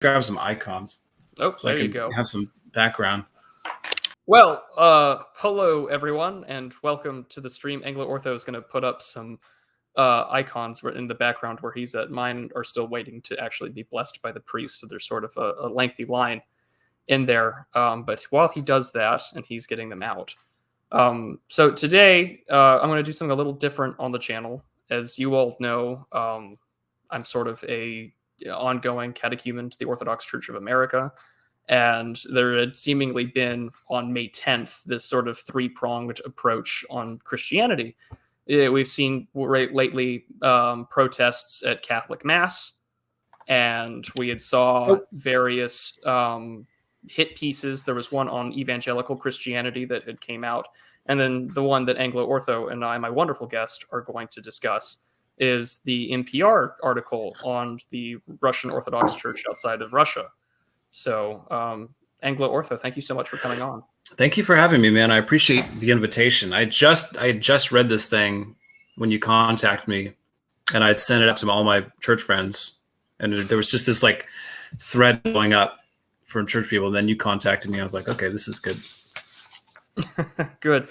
grab some icons. Oh, so there I can you go. Have some background. Well, hello everyone, and welcome to the stream. Anglo Ortho is going to put up some icons in the background where he's at. Mine are still waiting to actually be blessed by the priest, so there's sort of a lengthy line in there. But while he does that, and he's getting them out, so today I'm going to do something a little different on the channel. As you all know, I'm sort of a ongoing catechumen to the Orthodox Church of America. And there had seemingly been, on May 10th, this sort of three-pronged approach on Christianity. We've seen lately protests at Catholic Mass, and we had saw various hit pieces. There was one on evangelical Christianity that had came out, and then the one that Anglo Ortho and I, my wonderful guest, are going to discuss is the NPR article on the Russian Orthodox Church outside of Russia. So, Anglo Ortho, thank you so much for coming on. Thank you for having me, man. I appreciate the invitation. I just read this thing when you contacted me, and I'd sent it up to all my church friends, and there was just this like thread going up from church people. And then you contacted me. I was like, okay, this is good. Good.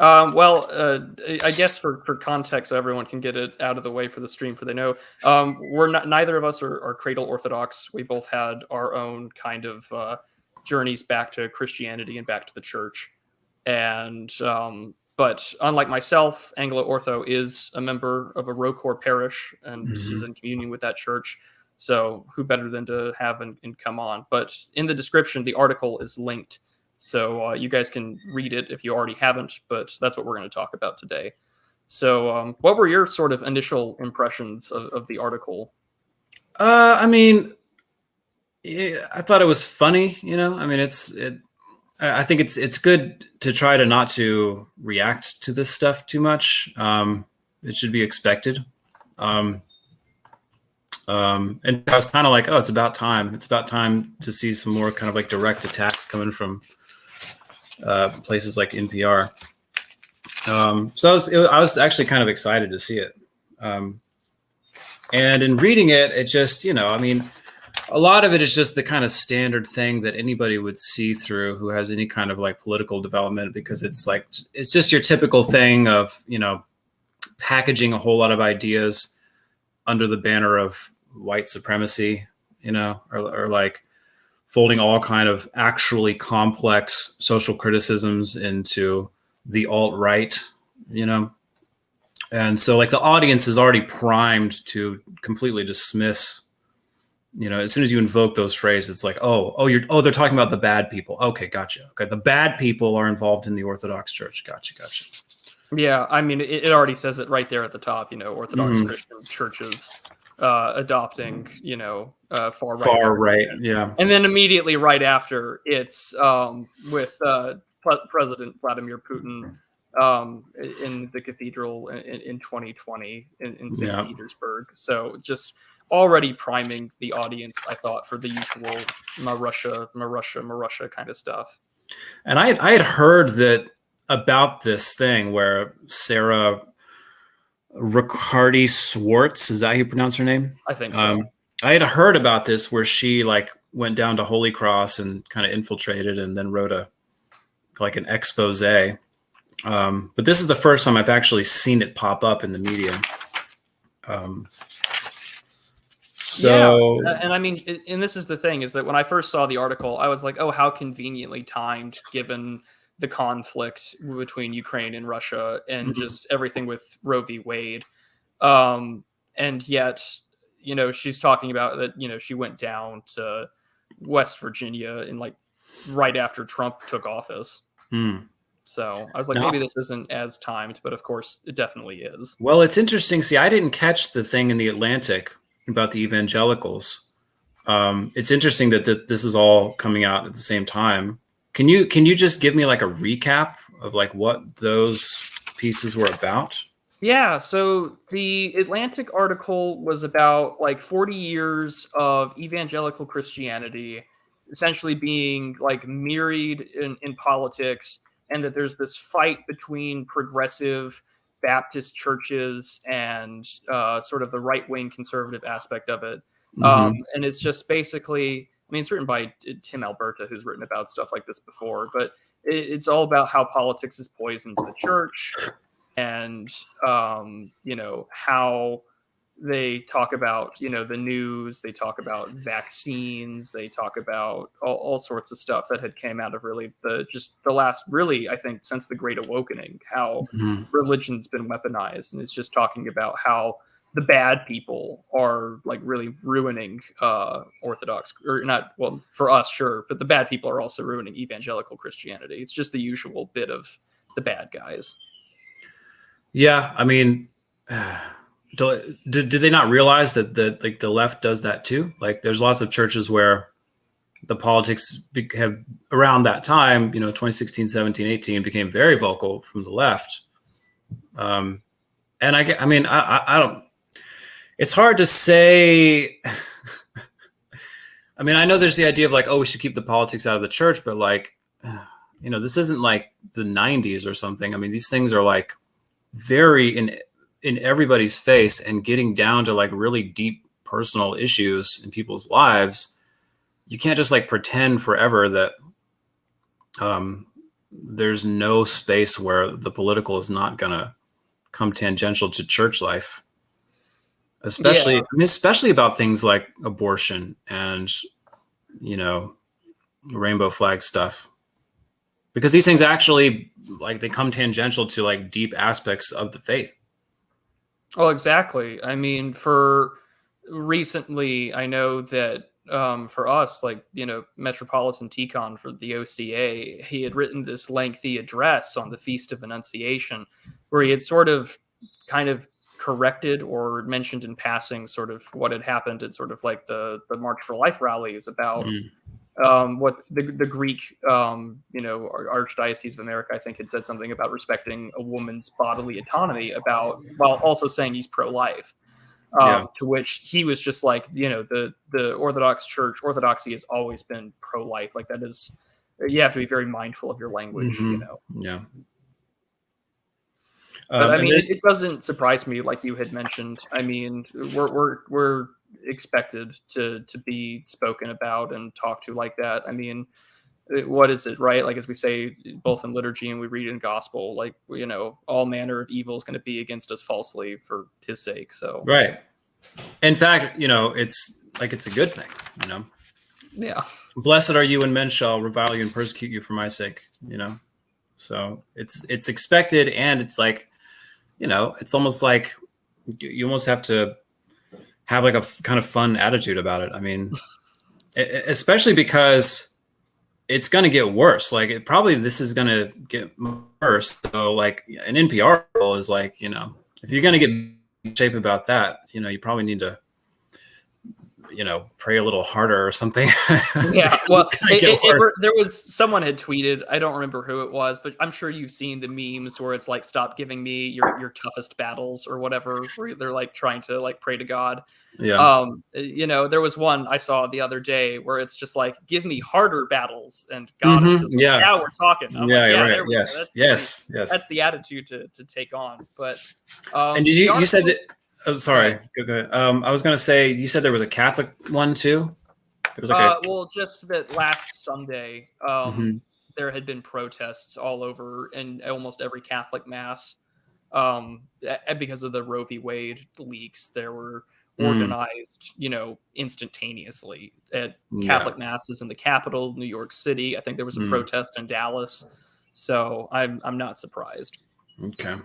I guess for context, so everyone can get it out of the way for the stream, for they know neither of us are cradle Orthodox. We both had our own kind of journeys back to Christianity and back to the church. And but unlike myself, Anglo Ortho is a member of a ROCOR parish and is in communion with that church. So who better than to have and come on? But in the description, the article is linked. So you guys can read it if you already haven't, but that's what we're going to talk about today. So what were your sort of initial impressions of the article? I mean, I thought it was funny, you know. I mean, I think it's good to try to not to react to this stuff too much. It should be expected. And I was kind of like, oh, it's about time. It's about time to see some more kind of like direct attacks coming from places like NPR. So I was actually kind of excited to see it. And in reading it, it just, you know, I mean, a lot of it is just the kind of standard thing that anybody would see through who has any kind of like political development, because it's just your typical thing of, you know, packaging a whole lot of ideas under the banner of white supremacy, you know, or like folding all kind of actually complex social criticisms into the alt-right, you know? And so like the audience is already primed to completely dismiss, you know, as soon as you invoke those phrases, it's like, they're talking about the bad people. Okay, gotcha. Okay, the bad people are involved in the Orthodox Church. Gotcha. Yeah, I mean, it already says it right there at the top, you know, Orthodox Christian churches adopting, you know, far right, yeah. And then immediately right after, it's with President Vladimir Putin in the cathedral in 2020 in St. Petersburg. So just already priming the audience, I thought, for the usual ma Russia kind of stuff. And I had heard that about this thing where Sarah Riccardi Swartz, is that how you pronounce her name? I think so. I had heard about this where she like went down to Holy Cross and kind of infiltrated and then wrote an expose. But this is the first time I've actually seen it pop up in the media. Yeah, and I mean, and this is the thing, is that when I first saw the article, I was like, oh, how conveniently timed, given the conflict between Ukraine and Russia and just everything with Roe v. Wade. And yet, you know, she's talking about that, you know, she went down to West Virginia in like right after Trump took office. So I was like, maybe this isn't as timed, but of course it definitely is. Well, it's interesting. See, I didn't catch the thing in the Atlantic about the evangelicals. It's interesting that this is all coming out at the same time. Can you just give me like a recap of like what those pieces were about? Yeah, so the Atlantic article was about like 40 years of evangelical Christianity essentially being like mirrored in politics, and that there's this fight between progressive Baptist churches and sort of the right-wing conservative aspect of it. And it's just basically, I mean, it's written by Tim Alberta, who's written about stuff like this before, but it's all about how politics is poisoned to the church, and how they talk about the news, they talk about vaccines, they talk about all sorts of stuff that had came out of really the last, really, I think, since the Great Awakening, how religion's been weaponized. And it's just talking about how the bad people are like really ruining Orthodox, or not, well, for us, sure, but the bad people are also ruining evangelical Christianity. It's just the usual bit of the bad guys. Yeah, I mean, do they not realize that the left does that too? Like, there's lots of churches where the politics have around that time, 2016, 17, 18, became very vocal from the left. And I don't. It's hard to say. I mean, I know there's the idea of like, oh, we should keep the politics out of the church, but like, this isn't like the 90s or something. I mean, these things are like very in everybody's face and getting down to like really deep personal issues in people's lives. You can't just like pretend forever that there's no space where the political is not going to come tangential to church life. Especially about things like abortion and, rainbow flag stuff, because these things actually like they come tangential to like deep aspects of the faith. Oh, exactly. I mean, for recently, I know that for us, like, Metropolitan Tikhon for the OCA, he had written this lengthy address on the Feast of Annunciation, where he had sort of kind of corrected or mentioned in passing sort of what had happened at sort of like the March for Life rallies about what the Greek Archdiocese of America, I think, had said something about respecting a woman's bodily autonomy, while also saying he's pro-life. To which he was just like, the Orthodox Church, Orthodoxy has always been pro-life. Like, that is, you have to be very mindful of your language. Yeah. But I mean, it doesn't surprise me, like you had mentioned. I mean, we're expected to be spoken about and talked to like that. I mean, what is it, right? Like, as we say both in liturgy and we read in gospel, like, all manner of evil is going to be against us falsely for his sake. So right. In fact, it's like, it's a good thing. Yeah. Blessed are you when men shall revile you and persecute you for my sake. So it's expected, and it's like, it's almost like you almost have to have like a kind of fun attitude about it. I mean, especially because it's going to get worse. Like, this is going to get worse. So like an NPR article is like, if you're going to get in shape about that, you probably need to, pray a little harder or something. Yeah, well, there was someone had tweeted, I don't remember who it was, but I'm sure you've seen the memes where it's like, stop giving me your toughest battles or whatever, where they're like trying to like pray to God. Yeah. There was one I saw the other day where it's just like, give me harder battles, and God is just like, yeah, we're talking. I'm right. Yes. That's the attitude to take on. But and did you said that? Oh, sorry. Go ahead. I was going to say, you said there was a Catholic one too. It was like well, just that last Sunday, there had been protests all over in almost every Catholic mass, because of the Roe v. Wade leaks. There were organized, instantaneously at Catholic masses in the capital, New York City. I think there was a protest in Dallas, so I'm not surprised. Okay.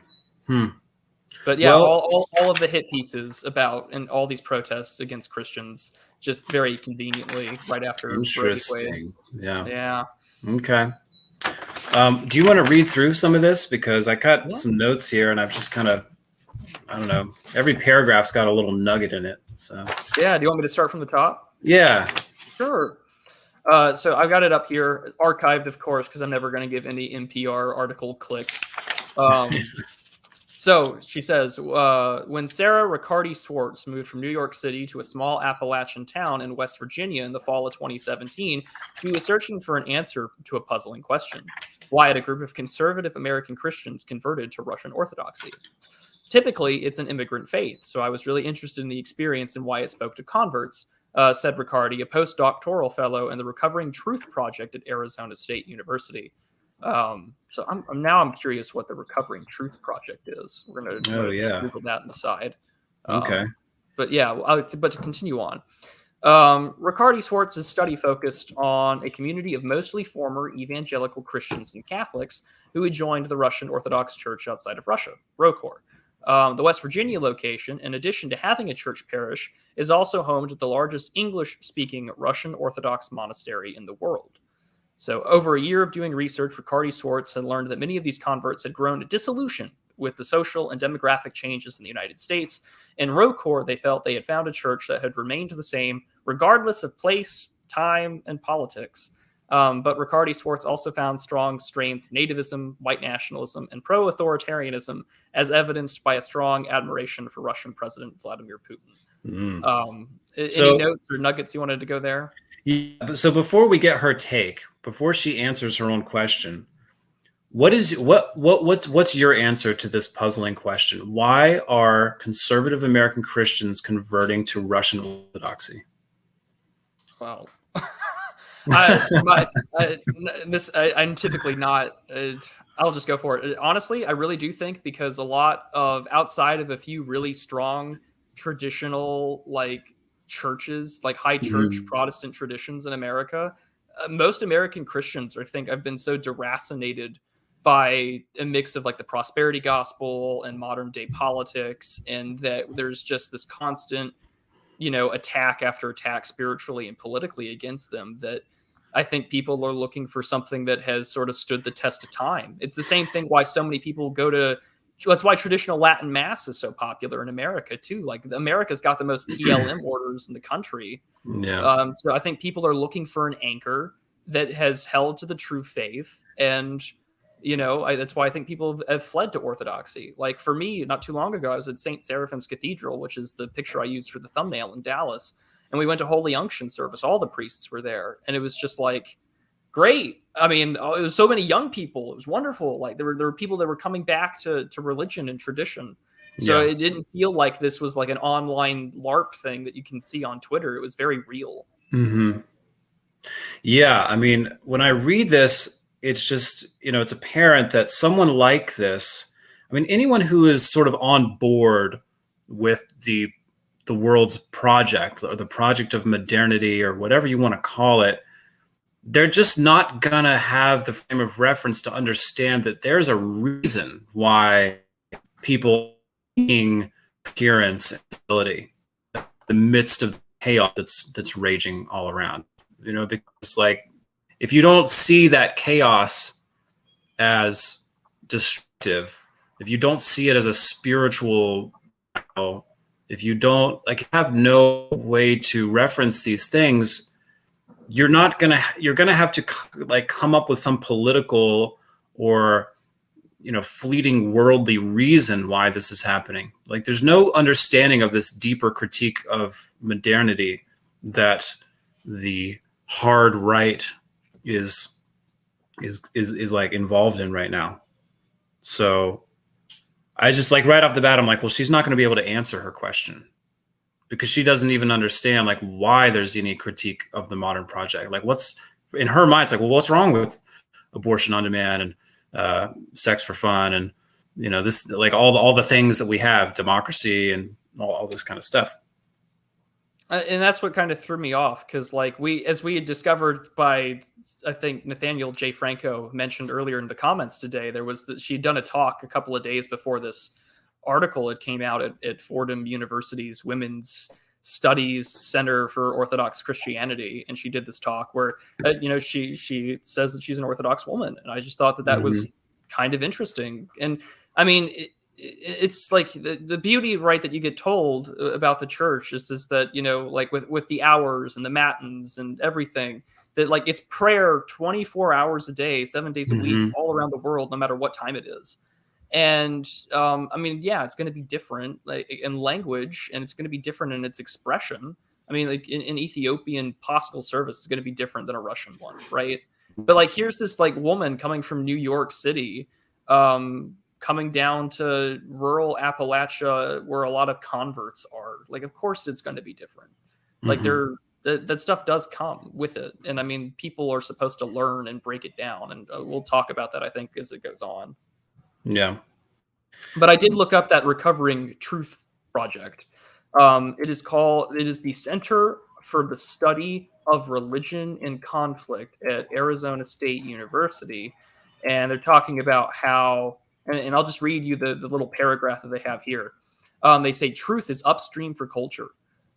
But yeah, all of the hit pieces about and all these protests against Christians just very conveniently right after. Interesting. Yeah. Okay. Do you want to read through some of this? Because I got some notes here, and I've just kind of, I don't know, every paragraph's got a little nugget in it. So yeah, do you want me to start from the top? Yeah. Sure. So I've got it up here, archived, of course, because I'm never going to give any NPR article clicks. So she says, when Sarah Riccardi Swartz moved from New York City to a small Appalachian town in West Virginia in the fall of 2017, she was searching for an answer to a puzzling question. Why had a group of conservative American Christians converted to Russian Orthodoxy? Typically, it's an immigrant faith, so I was really interested in the experience and why it spoke to converts. said Riccardi, a postdoctoral fellow in the Recovering Truth Project at Arizona State University. So I'm curious what the Recovering Truth Project is. We're gonna Google that on the side. Okay. But yeah, but to continue on, Riccardi Swartz's study focused on a community of mostly former evangelical Christians and Catholics who had joined the Russian Orthodox Church outside of Russia, ROKOR. The West Virginia location, in addition to having a church parish, is also home to the largest English-speaking Russian Orthodox monastery in the world. So over a year of doing research, Riccardi Swartz had learned that many of these converts had grown disillusioned with the social and demographic changes in the United States. In ROKOR, they felt they had found a church that had remained the same, regardless of place, time, and politics. But Riccardi Swartz also found strong strains of nativism, white nationalism, and pro-authoritarianism, as evidenced by a strong admiration for Russian President Vladimir Putin. Any notes or nuggets you wanted to go there? Yeah, so before we get her take, before she answers her own question, what's your answer to this puzzling question? Why are conservative American Christians converting to Russian Orthodoxy? Well, I'm typically not. I'll just go for it. Honestly, I really do think because a lot of outside of a few really strong traditional churches, like high church Protestant traditions in America, most American Christians, I think, have been so deracinated by a mix of the prosperity gospel and modern day politics, and that there's just this constant, attack after attack spiritually and politically against them, that I think people are looking for something that has sort of stood the test of time. It's the same thing why so many people that's why traditional Latin Mass is so popular in America too. America's got the most TLM orders in the country. Yeah. So I think people are looking for an anchor that has held to the true faith. And, that's why I think people have fled to Orthodoxy. Like for me, not too long ago, I was at St. Seraphim's Cathedral, which is the picture I used for the thumbnail in Dallas. And we went to Holy Unction service. All the priests were there. And it was just great. I mean, it was so many young people. It was wonderful. There were people that were coming back to religion and tradition. So It didn't feel like this was an online LARP thing that you can see on Twitter. It was very real. Mm-hmm. Yeah. I mean, when I read this, it's just, it's apparent that someone like this, I mean, anyone who is sort of on board with the world's project or the project of modernity or whatever you want to call it, they're just not going to have the frame of reference to understand that there's a reason why people seeing appearance and stability in the midst of chaos that's raging all around. Because if you don't see that chaos as destructive, if you don't see it as a spiritual, if you don't have no way to reference these things, you're gonna have to come up with some political or fleeting worldly reason why this is happening. There's no understanding of this deeper critique of modernity that the hard right is involved in right now. So I just right off the bat, I'm well, she's not going to be able to answer her question because she doesn't even understand why there's any critique of the modern project. What's in her mind? It's well, what's wrong with abortion on demand and sex for fun and this all the things that we have, democracy and all this kind of stuff. And that's what kind of threw me off because as we had discovered by, I think Nathaniel J. Franco mentioned earlier in the comments today, there was that she'd done a talk a couple of days before this article had came out at Fordham University's Women's Studies Center for Orthodox Christianity. And she did this talk where, she says that she's an Orthodox woman. And I just thought that was kind of interesting. And I mean, it's the beauty, right, that you get told about the church is that, with the hours and the matins and everything, that it's prayer 24 hours a day, 7 days a week, all around the world, no matter what time it is. And I mean, yeah, it's going to be different in language, and it's going to be different in its expression. I mean, an Ethiopian Paschal service is going to be different than a Russian one, right? But here's this woman coming from New York City, coming down to rural Appalachia where a lot of converts are. Of course it's going to be different. that stuff does come with it. And I mean, people are supposed to learn and break it down. And we'll talk about that, I think, as it goes on. Yeah. But I did look up that Recovering Truth project. It is the Center for the Study of Religion and Conflict at Arizona State University. And they're talking about how, and I'll just read you the little paragraph that they have here. They say, truth is upstream for culture.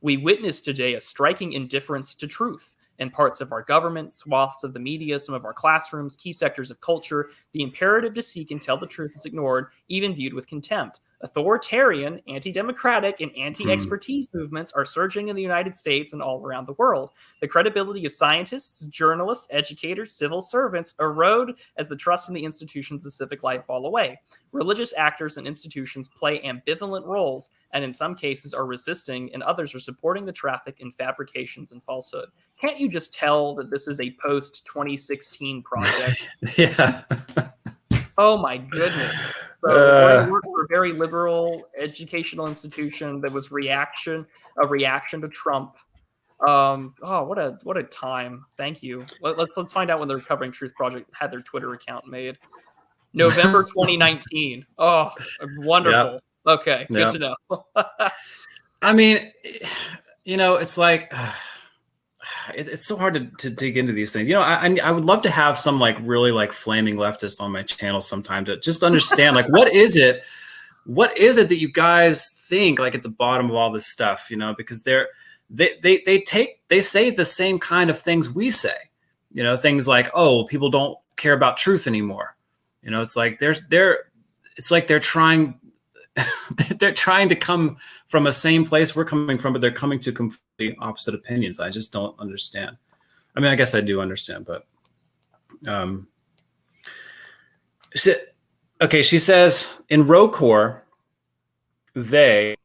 We witness today a striking indifference to truth in parts of our government, swaths of the media, some of our classrooms, key sectors of culture. The imperative to seek and tell the truth is ignored, even viewed with contempt. Authoritarian, anti-democratic, and anti-expertise movements are surging in the United States and all around the world. The credibility of scientists, journalists, educators, civil servants erode as the trust in the institutions of civic life fall away. Religious actors and institutions play ambivalent roles, and in some cases are resisting, and others are supporting the traffic in fabrications and falsehood. Can't you just tell that this is a post-2016 project? Yeah. Oh my goodness. So I worked for a very liberal educational institution that was a reaction to Trump. What a time. Thank you. Let's find out when the Recovering Truth Project had their Twitter account made. November 2019. Oh, wonderful. Yep. Okay, good to know. I mean, it's like it's so hard to dig into these things. I would love to have some like really like flaming leftists on my channel sometime to just understand like what is it that you guys think like at the bottom of all this stuff, because they say the same kind of things we say, things like, oh, people don't care about truth anymore. It's like they're trying to come from the same place we're coming from, but they're coming to completely opposite opinions. I just don't understand. I mean, I guess I do understand, but she says in ROCOR, they,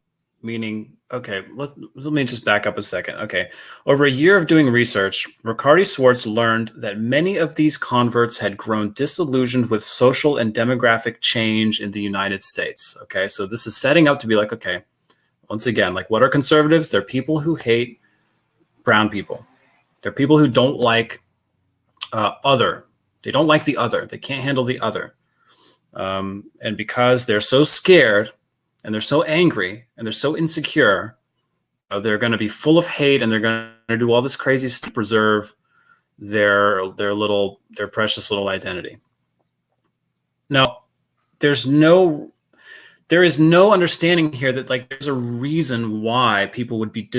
meaning, okay, let me just back up a second. Okay. Over a year of doing research, Riccardi Swartz learned that many of these converts had grown disillusioned with social and demographic change in the United States. Okay. So this is setting up to be like, okay, once again, like what are conservatives? They're people who hate brown people. They're people who don't like other. They don't like the other. They can't handle the other. And because they're so scared and they're so angry and they're so insecure, they're going to be full of hate and they're going to do all this crazy stuff to preserve their precious little identity. Now, there is no understanding here that like there's a reason why people would be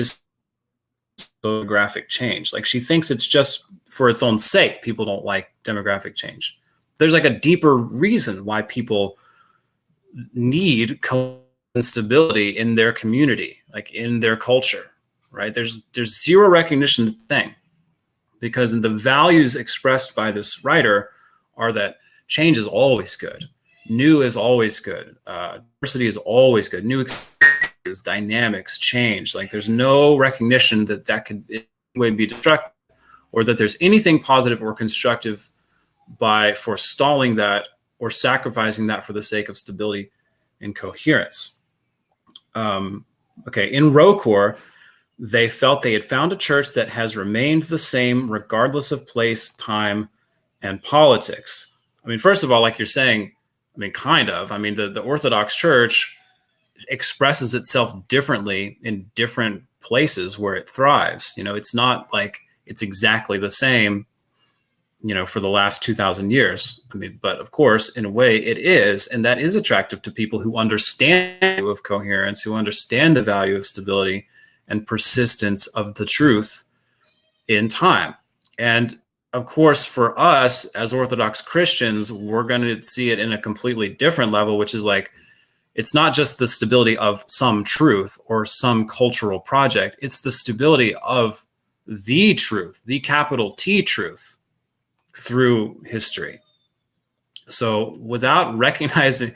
demographic change. Like she thinks it's just for its own sake. People don't like demographic change. There's like a deeper reason why people need stability in their community, like in their culture, right? There's zero recognition of the thing, because the values expressed by this writer are that change is always good. New is always good. Diversity is always good. New is dynamics, change. Like there's no recognition that could in any way be destructive, or that there's anything positive or constructive by forestalling that or sacrificing that for the sake of stability and coherence. In ROCOR, they felt they had found a church that has remained the same regardless of place, time, and politics. I mean, first of all, like you're saying, the Orthodox Church expresses itself differently in different places where it thrives. It's not like it's exactly the same, for the last 2,000 years. I mean, but of course, in a way it is, and that is attractive to people who understand the value of coherence, who understand the value of stability and persistence of the truth in time. And of course, for us as Orthodox Christians, we're going to see it in a completely different level, which is like, it's not just the stability of some truth or some cultural project. It's the stability of the truth, the capital T truth, through history. So without recognizing,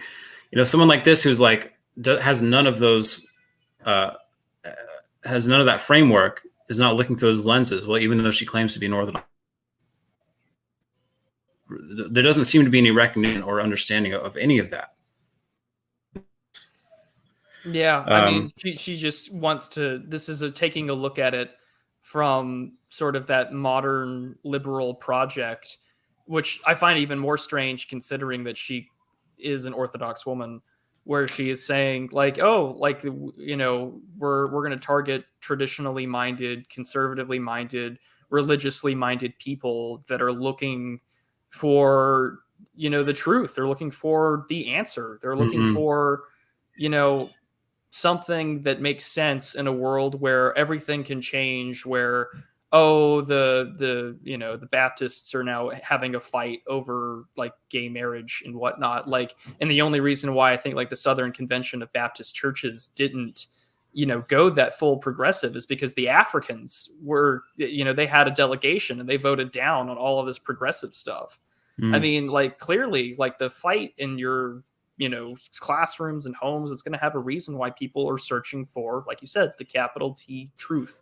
someone like this who's like has none of those, has none of that framework, is not looking through those lenses. Well, even though she claims to be an Orthodox, there doesn't seem to be any recognition or understanding of any of that. Yeah, I mean, she just wants to. This is taking a look at it from sort of that modern liberal project, which I find even more strange considering that she is an Orthodox woman, where she is saying like, oh, like, you know, we're going to target traditionally minded, conservatively minded, religiously minded people that are looking for, you know, the truth. They're looking for the answer. They're looking for, you know, something that makes sense in a world where everything can change, where, oh, the you know, the Baptists are now having a fight over like gay marriage and whatnot, like, and the only reason why I think like the Southern Convention of Baptist Churches didn't, you know, go that full progressive is because the Africans were, you know, they had a delegation and they voted down on all of this progressive stuff. I mean, like, clearly, like, the fight in your, you know, classrooms and homes, it's going to have a reason why people are searching for, like you said, the capital T truth.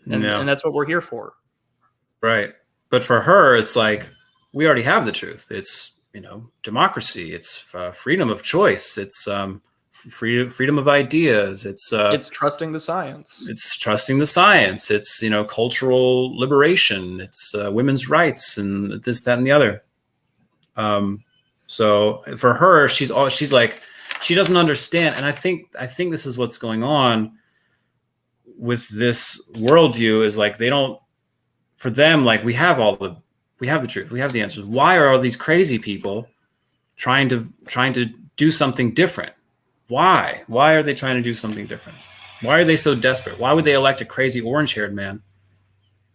And that's what we're here for. Right. But for her, it's like, we already have the truth. It's, you know, democracy. It's freedom of choice. It's freedom of ideas. It's trusting the science. It's trusting the science. It's, you know, cultural liberation. It's women's rights and this, that, and the other. So for her, she's like, she doesn't understand. And I think this is what's going on with this worldview, is like, they don't, for them, like, we have the truth. We have the answers. Why are all these crazy people trying to do something different? Why are they trying to do something different? Why are they so desperate? Why would they elect a crazy orange-haired man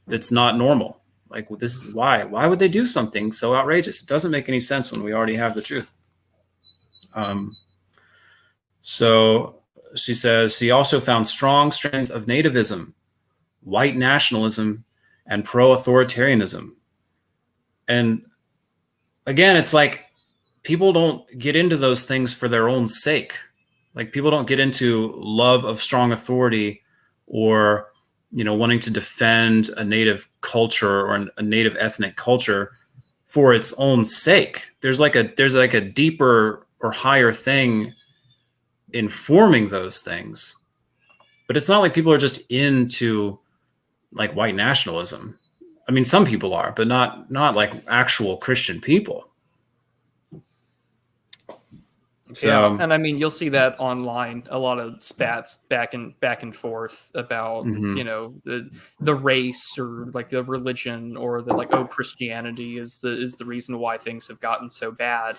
that's not normal? Like, this is why would they do something so outrageous? It doesn't make any sense when we already have the truth. So she says she also found strong strands of nativism, white nationalism, and pro-authoritarianism. And again, it's like, people don't get into those things for their own sake. Like, people don't get into love of strong authority or, you know, wanting to defend a native culture or a native ethnic culture for its own sake. There's like a deeper or higher thing informing those things. But it's not like people are just into like white nationalism. I mean, some people are, but not like actual Christian people. So, yeah, and I mean, you'll see that online, a lot of spats back and forth about, you know, the race or like the religion, or the like, oh, Christianity is the reason why things have gotten so bad.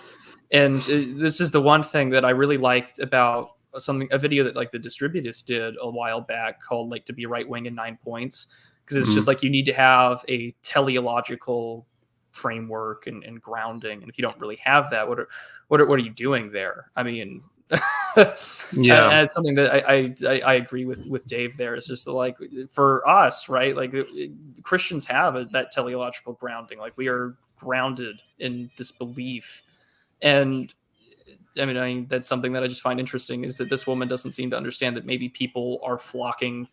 And this is the one thing that I really liked about a video that like the Distributist did a while back called like To Be Right Wing in 9 Points, because it's just like, you need to have a teleological framework and grounding, and if you don't really have that, what are you doing there? I mean, yeah, and it's something that I agree with Dave there. It's just like, for us, right, like, Christians have that teleological grounding. Like, we are grounded in this belief. And I mean, that's something that I just find interesting, is that this woman doesn't seem to understand that maybe people are flocking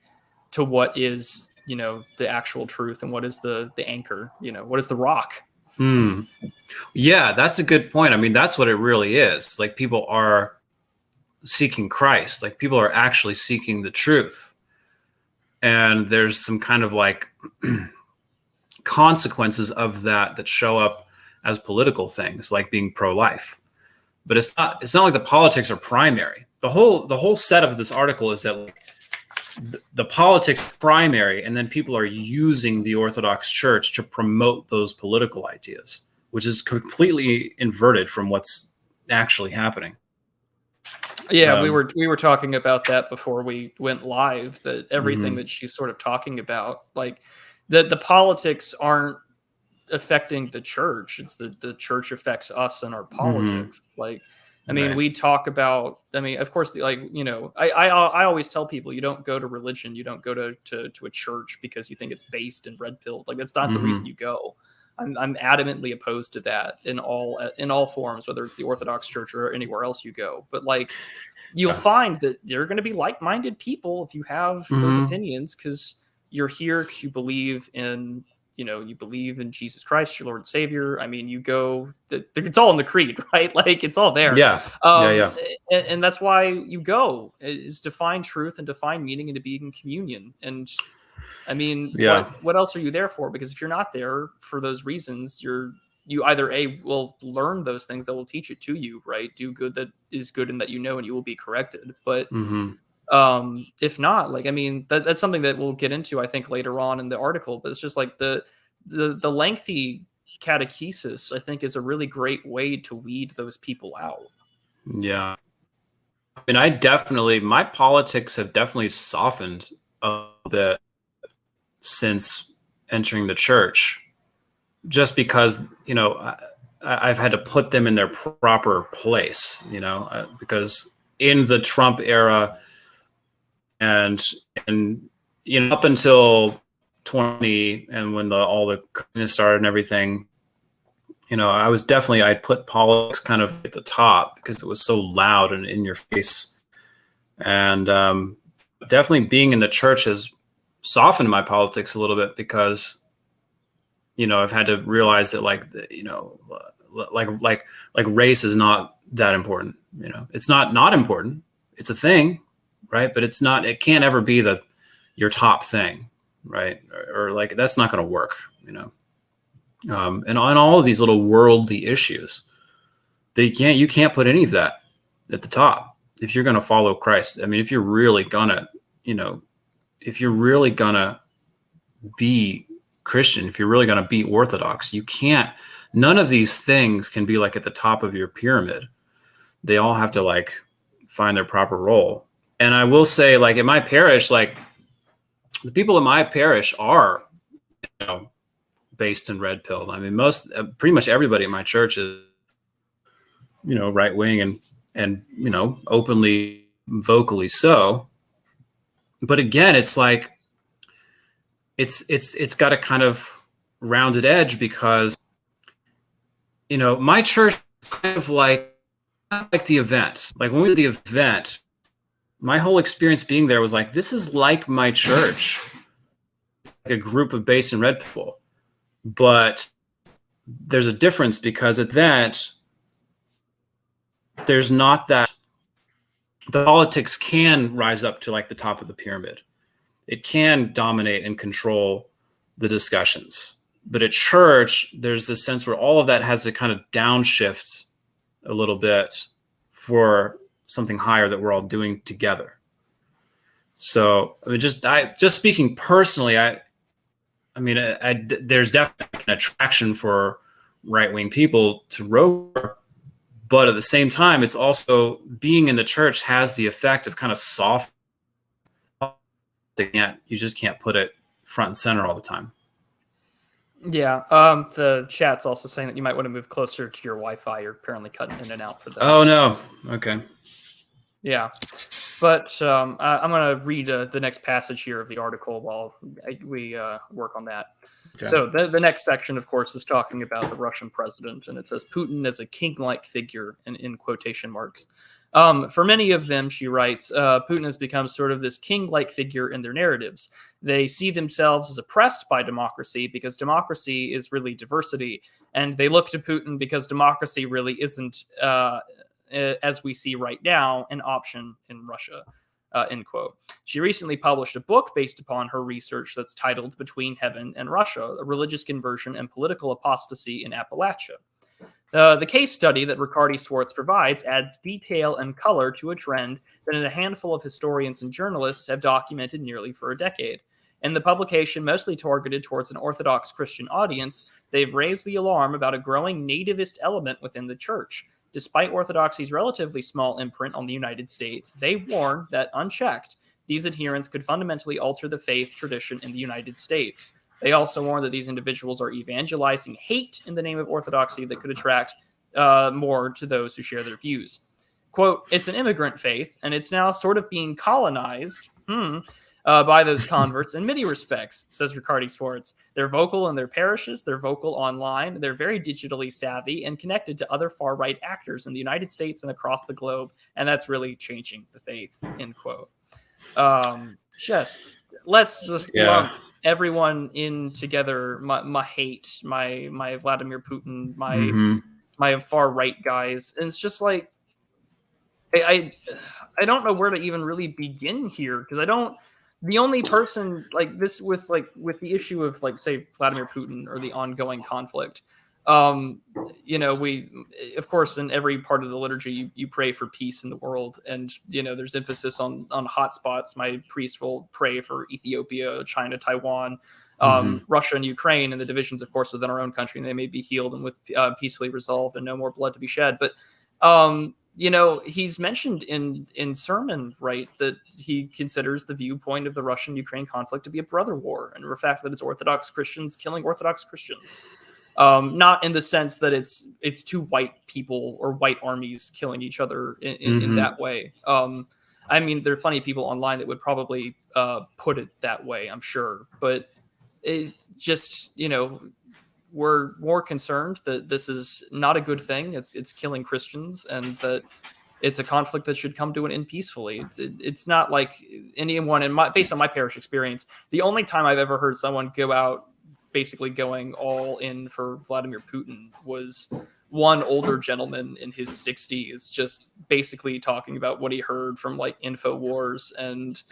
to what is, you know, the actual truth, and what is the anchor, you know, what is the rock. Yeah, that's a good point. I mean, that's what it really is. Like, people are seeking Christ. Like, people are actually seeking the truth. And there's some kind of like consequences of that show up as political things, like being pro-life. But it's not like the politics are primary. The whole setup of this article is that, like, the politics primary, and then people are using the Orthodox Church to promote those political ideas, which is completely inverted from what's actually happening. Yeah, we were talking about that before we went live, that everything that she's sort of talking about, like, the politics aren't affecting the church. It's the church affects us and our politics. Like, I mean, we talk about, I mean, of course, like, you know, I always tell people, you don't go to religion, you don't go to a church because you think it's based and red pilled. Like, that's not the reason you go. I'm adamantly opposed to that in all forms, whether it's the Orthodox Church or anywhere else you go. But like, you'll find that you're going to be like-minded people if you have those opinions, because you're here because you believe in, you know, you believe in Jesus Christ, your Lord and Savior. I mean, you go, it's all in the creed, right? Like, it's all there. Yeah. And that's why you go, is to find truth and to find meaning and to be in communion. And I mean, Yeah. what else are you there for? Because if you're not there for those reasons, you either will learn those things that will teach it to you, right? Do good that is good and that you know, and you will be corrected. But if not, like, I mean, that's something that we'll get into, I think, later on in the article. But it's just like the lengthy catechesis, I think, is a really great way to weed those people out. Yeah. I mean, my politics have definitely softened a bit since entering the church, just because, I've had to put them in their proper place, because in the Trump era and up until 20 and when all the craziness started and everything, I'd put politics kind of at the top because it was so loud and in your face. And definitely being in the church has softened my politics a little bit because, I've had to realize that like race is not that important. It's not important. It's a thing, right? But it can't ever be your top thing, right? Or like, that's not going to work, and on all of these little worldly issues, you can't put any of that at the top if you're going to follow Christ. I mean, if you're really gonna be Christian, if you're really gonna be Orthodox, none of these things can be like at the top of your pyramid. They all have to like find their proper role. And I will say, like, in my parish, like, the people in my parish are, based in red pill. I mean, pretty much everybody in my church is, right wing and openly, vocally so. But again, it's like it's got a kind of rounded edge because my church is kind of like the event. Like when we did the event, my whole experience being there was like, this is like my church, like a group of based in red people. But there's a difference because at that, there's not that. The politics can rise up to like the top of the pyramid. It can dominate and control the discussions. But at church, there's this sense where all of that has to kind of downshift a little bit for something higher that we're all doing together. So I mean, just speaking personally, there's definitely an attraction for right-wing people to Rover, but at the same time, it's also being in the church has the effect of kind of soft. You just can't put it front and center all the time. Yeah. The chat's also saying that you might want to move closer to your Wi-Fi. You're apparently cutting in and out for that. Oh no. Okay. Yeah. But I'm going to read the next passage here of the article while we work on that. Okay. So the next section, of course, is talking about the Russian president, and it says Putin as a king-like figure, in quotation marks. For many of them, she writes, Putin has become sort of this king-like figure in their narratives. They see themselves as oppressed by democracy because democracy is really diversity, and they look to Putin because democracy really isn't, as we see right now, an option in Russia. End quote. She recently published a book based upon her research that's titled Between Heaven and Russia, a religious conversion and political apostasy in Appalachia. The case study that Riccardi Swartz provides adds detail and color to a trend that a handful of historians and journalists have documented nearly for a decade. In the publication, mostly targeted towards an Orthodox Christian audience, they've raised the alarm about a growing nativist element within the church. Despite Orthodoxy's relatively small imprint on the United States, they warn that, unchecked, these adherents could fundamentally alter the faith tradition in the United States. They also warn that these individuals are evangelizing hate in the name of Orthodoxy that could attract more to those who share their views. Quote, it's an immigrant faith, and it's now sort of being colonized by those converts in many respects, says Riccardi Swartz. They're vocal in their parishes, they're vocal online, they're very digitally savvy and connected to other far-right actors in the United States and across the globe, and that's really changing the faith, end quote. Let's just lump everyone in together, my hate, my Vladimir Putin, my far-right guys, and it's just like, I don't know where to even really begin here, because I don't the only person like this with the issue of like say Vladimir Putin or the ongoing conflict, we of course in every part of the liturgy you pray for peace in the world, and there's emphasis on hotspots. My priest will pray for Ethiopia, China, Taiwan, Russia and Ukraine, and the divisions of course within our own country, and they may be healed and with peacefully resolved and no more blood to be shed. But he's mentioned in sermon, right, that he considers the viewpoint of the Russian-Ukraine conflict to be a brother war, and the fact that it's Orthodox Christians killing Orthodox Christians. Not in the sense that it's two white people or white armies killing each other in that way. I mean, there are plenty of people online that would probably put it that way, I'm sure. But it just, we're more concerned that this is not a good thing. It's killing Christians, and that it's a conflict that should come to an end peacefully. It's not like anyone based on my parish experience, the only time I've ever heard someone go out basically going all in for Vladimir Putin was one older gentleman in his 60s, just basically talking about what he heard from like InfoWars and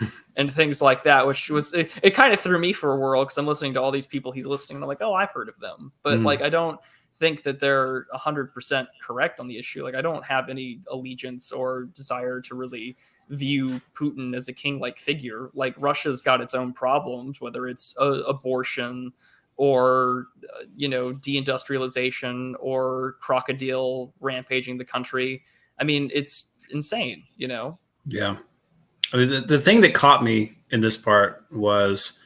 things like that, which was it kind of threw me for a whirl, because I'm listening to all these people he's listing and I'm like, oh, I've heard of them, but like I don't think that they're 100% correct on the issue. Like I don't have any allegiance or desire to really view Putin as a king-like figure. Like Russia's got its own problems, whether it's abortion or deindustrialization or crocodile rampaging the country. I mean, it's insane. Yeah. I mean, the thing that caught me in this part was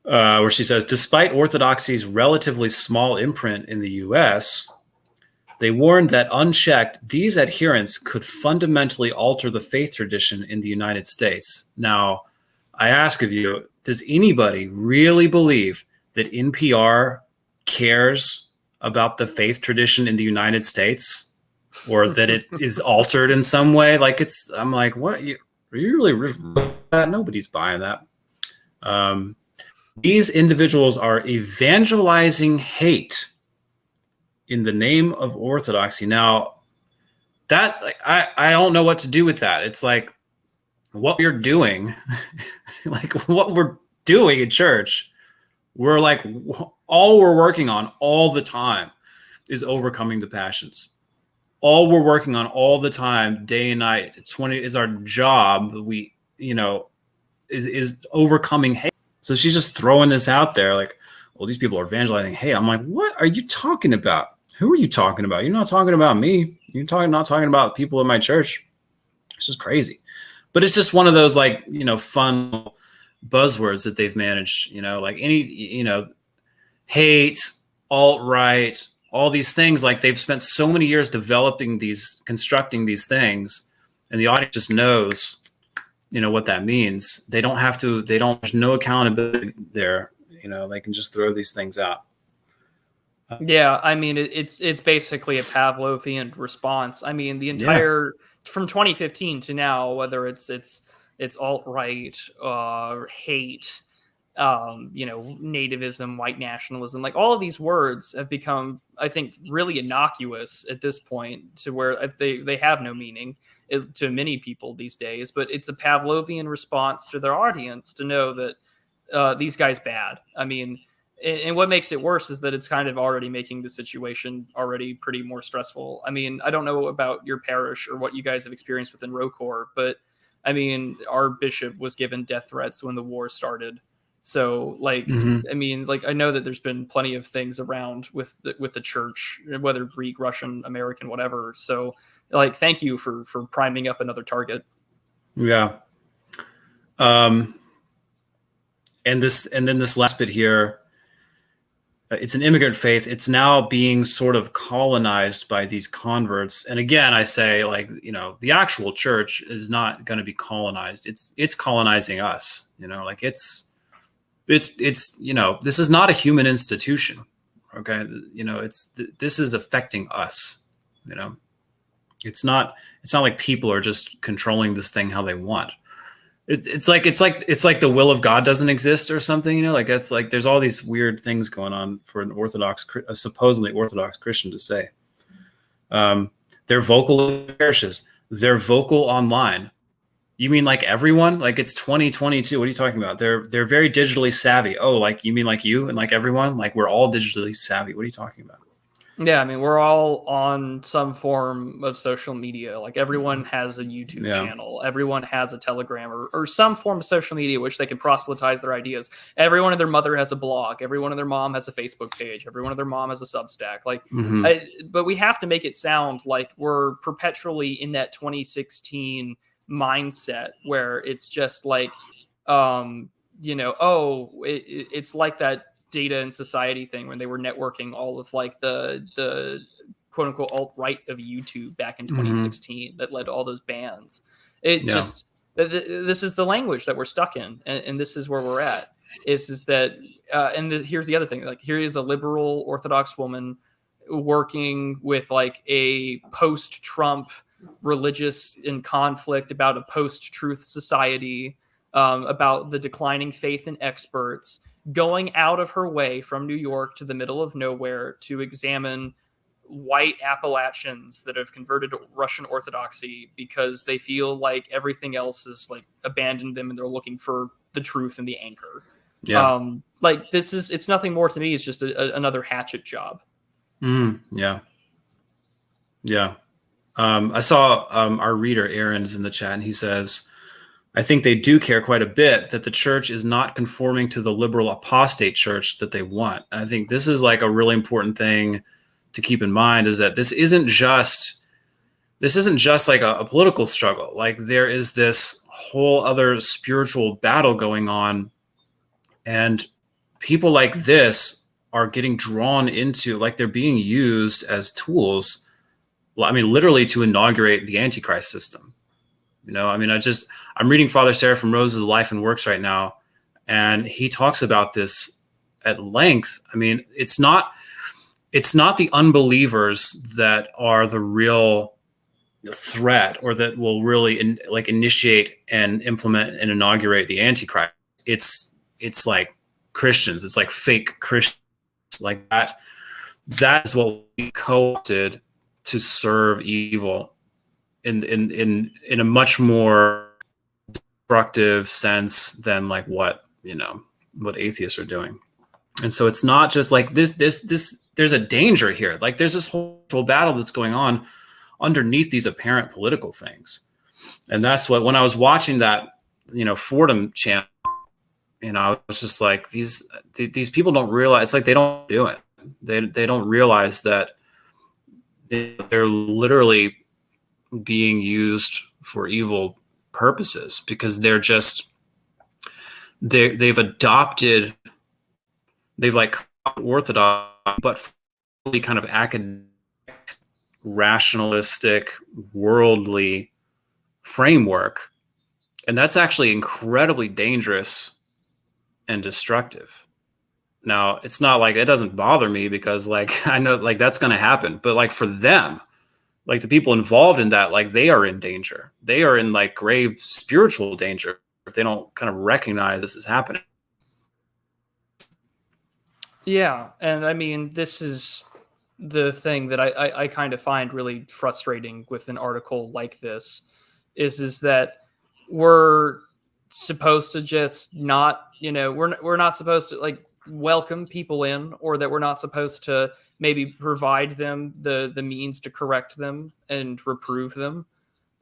where she says, despite Orthodoxy's relatively small imprint in the US, they warned that unchecked, these adherents could fundamentally alter the faith tradition in the United States. Now, I ask of you, does anybody really believe that NPR cares about the faith tradition in the United States, or that it is altered in some way? Like I'm like, what? Are you really? Nobody's buying that. These individuals are evangelizing hate in the name of Orthodoxy. Now, that I don't know what to do with that. It's like what we're doing, like what we're doing in church. We're like, all we're working on all the time is overcoming the passions. All we're working on all the time, day and night, is our job. We, is overcoming hate. So she's just throwing this out there like, well, these people are evangelizing hate. I'm like, what are you talking about? Who are you talking about? You're not talking about me. You're not talking about people in my church. It's just crazy. But it's just one of those like, fun buzzwords that they've managed, like hate, alt-right, all these things. Like they've spent so many years constructing these things, and the audience just knows, what that means. There's no accountability there. They can just throw these things out. Yeah, I mean, it's basically a Pavlovian response. I mean, the entire from 2015 to now, whether it's alt-right, hate, nativism, white nationalism, like all of these words have become, I think, really innocuous at this point, to where they have no meaning to many people these days. But it's a Pavlovian response to their audience to know that these guys bad. I mean, and what makes it worse is that it's kind of already making the situation already pretty more stressful. I mean, I don't know about your parish or what you guys have experienced within ROCOR, but I mean, our bishop was given death threats when the war started. So, like, I mean, like, I know that there's been plenty of things around with the church, whether Greek, Russian, American, whatever. So, like, thank you for priming up another target. Yeah. And then this last bit here, it's an immigrant faith. It's now being sort of colonized by these converts. And again, I say, like, the actual church is not going to be colonized. It's colonizing us, like it's this is not a human institution. Okay. This is affecting us, it's not like people are just controlling this thing how they want. It's like the will of God doesn't exist or something, like that's like there's all these weird things going on for a supposedly Orthodox Christian to say. They're vocal in parishes. They're vocal online. You mean like everyone? Like it's 2022. What are you talking about? They're very digitally savvy. Oh, like you mean like you and like everyone? Like we're all digitally savvy. What are you talking about? Yeah, I mean, we're all on some form of social media. Like everyone has a YouTube Yeah. channel, everyone has a Telegram or some form of social media which they can proselytize their ideas. Everyone and their mother has a blog. Everyone and their mom has a Facebook page. Everyone and their mom has a Substack. Like, but we have to make it sound like we're perpetually in that 2016 mindset where it's just like, it's like that data and society thing when they were networking all of like the quote unquote alt-right of YouTube back in 2016 that led to all those bans. This is the language that we're stuck in, and this is where we're at. Is that here's the other thing. Like here is a liberal Orthodox woman working with like a post-Trump religious in conflict about a post-truth society, about the declining faith in experts, going out of her way from New York to the middle of nowhere to examine white Appalachians that have converted to Russian Orthodoxy because they feel like everything else has like abandoned them and they're looking for the truth and the anchor. Yeah. Like it's nothing more to me. It's just another hatchet job. Yeah. Yeah. I saw our reader Aaron's in the chat, and he says, I think they do care quite a bit that the church is not conforming to the liberal apostate church that they want. And I think this is like a really important thing to keep in mind, is that this isn't just like a political struggle. Like there is this whole other spiritual battle going on, and people like this are getting drawn into, like they're being used as tools. I mean, literally to inaugurate the Antichrist system. You know, I mean, I'm reading Father Seraphim Rose's Life and Works right now, and he talks about this at length. I mean, it's not the unbelievers that are the real threat, or that will really initiate and implement and inaugurate the Antichrist. It's like Christians. It's like fake Christians like that. That is what we co-opted to serve evil in a much more destructive sense than like what atheists are doing. And so it's not just like this there's a danger here. Like there's this whole battle that's going on underneath these apparent political things. And that's what, when I was watching that, Fordham channel, I was just like, these people don't realize, it's like they don't do it. They don't realize that they're literally being used for evil purposes, because they've adopted, they've like Orthodox, but fully kind of academic, rationalistic, worldly framework. And that's actually incredibly dangerous and destructive. Now, it's not like it doesn't bother me, because like I know like that's going to happen, but like for them, like the people involved in that, like they are in danger. They are in like grave spiritual danger if they don't kind of recognize this is happening. Yeah. And I mean, this is the thing that I kind of find really frustrating with an article like this is that we're supposed to just not, we're not supposed to like welcome people in, or that we're not supposed to maybe provide them the means to correct them and reprove them.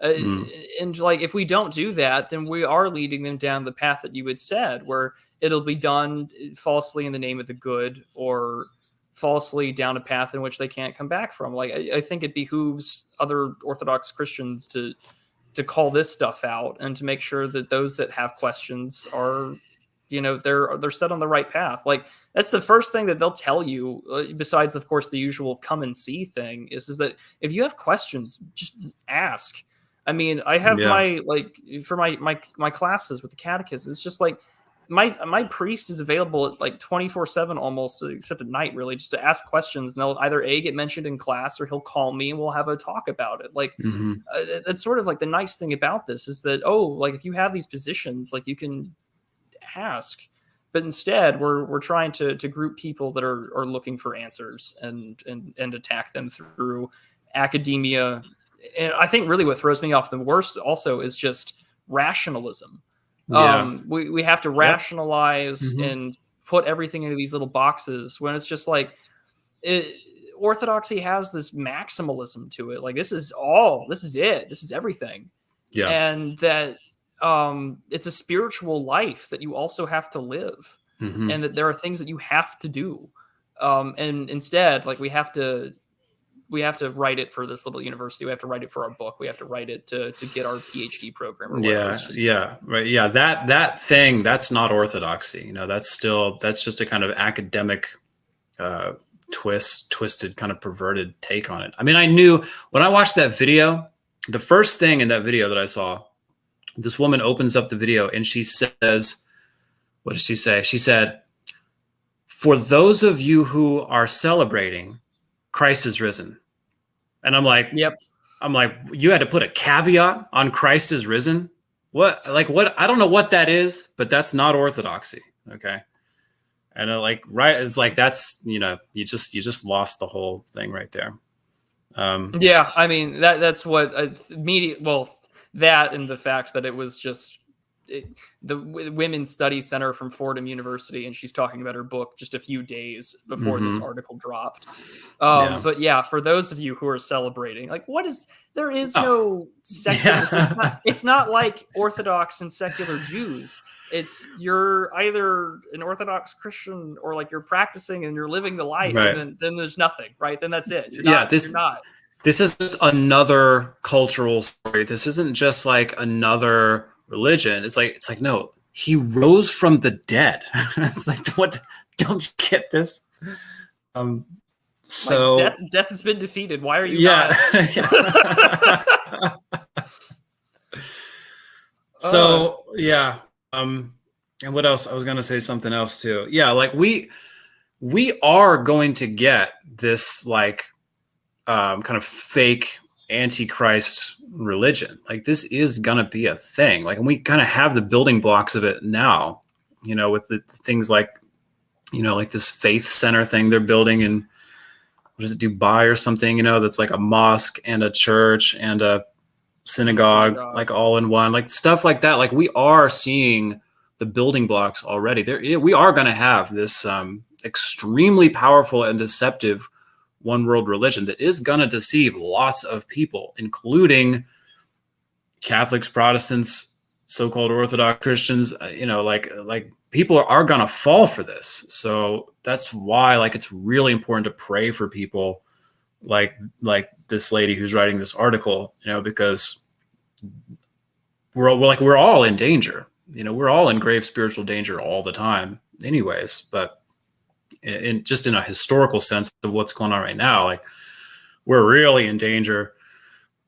And like, if we don't do that, then we are leading them down the path that you had said, where it'll be done falsely in the name of the good, or falsely down a path in which they can't come back from. Like, I think it behooves other Orthodox Christians to call this stuff out, and to make sure that those that have questions are, they're set on the right path. Like, that's the first thing that they'll tell you, besides of course the usual come and see thing, is that if you have questions, just ask. I mean, I have for my classes with the catechism, it's just like my priest is available at like 24/7 almost, except at night, really, just to ask questions, and they'll either get mentioned in class, or he'll call me and we'll have a talk about it. Like, that's sort of like the nice thing about this, is that, like if you have these positions, like you can ask. But instead, we're trying to group people that are looking for answers and attack them through academia. And I think really what throws me off the worst also is just rationalism. Yeah. We have to rationalize Mm-hmm. and put everything into these little boxes when it's just like Orthodoxy has this maximalism to it. Like this is it. This is everything. Yeah. And that it's a spiritual life that you also have to live, Mm-hmm. and that there are things that you have to do. And instead, like we have to write it for this little university. We have to write it for our book. We have to write it to get our PhD program or whatever. Yeah. It's just, Yeah. Right. Yeah. That thing, that's not orthodoxy. That's just a kind of academic twisted, kind of perverted take on it. I mean, I knew when I watched that video, the first thing in that video that I saw, this woman opens up the video and she says, what did she say? She said, "For those of you who are celebrating, Christ is risen." And I'm like, yep. You had to put a caveat on Christ is risen? What? I don't know what that is, but that's not orthodoxy. Okay. And it's like, that's, you just lost the whole thing right there. Yeah. I mean, that's what that and the fact that it was just the Women's Studies Center from Fordham University, and she's talking about her book just a few days before this article dropped. But yeah, for those of you who are celebrating, like, there is no secular. It's not like Orthodox and secular Jews. It's you're either an Orthodox Christian or like you're practicing and you're living the life, right. and then there's nothing, right? Then that's it. You're not. This is just another cultural story. This isn't just like another religion. It's like no, he rose from the dead. It's like, what? Don't you get this? So like death has been defeated. Why are you not? So yeah. And what else? I was gonna say something else too. Yeah, like we are going to get this like kind of fake antichrist religion. Like this is gonna be a thing. Like, and we kind of have the building blocks of it now, with the things like, like this faith center thing they're building in, what is it, Dubai or something, that's like a mosque and a church and a synagogue, like all in one, like stuff like that. Like we are seeing the building blocks already there. We are going to have this extremely powerful and deceptive one world religion that is going to deceive lots of people, including Catholics, Protestants, so-called Orthodox Christians. Like people are going to fall for this. So that's why, like, it's really important to pray for people like this lady who's writing this article, because we're all in danger. We're all in grave spiritual danger all the time anyways, but in a historical sense of what's going on right now, like we're really in danger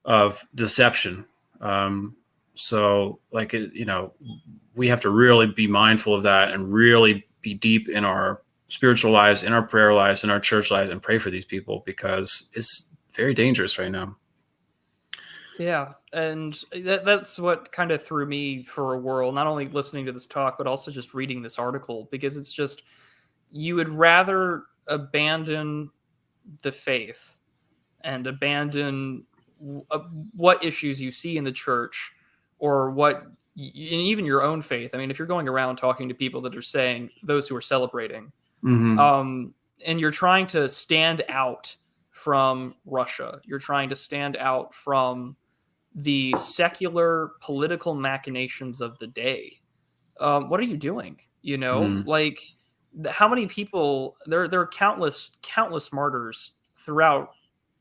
of deception. So like, we have to really be mindful of that and really be deep in our spiritual lives, in our prayer lives, in our church lives, and pray for these people, because it's very dangerous right now. Yeah. And that's what kind of threw me for a whirl, not only listening to this talk, but also just reading this article, because it's just, you would rather abandon the faith and abandon what issues you see in the church, or what, even your own faith. I mean, if you're going around talking to people that are saying, those who are celebrating, and you're trying to stand out from Russia, you're trying to stand out from the secular political machinations of the day, what are you doing? Like, how many people, there are countless martyrs throughout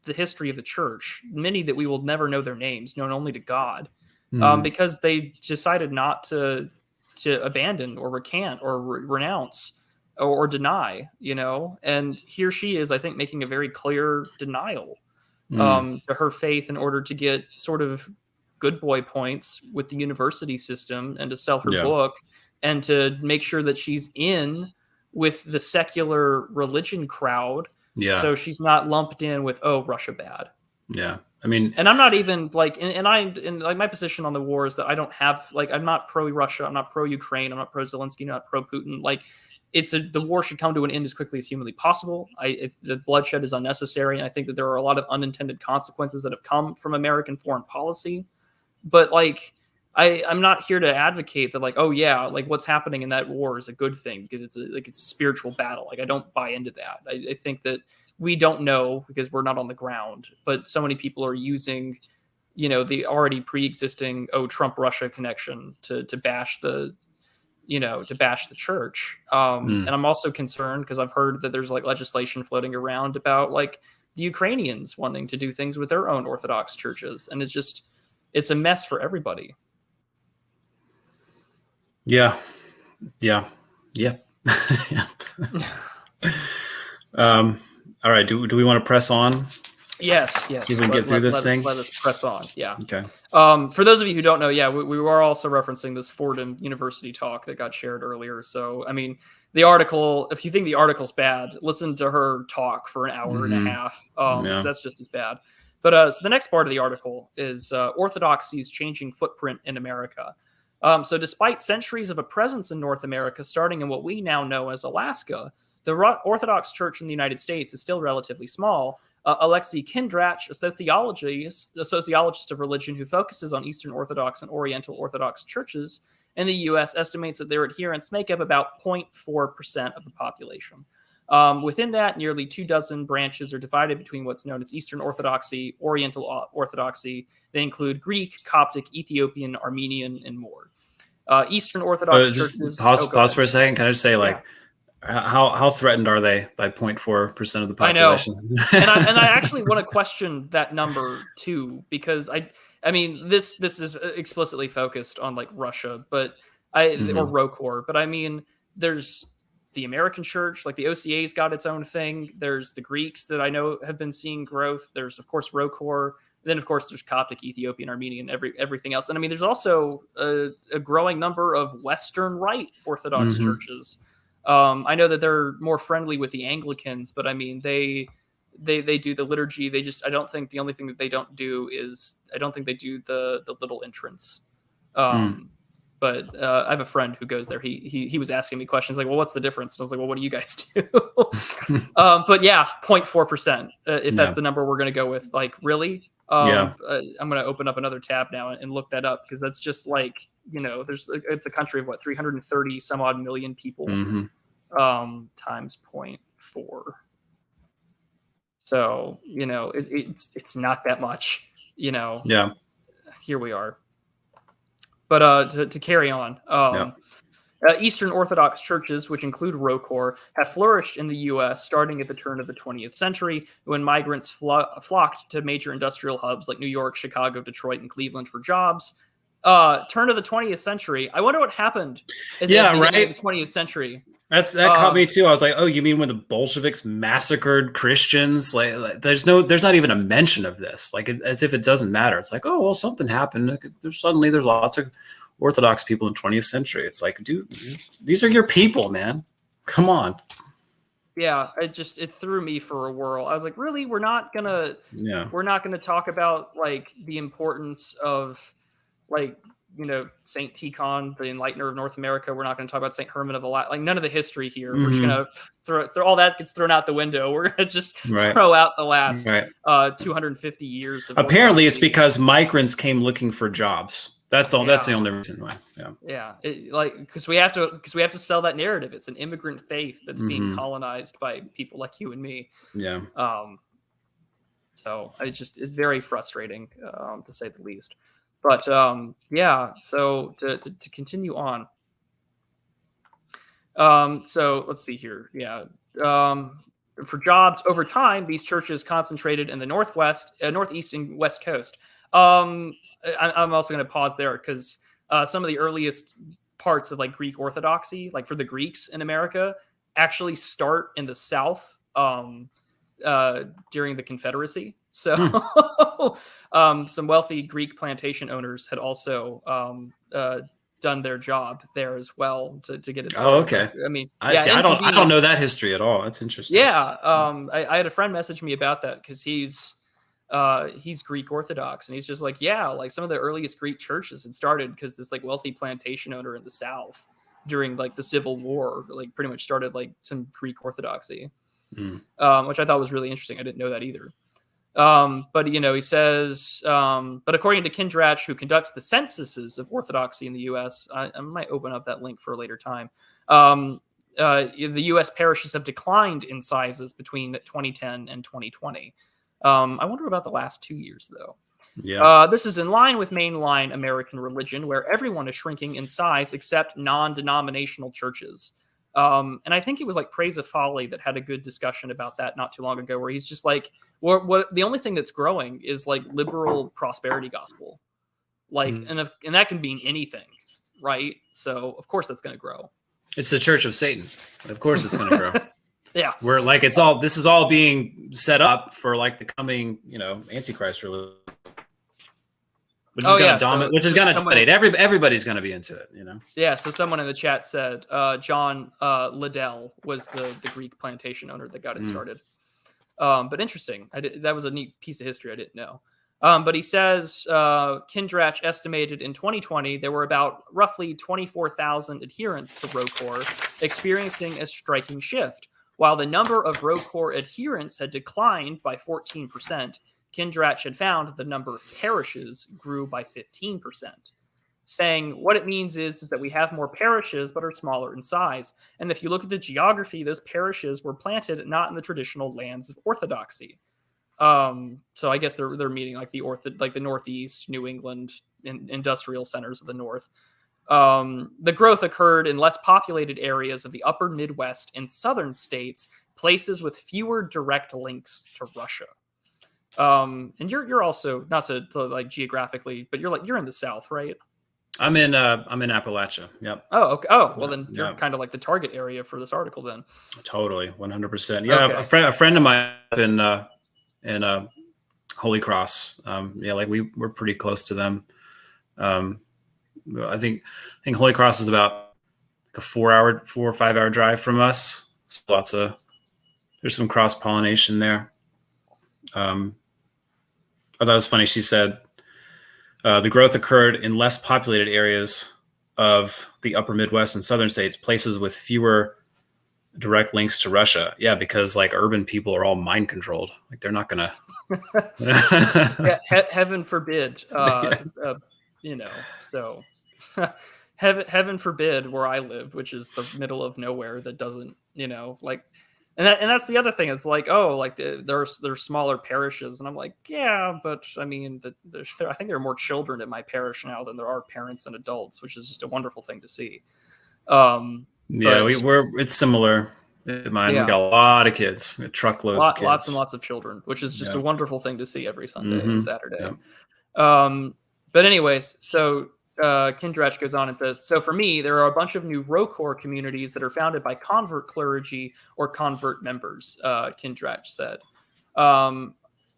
the history of the church, many that we will never know their names, known only to God, because they decided not to abandon or recant or renounce or deny, and here she is, I think, making a very clear denial to her faith in order to get sort of good boy points with the university system and to sell her book and to make sure that she's in with the secular religion crowd. Yeah. So she's not lumped in with, oh, Russia bad. Yeah. I mean, and I'm not even like, and like my position on the war is that I don't have, like, I'm not pro Russia. I'm not pro Ukraine. I'm not pro Zelensky, I'm not pro Putin. Like, the war should come to an end as quickly as humanly possible. If the bloodshed is unnecessary, and I think that there are a lot of unintended consequences that have come from American foreign policy. But like, I'm not here to advocate that like, oh yeah, like what's happening in that war is a good thing because it's a spiritual battle. Like I don't buy into that. I think that we don't know because we're not on the ground, but so many people are using, the already pre-existing Trump Russia connection to bash the church. And I'm also concerned because I've heard that there's like legislation floating around about like the Ukrainians wanting to do things with their own Orthodox churches, and it's a mess for everybody. Yeah. Yeah. All right. Do we want to press on? Yes. See if we can get through this thing. Let us press on. Yeah. Okay. For those of you who don't know, we were also referencing this Fordham University talk that got shared earlier. So, I mean, the article, if you think the article's bad, listen to her talk for an hour and a half. Because that's just as bad. But so the next part of the article is Orthodoxy's changing footprint in America. So despite centuries of a presence in North America, starting in what we now know as Alaska, the Orthodox Church in the United States is still relatively small. Alexei Kindrach, a sociologist of religion who focuses on Eastern Orthodox and Oriental Orthodox churches in the U.S., estimates that their adherents make up about 0.4% of the population. Within that, nearly 24 branches are divided between what's known as Eastern Orthodoxy, Oriental Orthodoxy. They include Greek, Coptic, Ethiopian, Armenian, and more. Eastern Orthodox churches. Pause for a second. Can I just say, how threatened are they by 0.4% of the population? I know, and I actually want to question that number too, because I mean this is explicitly focused on like Russia, but or ROCOR, but I mean there's the American church, like the OCA's got its own thing. There's the Greeks that I know have been seeing growth. There's of course ROCOR. Then of course there's Coptic, Ethiopian, Armenian, everything else. And I mean there's also a growing number of Western Rite Orthodox churches. I know that they're more friendly with the Anglicans, but I mean they do the liturgy. I don't think the only thing that they don't do is I don't think they do the little entrance. But I have a friend who goes there. He was asking me questions like, well, what's the difference? And I was like, well, what do you guys do? But yeah, 0.4%. If that's the number we're going to go with, like, really? I'm going to open up another tab now and look that up because that's just like, it's a country of 330 some odd million people times 0.4. So, it's not that much, Yeah. Here we are. But to carry on, Eastern Orthodox churches, which include ROCOR, have flourished in the U.S. starting at the turn of the 20th century when migrants flocked to major industrial hubs like New York, Chicago, Detroit, and Cleveland for jobs. Turn of the 20th century. I wonder what happened at the beginning of the 20th century. That caught me too. I was like, oh, you mean when the Bolsheviks massacred Christians? Like there's not even a mention of this. Like as if it doesn't matter. It's like, oh, well, something happened. There's lots of Orthodox people in the 20th century. It's like, dude, these are your people, man. Come on. Yeah, it threw me for a whirl. I was like, really? We're not gonna talk about like the importance of like, Saint Tikhon, the enlightener of North America. We're not going to talk about Saint Herman of Alaska. Like none of the history here. We're just going to throw all that gets thrown out the window. We're going to just throw out the last 250 years. Of Apparently, it's because migrants came looking for jobs. That's all. Yeah. That's the only reason why. Yeah. Because we have to sell that narrative. It's an immigrant faith that's being colonized by people like you and me. Yeah. So it's very frustrating, to say the least. But so to continue on. So let's see here. Yeah. For jobs over time, these churches concentrated in the Northwest, Northeast, and West Coast. I'm also going to pause there because some of the earliest parts of like Greek Orthodoxy, like for the Greeks in America, actually start in the South during the Confederacy. So some wealthy Greek plantation owners had also done their job there as well to get it started. Oh, okay. I mean, I don't know that history at all. That's interesting. Yeah. I had a friend message me about that because he's Greek Orthodox, and he's just like, yeah, like some of the earliest Greek churches had started because this like wealthy plantation owner in the South during like the Civil War, like pretty much started like some Greek Orthodoxy, which I thought was really interesting. I didn't know that either. But he says, but according to Kindrach, who conducts the censuses of Orthodoxy in the U.S., I might open up that link for a later time. The U.S. parishes have declined in sizes between 2010 and 2020. I wonder about the last 2 years, though. Yeah. This is in line with mainline American religion, where everyone is shrinking in size except non-denominational churches. And I think it was like Praise of Folly that had a good discussion about that not too long ago, where he's just like, what the only thing that's growing is like liberal prosperity gospel, like, and that can mean anything, right? So of course that's going to grow. It's the Church of Satan. Of course it's going to grow. Yeah. We're like, this is all being set up for like the coming, Antichrist religion. Which is going to dominate. Everybody's going to be into it, Yeah. So someone in the chat said John Liddell was the Greek plantation owner that got it started. But interesting. That was a neat piece of history I didn't know. But he says Kindrach estimated in 2020 there were about roughly 24,000 adherents to ROCOR, experiencing a striking shift. While the number of ROCOR adherents had declined by 14%, Kindrach had found the number of parishes grew by 15%, saying what it means is that we have more parishes but are smaller in size. And if you look at the geography, those parishes were planted not in the traditional lands of Orthodoxy. So I guess they're meaning like the Northeast, New England, industrial centers of the North. The growth occurred in less populated areas of the upper Midwest and southern states, places with fewer direct links to Russia. And you're also not to like geographically, but you're in the South, right? I'm in Appalachia. Yep. Oh, okay. Oh, well then you're kind of like the target area for this article then. Totally, 100%. Yeah, okay. a friend of mine in Holy Cross. Like we're pretty close to them. I think Holy Cross is about like a 4 or 5 hour drive from us. So there's some cross pollination there. I thought it was funny. She said the growth occurred in less populated areas of the upper Midwest and southern states, places with fewer direct links to Russia. Yeah, because like urban people are all mind controlled. Like they're not gonna. Heaven forbid. So heaven forbid where I live, which is the middle of nowhere that doesn't, like. And that's the other thing. It's like, there's smaller parishes, and I'm like, yeah, but I mean, I think there are more children in my parish now than there are parents and adults, which is just a wonderful thing to see. It's similar. Mine, we got a lot of kids, truckloads of kids, lots and lots of children, which is just a wonderful thing to see every Sunday and Saturday. Yeah. But anyways, so. Kindrach goes on and says, so for me, there are a bunch of new ROCOR communities that are founded by convert clergy or convert members, Kindrach said.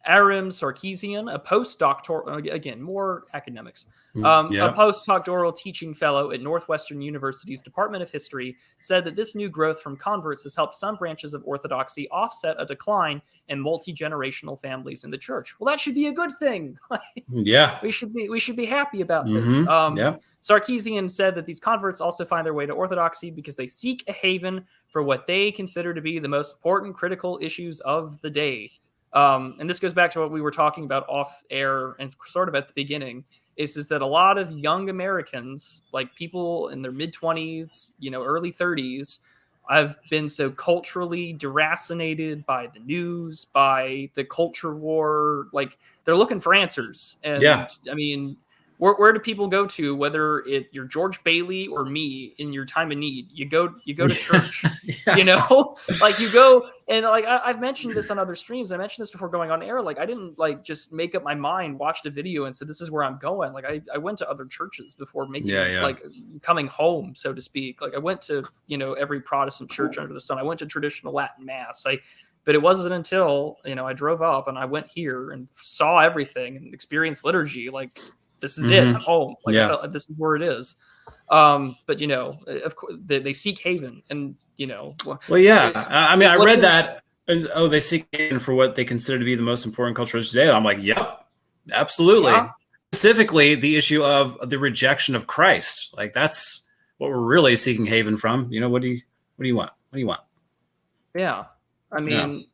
Aram Sarkeesian, a postdoctoral, again, more academics, a postdoctoral teaching fellow at Northwestern University's Department of History, said that this new growth from converts has helped some branches of Orthodoxy offset a decline in multi-generational families in the church. Well, that should be a good thing. Yeah. We should be happy about this. Sarkeesian said that these converts also find their way to Orthodoxy because they seek a haven for what they consider to be the most important critical issues of the day. And this goes back to what we were talking about off air and sort of at the beginning, is that a lot of young Americans, like people in their mid-20s, early 30s, I've been so culturally deracinated by the news, by the culture war. Like they're looking for answers. And I mean, where do people go to, whether you're George Bailey or me in your time of need? You go to church, like you go. And like I've mentioned this on other streams. I mentioned this before going on air. Like I didn't like just make up my mind, watched a video and said, this is where I'm going. Like I went to other churches before making like coming home, so to speak. Like I went to, every Protestant church under the sun. I went to traditional Latin mass. But it wasn't until, I drove up and I went here and saw everything and experienced liturgy. Like this is it. I'm home. Like I felt like this is where it is. But of course they seek haven and, I mean, I read that they seek haven for what they consider to be the most important cultural issue today. I'm like, yep, absolutely. Yeah. Specifically, the issue of the rejection of Christ. Like that's what we're really seeking haven from. What do you want? What do you want? Yeah, I mean,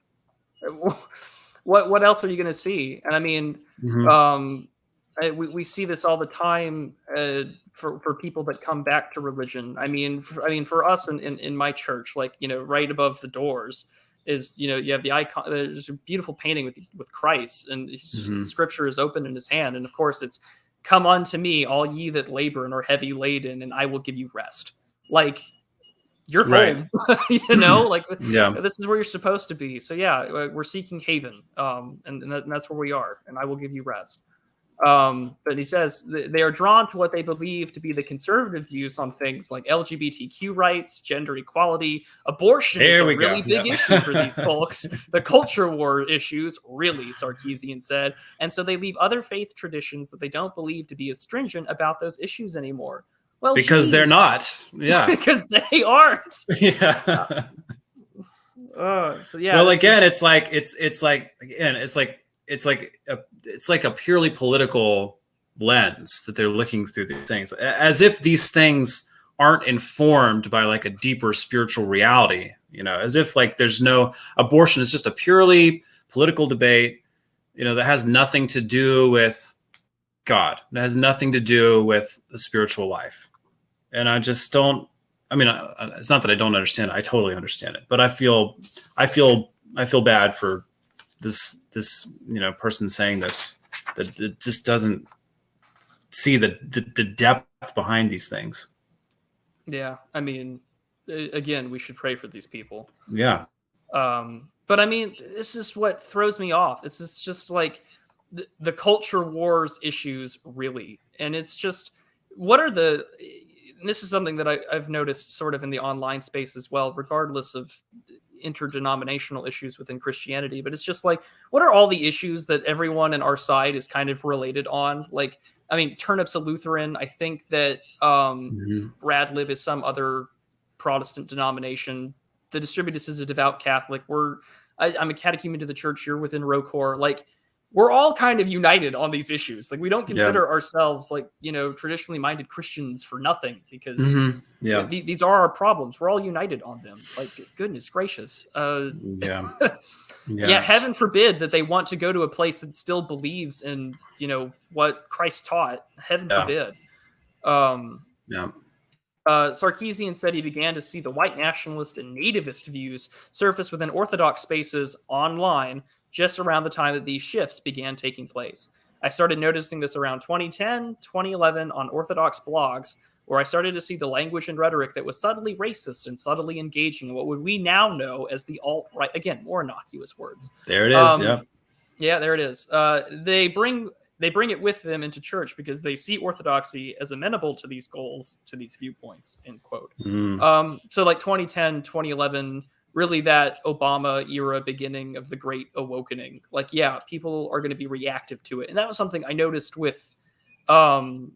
what else are you going to see? And I mean, we see this all the time for people that come back to religion. I mean, for us in my church, like, you know, right above the doors is, you know, you have the icon. There's a beautiful painting with Christ, and scripture is open in his hand. And of course it's, "Come unto me, all ye that labor and are heavy laden, and I will give you rest." Like, you're home, you know, like, this is where you're supposed to be. So yeah, we're seeking haven. And that's where we are. "And I will give you rest." But he says they are drawn to what they believe to be the conservative views on things like LGBTQ rights, gender equality, abortion is a really big issue for these folks. The culture war issues, really, Sarkeesian said. And so they leave other faith traditions that they don't believe to be as stringent about those issues anymore. Well, because they're not. Yeah. Because they aren't. Yeah. So yeah. Well, again, it's like a purely political lens that they're looking through these things, as if these things aren't informed by like a deeper spiritual reality, you know, as if like there's no abortion is just a purely political debate, you know, that has nothing to do with God. It has nothing to do with the spiritual life. And I just don't, I mean, it's not that I don't understand it. I totally understand it, but I feel bad for this, you know, person saying this, that it just doesn't see the depth behind these things. Yeah. I mean, again, we should pray for these people. Yeah. But I mean, this is what throws me off. This is just like the culture wars issues, really. And it's just, this is something that I've noticed sort of in the online space as well, regardless of interdenominational issues within Christianity. But it's just like, what are all the issues that everyone in our side is kind of related on? Like, I mean, Turnip's a Lutheran. I think that Bradlib is some other Protestant denomination. The Distributus is a devout Catholic. I'm a catechumen to the church. You're within ROCOR. Like, we're all kind of united on these issues. Like, we don't consider ourselves like, you know, traditionally minded Christians for nothing, because these are our problems. We're all united on them. Like, goodness gracious. Yeah, heaven forbid that they want to go to a place that still believes in, you know, what Christ taught. Heaven forbid. Sarkeesian said he began to see the white nationalist and nativist views surface within Orthodox spaces online just around the time that these shifts began taking place. I started noticing this around 2010, 2011 on Orthodox blogs, where I started to see the language and rhetoric that was subtly racist and subtly engaging in what would we now know as the alt-right. Again, more innocuous words. There it is. Yeah, there it is. They bring it with them into church because they see Orthodoxy as amenable to these goals, to these viewpoints, end quote. So like 2010, 2011, really that Obama era beginning of the Great Awakening. Like, yeah, people are going to be reactive to it. And that was something I noticed with the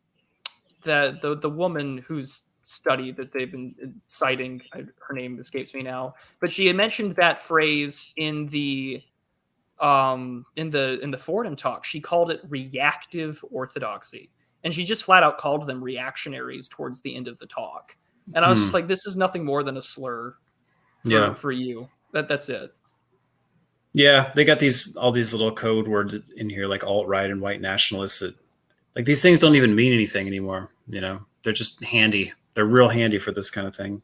woman whose study that they've been citing. Her name escapes me now, but she had mentioned that phrase in the Fordham talk. She called it reactive orthodoxy, and she just flat out called them reactionaries towards the end of the talk. And I was just like, this is nothing more than a slur for you. That's it. Yeah, they got all these little code words in here, like alt-right and white nationalists. Like, these things don't even mean anything anymore. You know, they're just handy. They're real handy for this kind of thing.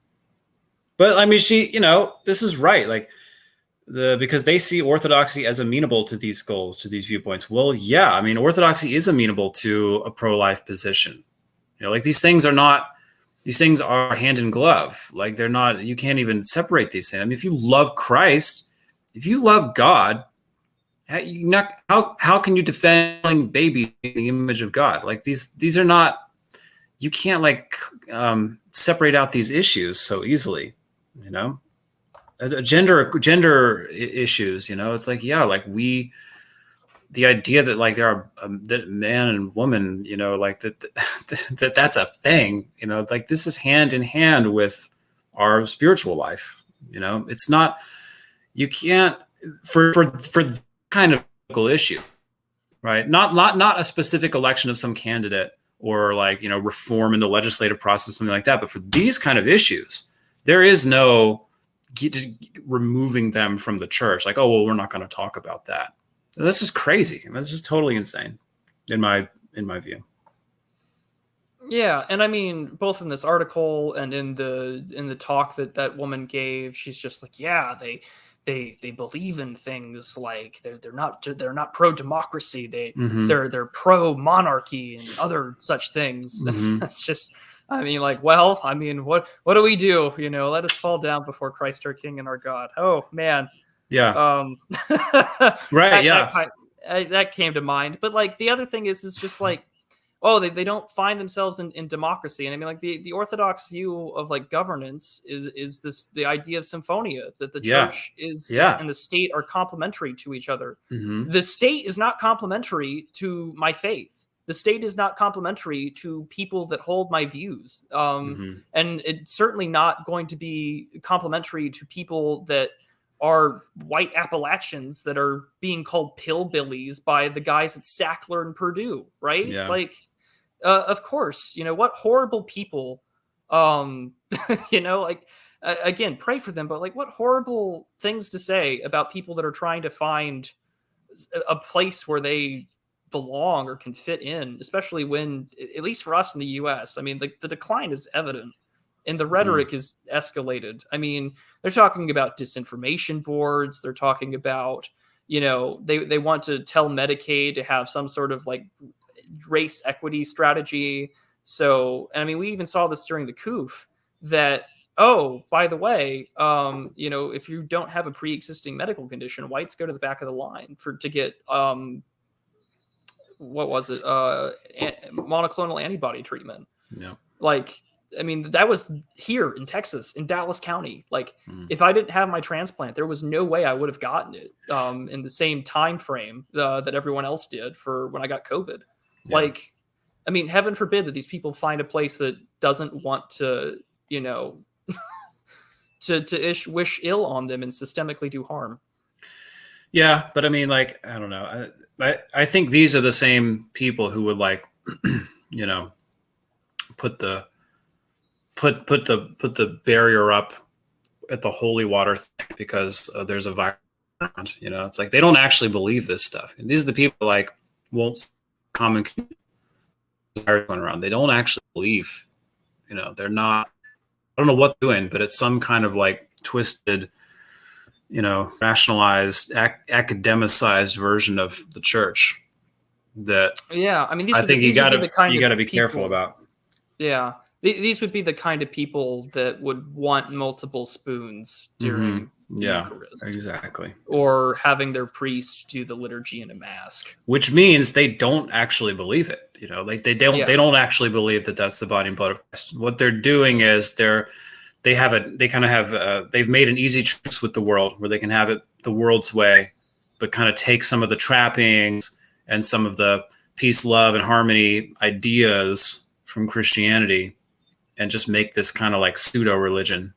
But I mean, you know, this is right. Like, because they see Orthodoxy as amenable to these goals, to these viewpoints. Well, yeah, I mean, Orthodoxy is amenable to a pro-life position. You know, like, these things are hand in glove. Like, they're not, you can't even separate these things. I mean, if you love Christ, if you love God, how can you defend baby in the image of God? Like, these are not, you can't like separate out these issues so easily, you know? Gender issues, you know, it's like, yeah, like the idea that like there are that man and woman, you know, like that's a thing, you know, like this is hand in hand with our spiritual life. You know, it's not, you can't for kind of political issue, right? Not a specific election of some candidate or like, you know, reform in the legislative process, something like that. But for these kind of issues, there is no removing them from the church. Like, oh, well, we're not going to talk about that. This is crazy. This is totally insane in my view. Yeah, and I mean, both in this article and in the talk that woman gave, she's just like, yeah, they believe in things like they're not pro democracy. They're pro monarchy and other such things. It's just, I mean, like, well, I mean, what do we do? Let us fall down before Christ our King and our God. Oh man, Yeah. Right. Yeah. that came to mind. But like the other thing is just like, oh, they don't find themselves in democracy. And I mean, like the Orthodox view of like governance is the idea of Symphonia, that the church is and the state are complementary to each other. The state is not complementary to my faith. The state is not complementary to people that hold my views. And it's certainly not going to be complementary to people that are white Appalachians that are being called pillbillies by the guys at Sackler and Purdue, right? Yeah. Like, of course, what horrible people, like, again, pray for them, but like what horrible things to say about people that are trying to find a place where they belong or can fit in, especially when, at least for us in the US, I mean, the decline is evident and the rhetoric is escalated. I mean, they're talking about disinformation boards. They're talking about, they want to tell Medicaid to have some sort of like race equity strategy. So, and I mean, we even saw this during the coup that, oh, by the way, if you don't have a pre-existing medical condition, whites go to the back of the line to get, what was it? Monoclonal antibody treatment. Yeah. Like, I mean, that was here in Texas, in Dallas County. Like, if I didn't have my transplant, there was no way I would have gotten it in the same time frame that everyone else did for when I got COVID. Yeah. Like, I mean, heaven forbid that these people find a place that doesn't want to, to wish ill on them and systemically do harm. Yeah, but I mean, like, I don't know. I think these are the same people who would like, put the barrier up at the holy water thing because there's a virus around. It's like they don't actually believe this stuff. And these are the people like won't common virus going around. They don't actually believe. They're not. I don't know what they're doing, but it's some kind of like twisted, rationalized, academicized version of the church. That I mean, I think you got to be careful about. Yeah. These would be the kind of people that would want multiple spoons during the Eucharist. Exactly. Or having their priest do the liturgy in a mask. Which means they don't actually believe it. Like they don't actually believe that that's the body and blood of Christ. What they're doing is they've made an easy truce with the world where they can have it the world's way, but kind of take some of the trappings and some of the peace, love, and harmony ideas from Christianity and just make this kind of like pseudo religion.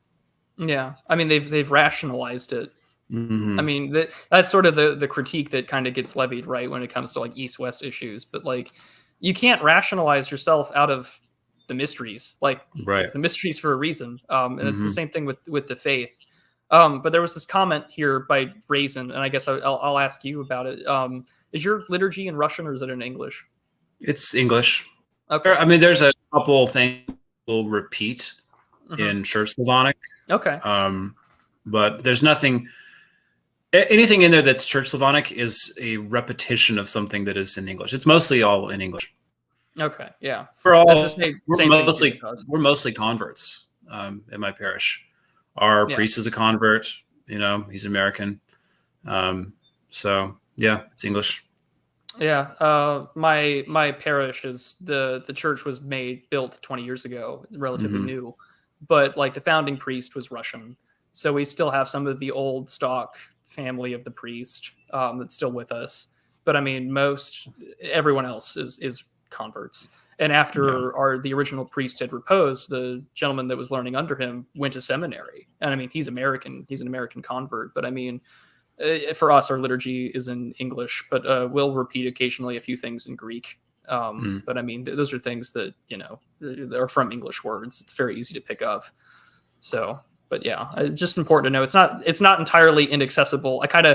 Yeah. I mean, they've rationalized it. I mean, that's sort of the critique that kind of gets levied, right, when it comes to like East-West issues. But like, you can't rationalize yourself out of the mysteries, like the mysteries for a reason. And it's the same thing with the faith. But there was this comment here by Raisin, and I guess I'll ask you about it. Is your liturgy in Russian or is it in English? It's English. Okay. I mean, there's a couple things we'll repeat in Church Slavonic. Okay. But there's anything in there that's Church Slavonic is a repetition of something that is in English. It's mostly all in English. Okay. Yeah. We're mostly converts in my parish. Our priest is a convert. He's American. So yeah, it's English. Yeah, my parish is the church was built 20 years ago, relatively new, but like the founding priest was Russian, so we still have some of the old stock family of the priest that's still with us. But I mean, everyone else is converts. And after the original priest had reposed, the gentleman that was learning under him went to seminary, and I mean, he's American. He's an American convert, but I mean. For us, our liturgy is in English, but we'll repeat occasionally a few things in Greek. But I mean, those are things that, are from English words. It's very easy to pick up. So, But yeah, it's just important to know it's not entirely inaccessible. I kind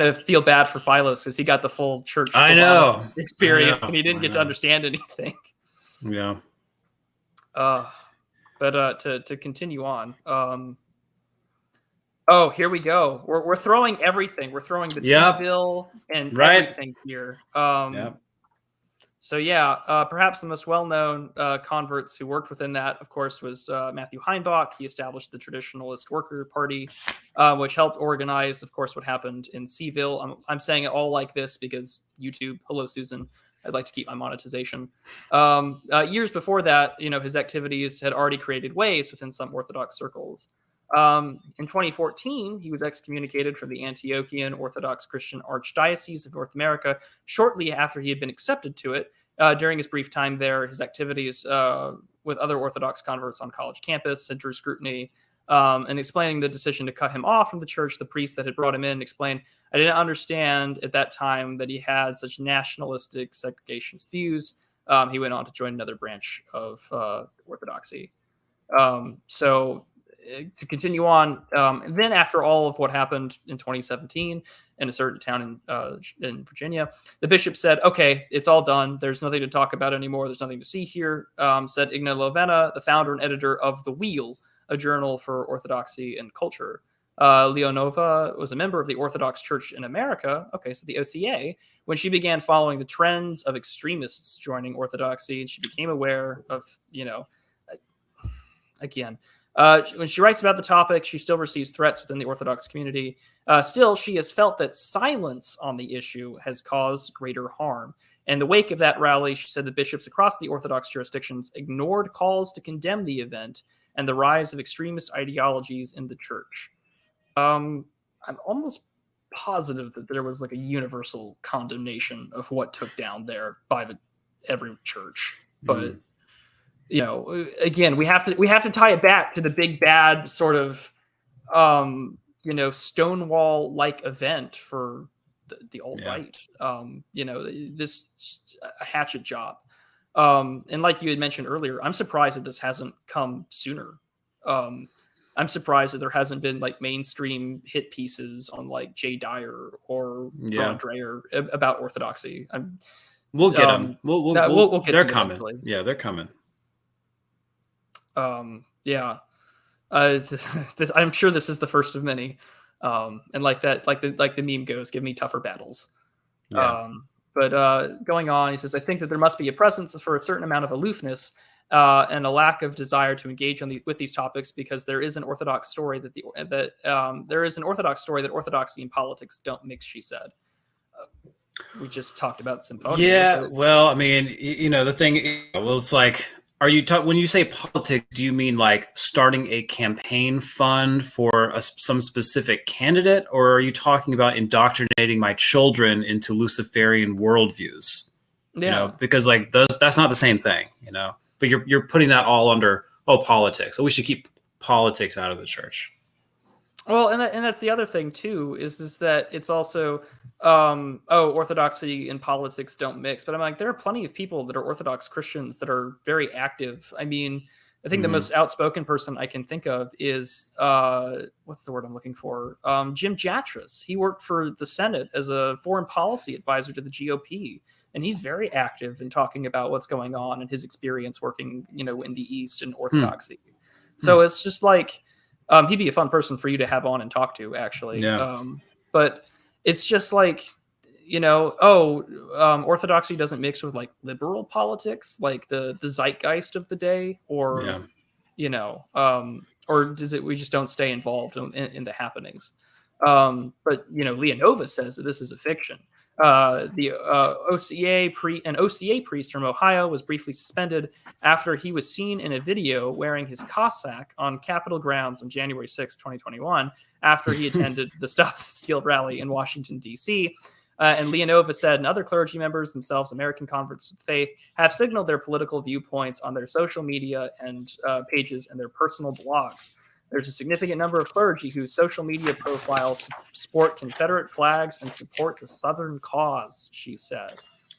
of feel bad for Philos because he got the full church experience and he didn't get to understand anything. Yeah. But to continue on, here we go. We're throwing everything. We're throwing the Seville and everything here. So yeah, perhaps the most well-known converts who worked within that, of course, was Matthew Heimbach. He established the Traditionalist Worker Party, which helped organize, of course, what happened in Seville. I'm saying it all like this because YouTube. Hello, Susan. I'd like to keep my monetization. Years before that, his activities had already created waves within some Orthodox circles. In 2014, he was excommunicated from the Antiochian Orthodox Christian Archdiocese of North America shortly after he had been accepted to it. During his brief time there, his activities with other Orthodox converts on college campus had drew scrutiny. And explaining the decision to cut him off from the church, the priest that had brought him in explained, "I didn't understand at that time that he had such nationalistic segregationist views." He went on to join another branch of Orthodoxy. So to continue on, and then after all of what happened in 2017 in a certain town in Virginia, the bishop said, "Okay, it's all done. There's nothing to talk about anymore. There's nothing to see here," said Ignaz Lovena, the founder and editor of The Wheel, a journal for orthodoxy and culture. Leonova was a member of the Orthodox Church in America, so the OCA, when she began following the trends of extremists joining Orthodoxy, and she became aware of, when she writes about the topic, she still receives threats within the Orthodox community. Still, she has felt that silence on the issue has caused greater harm. In the wake of that rally, she said the bishops across the Orthodox jurisdictions ignored calls to condemn the event and the rise of extremist ideologies in the church. I'm almost positive that there was like a universal condemnation of what took down there by every church, but again, we have to tie it back to the big bad sort of Stonewall like event for the alt-right. This a hatchet job. And like you had mentioned earlier, I'm surprised that this hasn't come sooner. I'm surprised that there hasn't been like mainstream hit pieces on like Jay Dyer or Ron Dreyer about Orthodoxy. We'll get them. We'll get they're coming. Eventually. Yeah, they're coming. I'm sure this is the first of many. And like the meme goes, give me tougher battles. Yeah. But going on, he says, "I think that there must be a presence for a certain amount of aloofness and a lack of desire to engage with these topics, because there is an Orthodox story that Orthodoxy and politics don't mix," she said. We just talked about Symphonia. Yeah, well, I mean, the thing. It's like, are you when you say politics? Do you mean like starting a campaign fund for some specific candidate, or are you talking about indoctrinating my children into Luciferian worldviews? Yeah, because like that's not the same thing, But you're putting that all under politics. So we should keep politics out of the church. Well, and that's the other thing too, is that it's also Orthodoxy and politics don't mix. But I'm like, there are plenty of people that are Orthodox Christians that are very active. I mean, I think the most outspoken person I can think of is what's the word I'm looking for? Jim Jatras. He worked for the Senate as a foreign policy advisor to the GOP. And he's very active in talking about what's going on and his experience working, in the East and Orthodoxy. So it's just like, he'd be a fun person for you to have on and talk to, actually. Yeah. But it's just like, Orthodoxy doesn't mix with like liberal politics, like the zeitgeist of the day, or, or does it, we just don't stay involved in the happenings. But, Leonova says that this is a fiction. The OCA priest from Ohio was briefly suspended after he was seen in a video wearing his Cossack on Capitol grounds on January 6, 2021, after he attended the Stop the Steal rally in Washington, D.C. And Leonova said, and other clergy members, themselves American converts of faith, have signaled their political viewpoints on their social media and pages and their personal blogs. There's a significant number of clergy whose social media profiles sport Confederate flags and support the Southern cause, she said.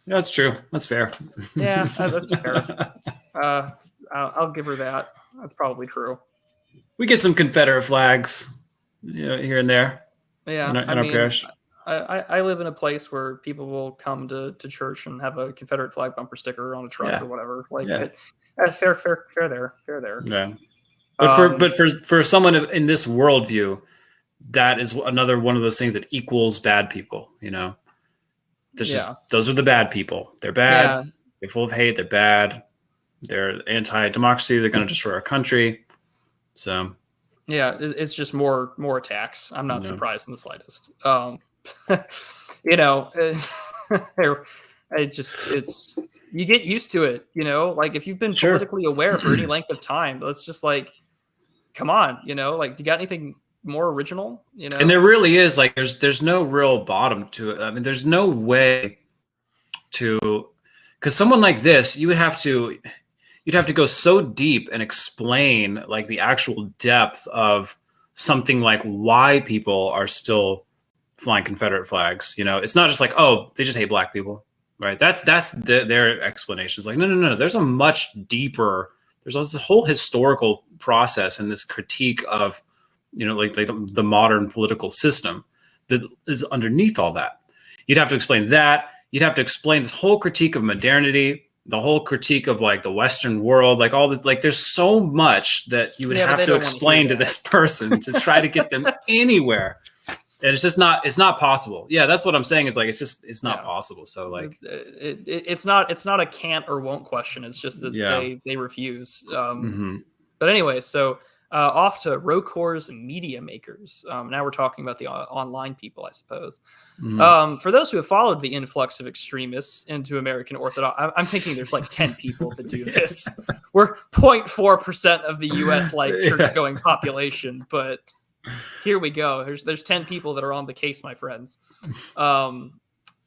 No, that's true. That's fair. Yeah, that's fair. I'll give her that. That's probably true. We get some Confederate flags, here and there. Yeah, in our parish. I live in a place where people will come to church and have a Confederate flag bumper sticker on a truck or whatever. Like, fair there. Yeah, but for someone in this worldview, that is another one of those things that equals bad people. Those are the bad people. They're bad. Yeah. They're full of hate. They're bad. They're anti-democracy. They're going to destroy our country. So. Yeah, it's just more attacks. I'm not surprised in the slightest. You get used to it, like if you've been politically aware for any length of time, let's just like, come on, like, do you got anything more original, And there really is, like, there's no real bottom to it. I mean, there's no way to, because someone like this, you'd have to go so deep and explain like the actual depth of something like why people are still flying Confederate flags. It's not just like, oh, they just hate black people, right? That's their explanation. It's like, no. There's a much deeper, there's this whole historical process and this critique of, like the modern political system that is underneath all that. You'd have to explain that. You'd have to explain this whole critique of modernity, the whole critique of like the Western world, like all this, like there's so much that you would have to explain to this person to try to get them anywhere. And it's just not, it's not possible. Yeah. That's what I'm saying is like, it's not possible. So like, it's not a can't or won't question. It's just that they refuse. But anyway, so off to Rocors and media makers. Now we're talking about the online people, I suppose. For those who have followed the influx of extremists into American Orthodox, I'm thinking there's like 10 people that do this. We're 0.4% of the U.S. like church-going population, but here we go. There's 10 people that are on the case, my friends.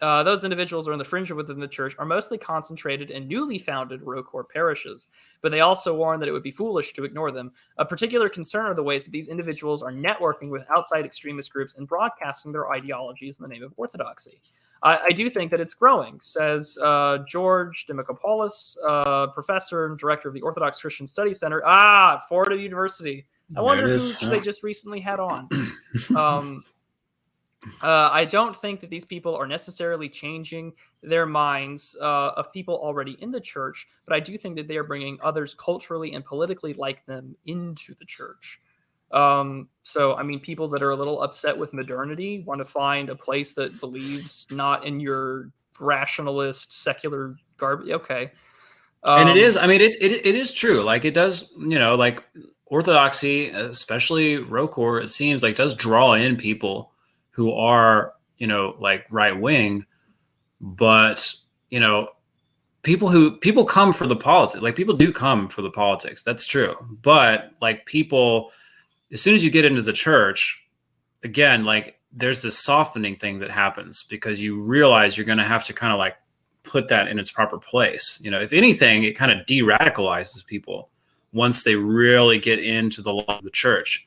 Those individuals are on the fringe within the church, are mostly concentrated in newly founded Rocor parishes, but they also warn that it would be foolish to ignore them. A particular concern are the ways that these individuals are networking with outside extremist groups and broadcasting their ideologies in the name of Orthodoxy. I do think that it's growing, says George Demikopoulos, professor and director of the Orthodox Christian Studies Center, Florida University. I wonder who they just recently had on. I don't think that these people are necessarily changing their minds of people already in the church, but I do think that they are bringing others culturally and politically like them into the church. So, I mean, people that are a little upset with modernity want to find a place that believes not in your rationalist, secular garbage. Okay. And it is, I mean, it is true. Like it does, like Orthodoxy, especially Rocor, it seems like does draw in people who are, like right wing, but, people come for the politics. Like people do come for the politics. That's true. But like people, as soon as you get into the church, again, like there's this softening thing that happens because you realize you're going to have to kind of like put that in its proper place. If anything, it kind of de-radicalizes people once they really get into the law of the church.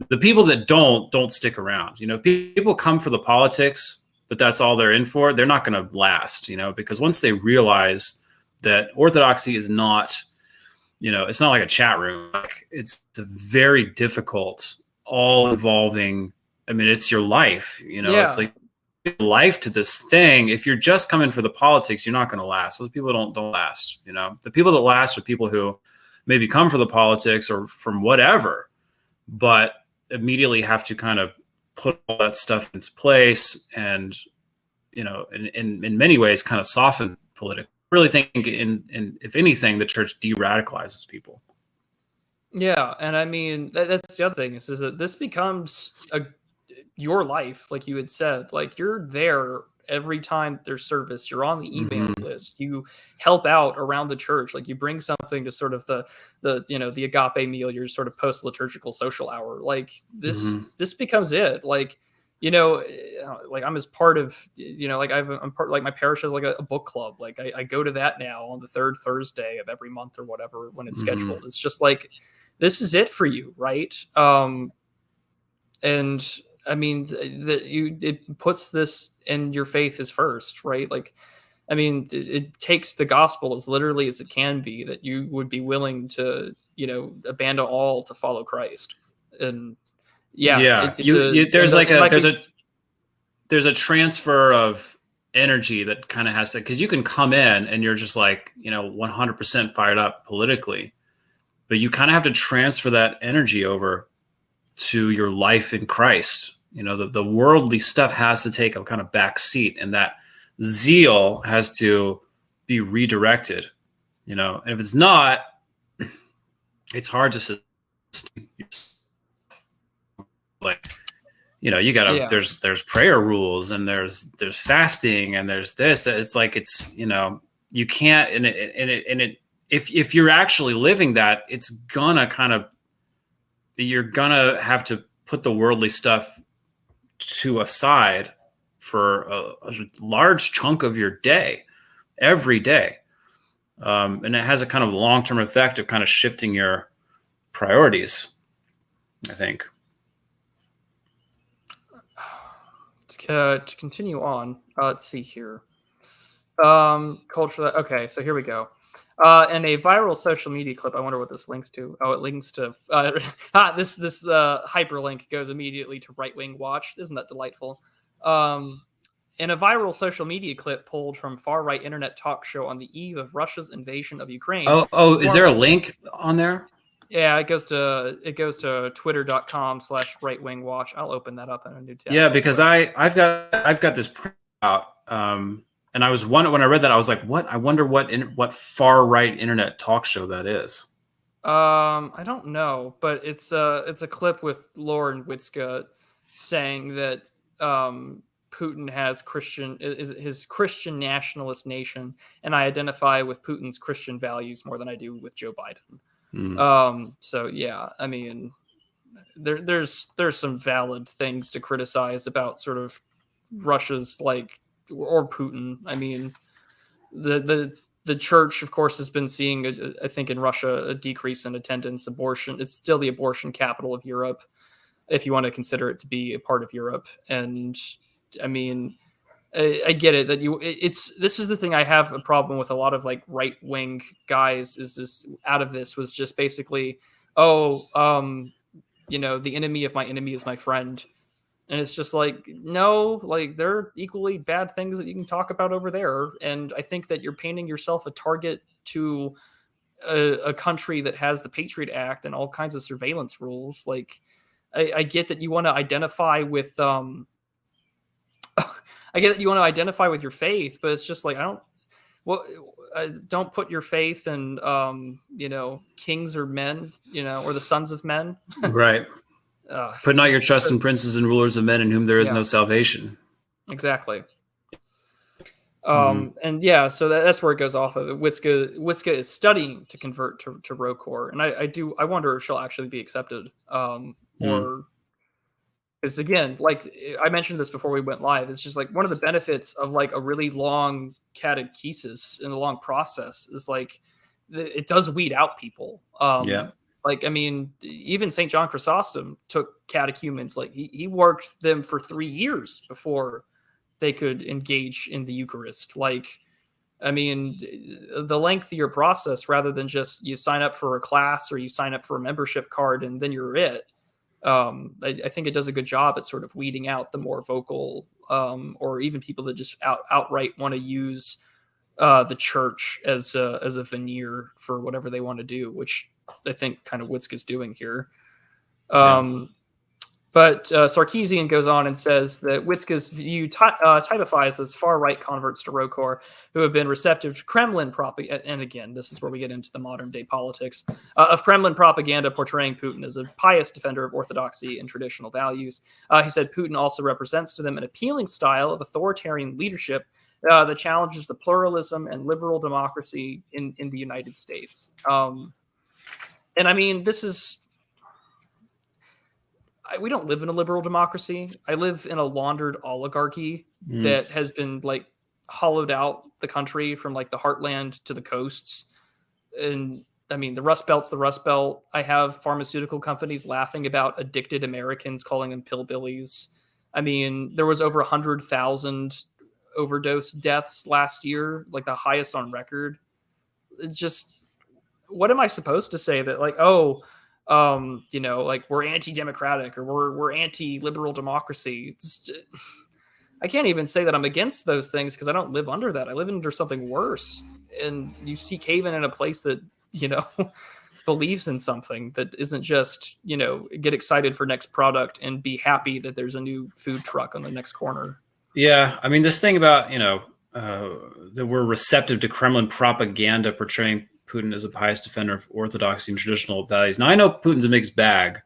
The people that don't stick around. People come for the politics, but that's all they're in for. They're not going to last, because once they realize that Orthodoxy is not, it's not like a chat room. Like it's a very difficult, all involving. I mean, it's your life. It's like life to this thing. If you're just coming for the politics, you're not going to last. Those people don't last. The people that last are people who maybe come for the politics or from whatever, but immediately have to kind of put all that stuff in its place and, in many ways kind of soften politics. I really think in if anything, the church de-radicalizes people. Yeah. And I mean, that's the other thing is that this becomes your life. Like you had said, like you're there every time there's service, you're on the email list, you help out around the church, like you bring something to sort of the agape meal, your sort of post liturgical social hour, like this becomes it. Like, like I'm as part of, like I'm part, like my parish has like a book club. Like I go to that now on the third Thursday of every month or whatever, when it's scheduled. It's just like, this is it for you. Right. And I mean, it puts this in your faith is first, right? Like, I mean, it takes the gospel as literally as it can be that you would be willing to, abandon all to follow Christ. And there's a transfer of energy that kind of has to, because you can come in and you're just like, 100% fired up politically, but you kind of have to transfer that energy over to your life in Christ. The worldly stuff has to take a kind of back seat, and that zeal has to be redirected, and if it's not, it's hard to sustain. Like, you gotta, there's prayer rules, and there's fasting, and there's this. It's like, you can't, and it if you're actually living that, it's gonna you're gonna have to put the worldly stuff to a side for a large chunk of your day, every day. And it has a kind of long-term effect of kind of shifting your priorities, I think. To continue on, let's see here. Culture. Okay, so here we go. And a viral social media clip. I wonder what this links to. Oh, it links to this hyperlink goes immediately to Right Wing Watch. Isn't that delightful? In a viral social media clip pulled from far-right internet talk show on the eve of Russia's invasion of Ukraine. Oh, is there a link on there? Yeah, it goes to twitter.com/rightwingwatch. I'll open that up in a new tab. Yeah, because I've got this print out, and I was wondering, when I read that, I was like, what? I wonder what far right internet talk show that is. I don't know, but it's a clip with Lauren Witzka saying that Putin has his Christian nationalist nation, and I identify with Putin's Christian values more than I do with Joe Biden. So yeah, I mean, there's some valid things to criticize about sort of Russia's or Putin. I mean, the church, of course, has been seeing, I think, in Russia, a decrease in attendance. Abortion, it's still the abortion capital of Europe, if you want to consider it to be a part of Europe. And I mean, I get it that this is the thing I have a problem with a lot of right wing guys, is this out of this was just basically, the enemy of my enemy is my friend. And it's just no, there are equally bad things that you can talk about over there. And I think that you're painting yourself a target to a country that has the Patriot Act and all kinds of surveillance rules. I get that you want to identify with, I get that you want to identify with your faith, but it's just don't put your faith in, kings or men, or the sons of men. Right. Put not your trust in princes and rulers of men, in whom there is no salvation. Exactly. And yeah, so that's where it goes off of. Witzka is studying to convert to ROCOR, and I wonder if she'll actually be accepted, or. Because again, I mentioned this before we went live, it's just one of the benefits of a really long catechesis and a long process is it does weed out people. I mean, even St. John Chrysostom took catechumens. He worked them for 3 years before they could engage in the Eucharist. I mean, the lengthier process, rather than just you sign up for a class or you sign up for a membership card and then you're it. I think it does a good job at sort of weeding out the more vocal, or even people that just outright want to use the church as a veneer for whatever they want to do, which I think kind of Witzka's doing here. But Sarkeesian goes on and says that Witzka's view typifies those far-right converts to ROCOR who have been receptive to Kremlin propaganda. And again, this is where we get into the modern-day politics of Kremlin propaganda portraying Putin as a pious defender of orthodoxy and traditional values. He said Putin also represents to them an appealing style of authoritarian leadership that challenges the pluralism and liberal democracy in the United States. And I mean, this is... we don't live in a liberal democracy. I live in a laundered oligarchy that has been hollowed out the country from the heartland to the coasts. And I mean, the Rust Belt's the Rust Belt. I have pharmaceutical companies laughing about addicted Americans, calling them pillbillies. I mean, there was over 100,000 overdose deaths last year, the highest on record. It's just, what am I supposed to say that Like we're anti-democratic or we're anti-liberal democracy. I can't even say that I'm against those things because I don't live under that. I live under something worse. And you see Caven in a place that, believes in something that isn't just, get excited for next product and be happy that there's a new food truck on the next corner. Yeah. I mean, this thing about, that we're receptive to Kremlin propaganda portraying Putin as a pious defender of orthodoxy and traditional values. Now, I know Putin's a mixed bag,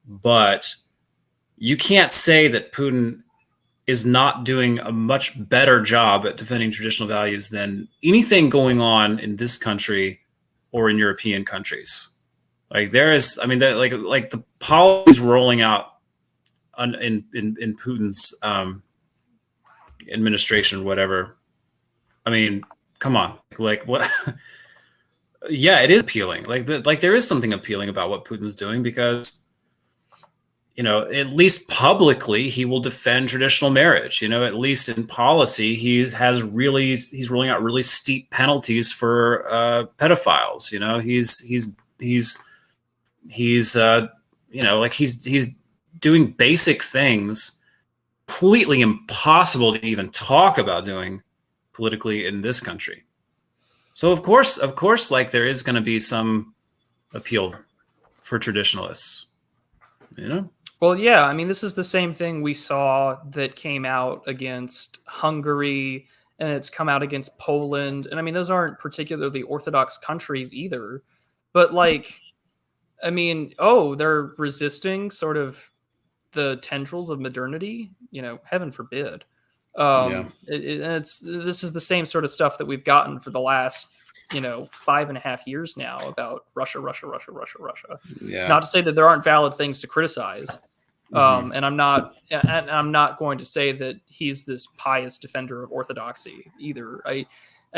but you can't say that Putin is not doing a much better job at defending traditional values than anything going on in this country or in European countries. Like there is, I mean, like the policies rolling out in Putin's administration, whatever. I mean, come on, like what? Yeah, it is appealing. Like there is something appealing about what Putin's doing because, at least publicly, he will defend traditional marriage. At least in policy, he's rolling out really steep penalties for pedophiles. He's doing basic things completely impossible to even talk about doing politically in this country. So of course, like there is going to be some appeal for traditionalists. Well, yeah, I mean, this is the same thing we saw that came out against Hungary, and it's come out against Poland. And I mean, those aren't particularly Orthodox countries either. But they're resisting sort of the tendrils of modernity. Heaven forbid. This is the same sort of stuff that we've gotten for the last 5.5 years now about Russia. Yeah. Not to say that there aren't valid things to criticize. And I'm not going to say that he's this pious defender of orthodoxy either. I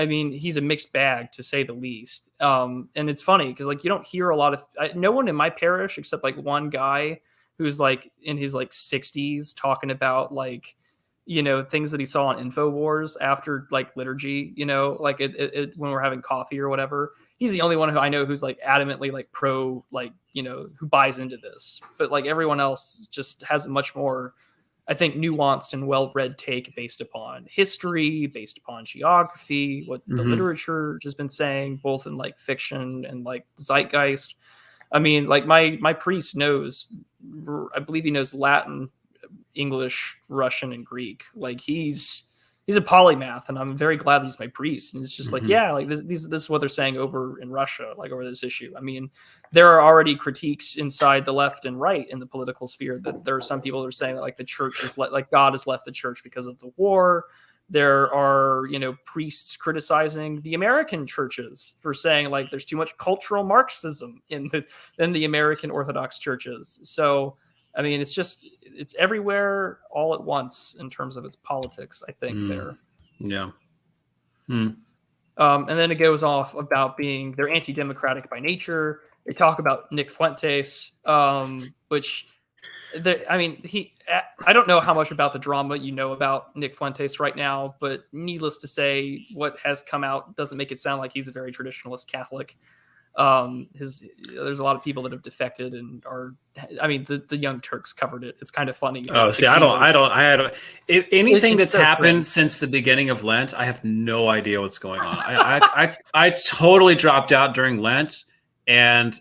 mean, he's a mixed bag to say the least. And it's funny because you don't hear a lot of no one in my parish except one guy who's in his 60s talking about things that he saw on InfoWars after liturgy, when we're having coffee or whatever. He's the only one who I know who's adamantly pro, who buys into this. But everyone else just has a much more, I think, nuanced and well-read take based upon history, based upon geography, what the literature has been saying, both in fiction and zeitgeist. I mean, my priest knows, I believe he knows Latin, English, Russian, and Greek. He's a polymath, and I'm very glad he's my priest. And it's just this is what they're saying over in Russia, over this issue. I mean, there are already critiques inside the left and right in the political sphere that there are some people that are saying that the church is God has left the church because of the war. There are priests criticizing the American churches for saying there's too much cultural Marxism in the American Orthodox churches. So I mean, it's everywhere all at once in terms of its politics, I think, there. Yeah. And then it goes off about they're anti-democratic by nature. They talk about Nick Fuentes, which, I don't know how much about the drama about Nick Fuentes right now, but needless to say, what has come out doesn't make it sound like he's a very traditionalist Catholic. There's a lot of people that have defected and the Young Turks covered it. It's kind of funny. If anything that's happened since the beginning of Lent, I have no idea what's going on. I totally dropped out during Lent, and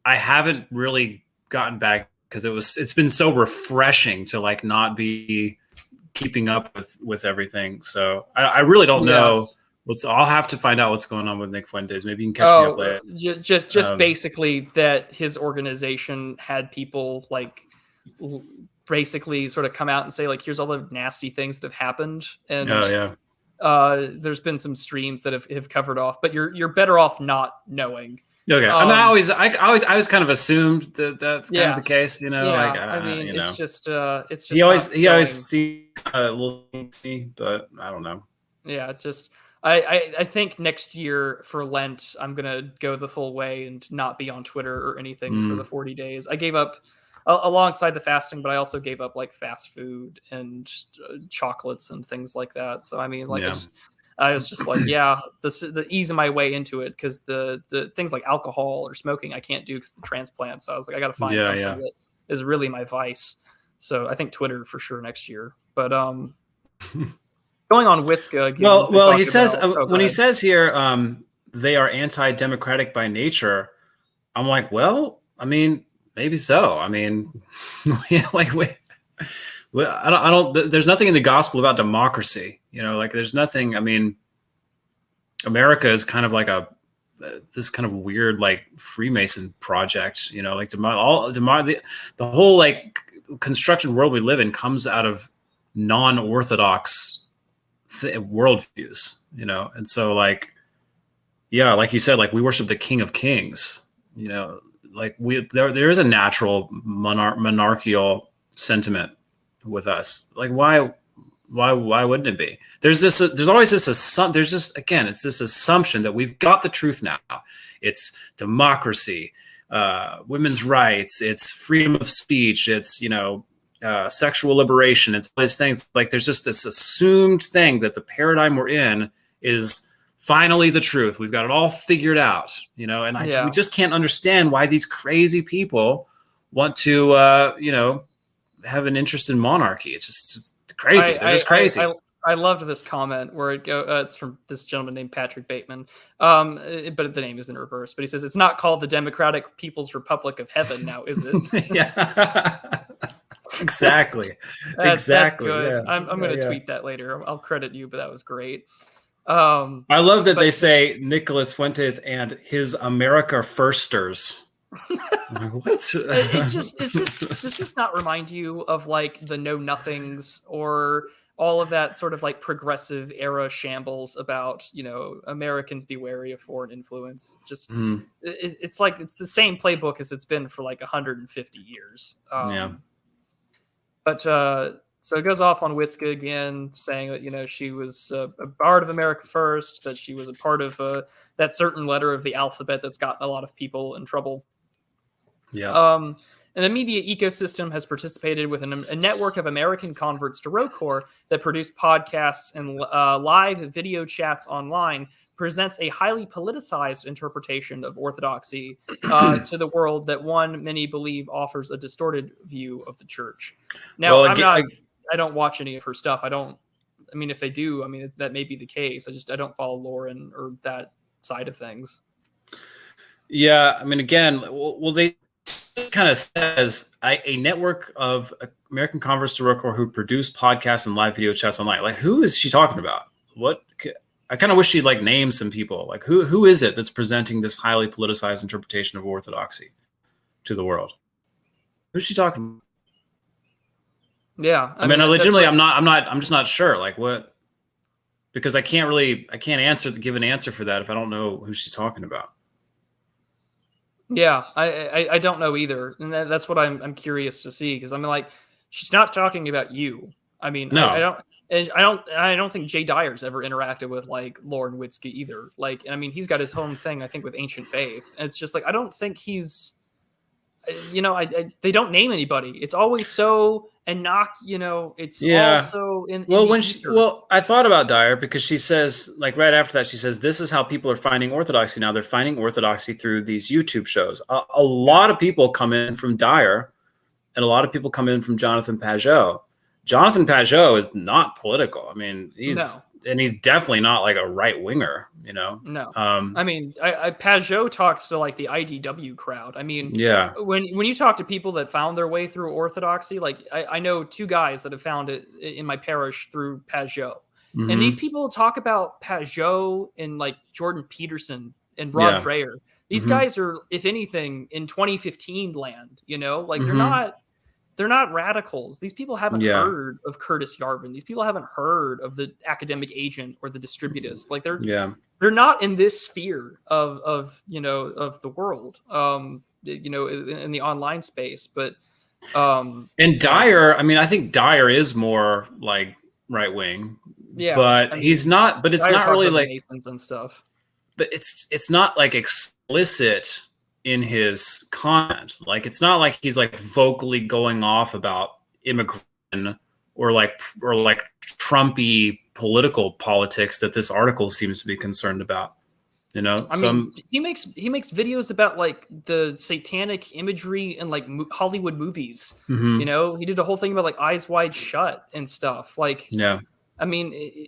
I haven't really gotten back because it's been so refreshing to not be keeping up with everything. So I really don't know. I'll have to find out what's going on with Nick Fuentes. Maybe you can catch me up later. Just basically that his organization had people basically sort of come out and say here's all the nasty things that have happened. And there's been some streams that have covered off, but you're better off not knowing. Okay. I always kind of assumed that's kind of the case, it's just he always seems a little easy, but I don't know. Yeah, I think next year for Lent, I'm going to go the full way and not be on Twitter or anything for the 40 days. I gave up alongside the fasting, but I also gave up fast food and chocolates and things like that. So, I mean, I was just like, yeah, the easing my way into it, because the things like alcohol or smoking I can't do because of the transplant. So I was like, I got to find something that is really my vice. So I think Twitter for sure next year. But going on Witzka again. Well, he says when he says here they are anti-democratic by nature. I'm like, well, I mean, maybe so. I mean, like, I don't. There's nothing in the gospel about democracy. Like, there's nothing. I mean, America is kind of like this kind of weird like Freemason project. Like the whole like construction world we live in comes out of non-Orthodox worldviews. And so like, yeah, like you said, like we worship the King of Kings. Like there is a natural monarchical sentiment with us. Like why wouldn't it be? There's always this it's this assumption that we've got the truth now. It's democracy, women's rights, it's freedom of speech, it's sexual liberation, it's all these things. Like there's just this assumed thing that the paradigm we're in is finally the truth. We've got it all figured out, and we just can't understand why these crazy people want to, have an interest in monarchy. It's crazy. They're just crazy. I loved this comment where it's from this gentleman named Patrick Bateman, but the name is in reverse. But he says, it's not called the Democratic People's Republic of Heaven now, is it? Yeah. Exactly. That's good. Yeah. I'm going to tweet that later. I'll credit you, but that was great. I love that they say Nicholas Fuentes and his America Firsters. What? Does this not remind you of like the Know Nothings or all of that sort of like progressive era shambles about Americans be wary of foreign influence? Just it's like it's the same playbook as it's been for like 150 years. But so it goes off on Witzka again, saying that she was a part of America First, that she was a part of that certain letter of the alphabet that's gotten a lot of people in trouble. Yeah. And the media ecosystem has participated with a network of American converts to ROCOR that produce podcasts and live video chats online, presents a highly politicized interpretation of Orthodoxy to the world that many believe offers a distorted view of the church. Now, I don't watch any of her stuff. If they do, that may be the case. I don't follow Lauren or that side of things. Yeah. Again, they kind of says a network of American converts to ROCOR who produce podcasts and live video chats online. Like, who is she talking about? What? I kind of wish she'd like name some people. Like, who is it that's presenting this highly politicized interpretation of Orthodoxy to the world? Who's she talking about? Yeah, legitimately, I'm just not sure. Like, what? Because I can't give an answer for that if I don't know who she's talking about. Yeah, I don't know either, and that's what I'm curious to see, because like, she's not talking about you. No. I don't think Jay Dyer's ever interacted with like Lauren Witzke either. Like, he's got his own thing, I think, with Ancient Faith, and it's just like I don't think he's, they don't name anybody. It's always so it's also in. I thought about Dyer because she says, like, right after that, she says, this is how people are finding Orthodoxy now. They're finding Orthodoxy through these YouTube shows. A lot of people come in from Dyer, and a lot of people come in from Jonathan Pageau. Jonathan Pageau is not political. He's definitely not like a right winger, No. Pageau talks to like the IDW crowd. Yeah. When you talk to people that found their way through Orthodoxy, like I know two guys that have found it in my parish through Pageau. Mm-hmm. And these people talk about Pageau and like Jordan Peterson and Rod Dreher. These guys are, if anything, in 2015 land, like they're not radicals. These people haven't heard of Curtis Yarvin. These people haven't heard of the academic agent or the distributist. Like they're not in this sphere of the world, in the online space. But and Dyer, I think Dyer is more like right wing. Yeah, but he's not. But it's not really like Masons and stuff. But it's not like explicit in his comment. Like, it's not like he's like vocally going off about immigration or like Trumpy political politics that this article seems to be concerned about. You know, I mean, he makes videos about like the satanic imagery in like Hollywood movies. Mhm. You know, he did a whole thing about like Eyes Wide Shut and stuff. Like, yeah, I mean,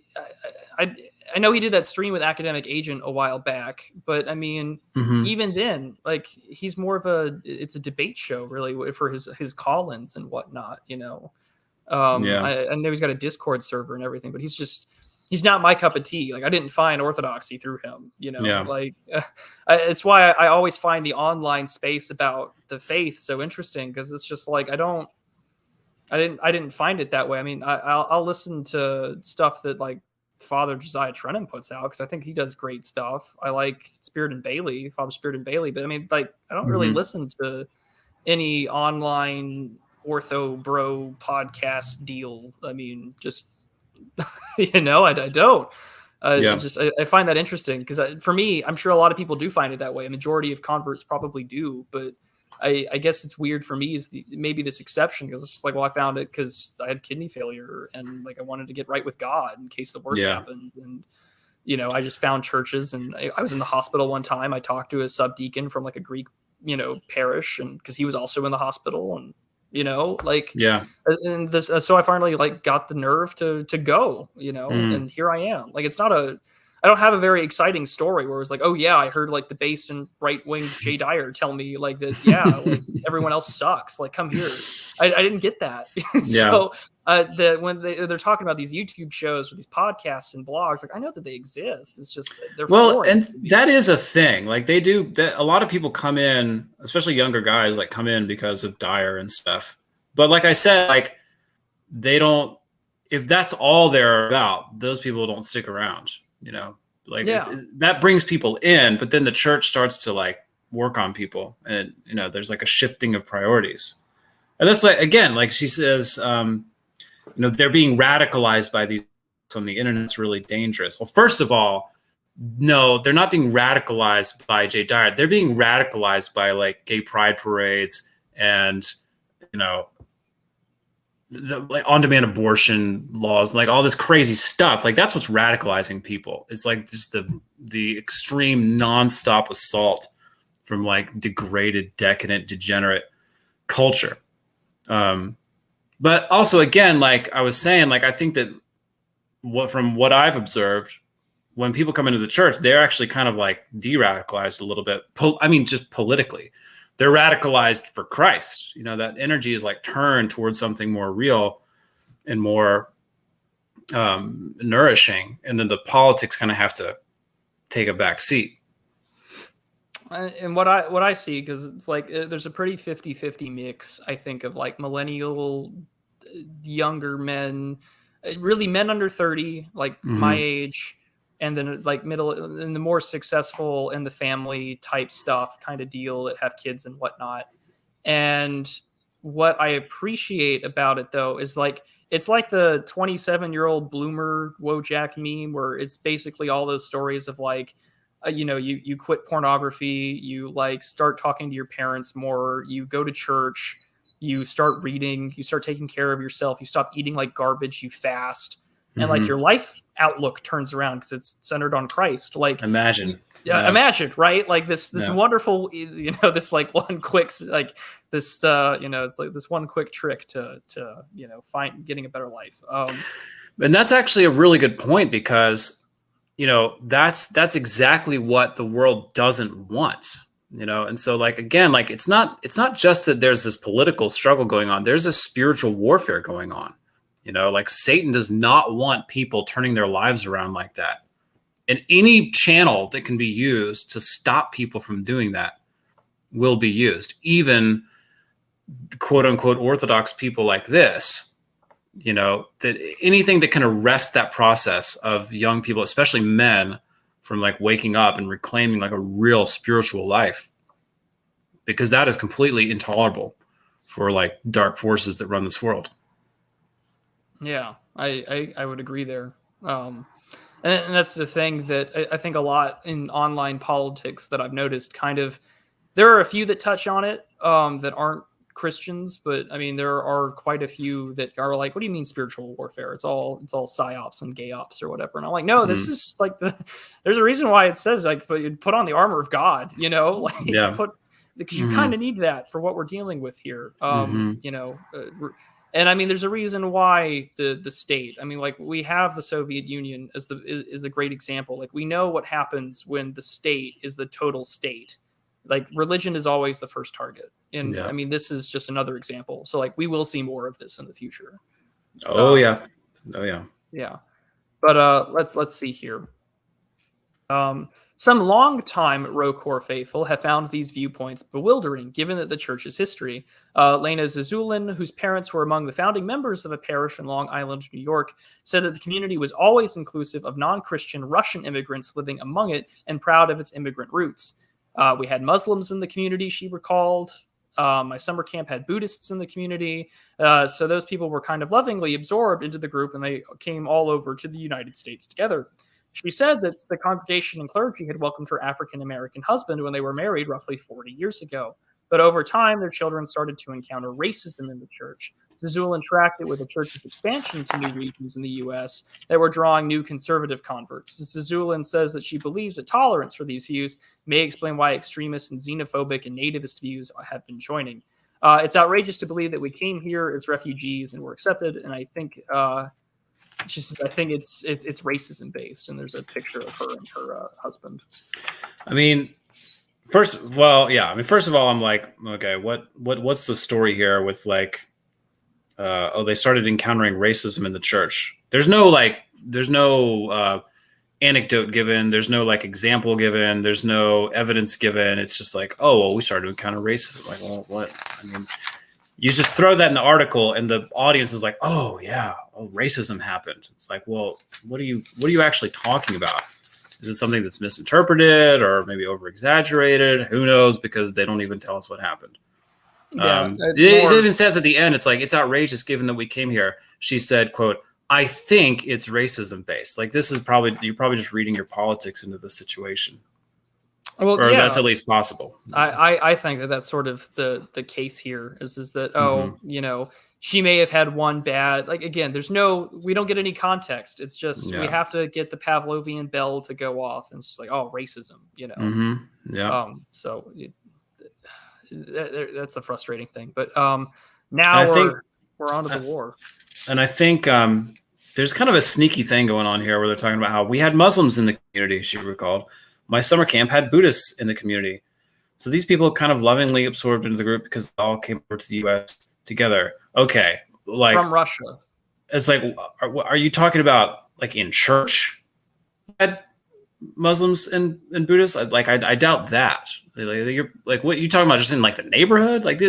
I know he did that stream with Academic Agent a while back, but I mean, Mhm. even then, like he's more of it's a debate show really for his call-ins and whatnot. You know, yeah, I know he's got a Discord server and everything, but he's not my cup of tea. Like I didn't find Orthodoxy through him, you know, yeah. like it's why I always find the online space about the faith so interesting. Cause it's just like, I didn't find it that way. I mean, I'll listen to stuff that like Father Josiah Trenum puts out, cause I think he does great stuff. I like Father Spirit and Bailey, but I mean, like, I don't really Mhm. listen to any online ortho bro podcast deal. I mean, just you know, I don't. Yeah. I find that interesting because for me, I'm sure a lot of people do find it that way. A majority of converts probably do, but I guess it's weird for me is maybe this exception because it's just like, well, I found it because I had kidney failure and like I wanted to get right with God in case the worst Yeah. happened. And you know, I just found churches and I was in the hospital one time. I talked to a subdeacon from like a Greek, you know, parish, and because he was also in the hospital, and you know, like Yeah. and this so I finally like got the nerve to go, you know, and here I am. Like it's not I don't have a very exciting story where it's like, oh yeah, I heard like the based and right wing Jay Dyer tell me like that, yeah, like everyone else sucks, like come here. I didn't get that. Yeah. So when they're talking about these YouTube shows or these podcasts and blogs, like I know that they exist. It's just they're foreign and to me. that is a thing. Like they do that. A lot of people come in, especially younger guys, like come in because of Dyer and stuff. But like I said, like they don't. If that's all they're about, those people don't stick around. You know, like Yeah. that brings people in, but then the church starts to like work on people, and you know, there's like a shifting of priorities. And that's like again, like she says, you know, they're being radicalized by these on the internet. It's really dangerous. Well, first of all, no, they're not being radicalized by Jay Dyer. They're being radicalized by like gay pride parades and you know like on-demand abortion laws, like all this crazy stuff. Like that's what's radicalizing people. It's like just the extreme nonstop assault from like degraded, decadent, degenerate culture. But also, again, like I was saying, like I think that from what I've observed, when people come into the church, they're actually kind of like de-radicalized a little bit. I mean, just politically, they're radicalized for Christ. You know, that energy is like turned towards something more real and more nourishing, and then the politics kind of have to take a back seat. And what I see, because it's like there's a pretty 50-50 mix, I think, of like millennial younger men, really men under 30, like my age, and then like middle and the more successful in the family type stuff kind of deal that have kids and whatnot. And what I appreciate about it though is like it's like the 27-year-old bloomer Wojak meme where it's basically all those stories of like you know, you quit pornography, you like start talking to your parents more, you go to church, you start reading, you start taking care of yourself, you stop eating like garbage, you fast, and like your life outlook turns around because it's centered on Christ. Like Imagine, imagine, right? Like this Yeah. wonderful, you know, this like one quick like this you know, it's like this one quick trick to you know getting a better life. And that's actually a really good point because you know that's exactly what the world doesn't want. You know, and so like again, like it's not just that there's this political struggle going on. There's a spiritual warfare going on. You know, like Satan does not want people turning their lives around like that. And any channel that can be used to stop people from doing that will be used. Even quote unquote Orthodox people like this, you know, that anything that can arrest that process of young people, especially men, from like waking up and reclaiming like a real spiritual life, because that is completely intolerable for like dark forces that run this world. Yeah, I would agree there. And that's the thing that I think a lot in online politics that I've noticed kind of, there are a few that touch on it that aren't Christians, but I mean there are quite a few that are like, what do you mean spiritual warfare? It's all psyops and gay ops or whatever. And I'm like, no, this is like there's a reason why it says like put on the armor of God, like because you kind of need that for what we're dealing with here. And I mean, there's a reason why the state. I mean, like we have the Soviet Union as is a great example. Like we know what happens when the state is the total state. Like religion is always the first target, and I mean, this is just another example. So like we will see more of this in the future. Yeah. But let's see here. Some long-time Rokor faithful have found these viewpoints bewildering, given that the church's history. Lena Zazulin, whose parents were among the founding members of a parish in Long Island, New York, said that the community was always inclusive of non-Christian Russian immigrants living among it and proud of its immigrant roots. We had Muslims in the community, she recalled. My summer camp had Buddhists in the community. So those people were kind of lovingly absorbed into the group, and they came all over to the United States together. She said that the congregation and clergy had welcomed her African-American husband when they were married roughly 40 years ago. But over time, their children started to encounter racism in the church. Zazulin tracked it with the church's expansion to new regions in the U.S. that were drawing new conservative converts. Zazulin says that she believes that tolerance for these views may explain why extremist and xenophobic and nativist views have been joining. It's outrageous to believe that we came here as refugees and were accepted, and I think... she says, I think it's racism based, and there's a picture of her and her husband. I mean, first of all, I'm like, okay, what's the story here with like, they started encountering racism in the church. There's no anecdote given. There's no like example given. There's no evidence given. It's just like, oh, well, we started to encounter racism. Like, well, what? I mean, you just throw that in the article and the audience is like, oh yeah, racism happened. It's like, well, what are you actually talking about? Is it something that's misinterpreted or maybe over exaggerated? Who knows? Because they don't even tell us what happened. It even says at the end, it's like, it's outrageous given that we came here. She said, quote, I think it's racism based. Like this is you're probably just reading your politics into the situation. Well, or that's at least possible. I think that's sort of the case here is that, she may have had one bad, like, again, we don't get any context. It's just, we have to get the Pavlovian bell to go off. And it's just like, oh, racism, So that's the frustrating thing. But now we're on to the war. And I think there's kind of a sneaky thing going on here where they're talking about how we had Muslims in the community, she recalled. My summer camp had Buddhists in the community. So these people kind of lovingly absorbed into the group because they all came over to the U.S. together. Okay. Like from Russia. It's like, are you talking about like in church had Muslims and Buddhists? Like, I doubt that. You're like, what are you talking about? Just in like the neighborhood? Like,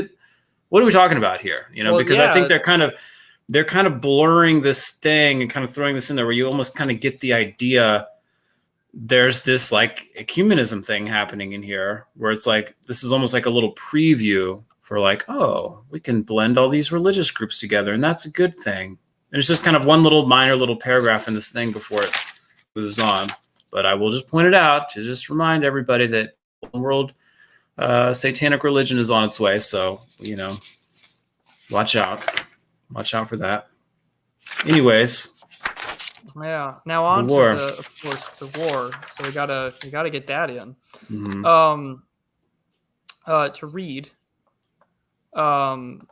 what are we talking about here? Because I think they're kind of blurring this thing and kind of throwing this in there where you almost kind of get the idea there's this like ecumenism thing happening in here where it's like, this is almost like a little preview for like, oh, we can blend all these religious groups together and that's a good thing. And it's just kind of one minor little paragraph in this thing before it moves on. But I will just point it out to just remind everybody that world satanic religion is on its way. So, watch out for that. Anyways. Yeah. Now on to of course, the war. So we gotta get that in. Mm-hmm. To read.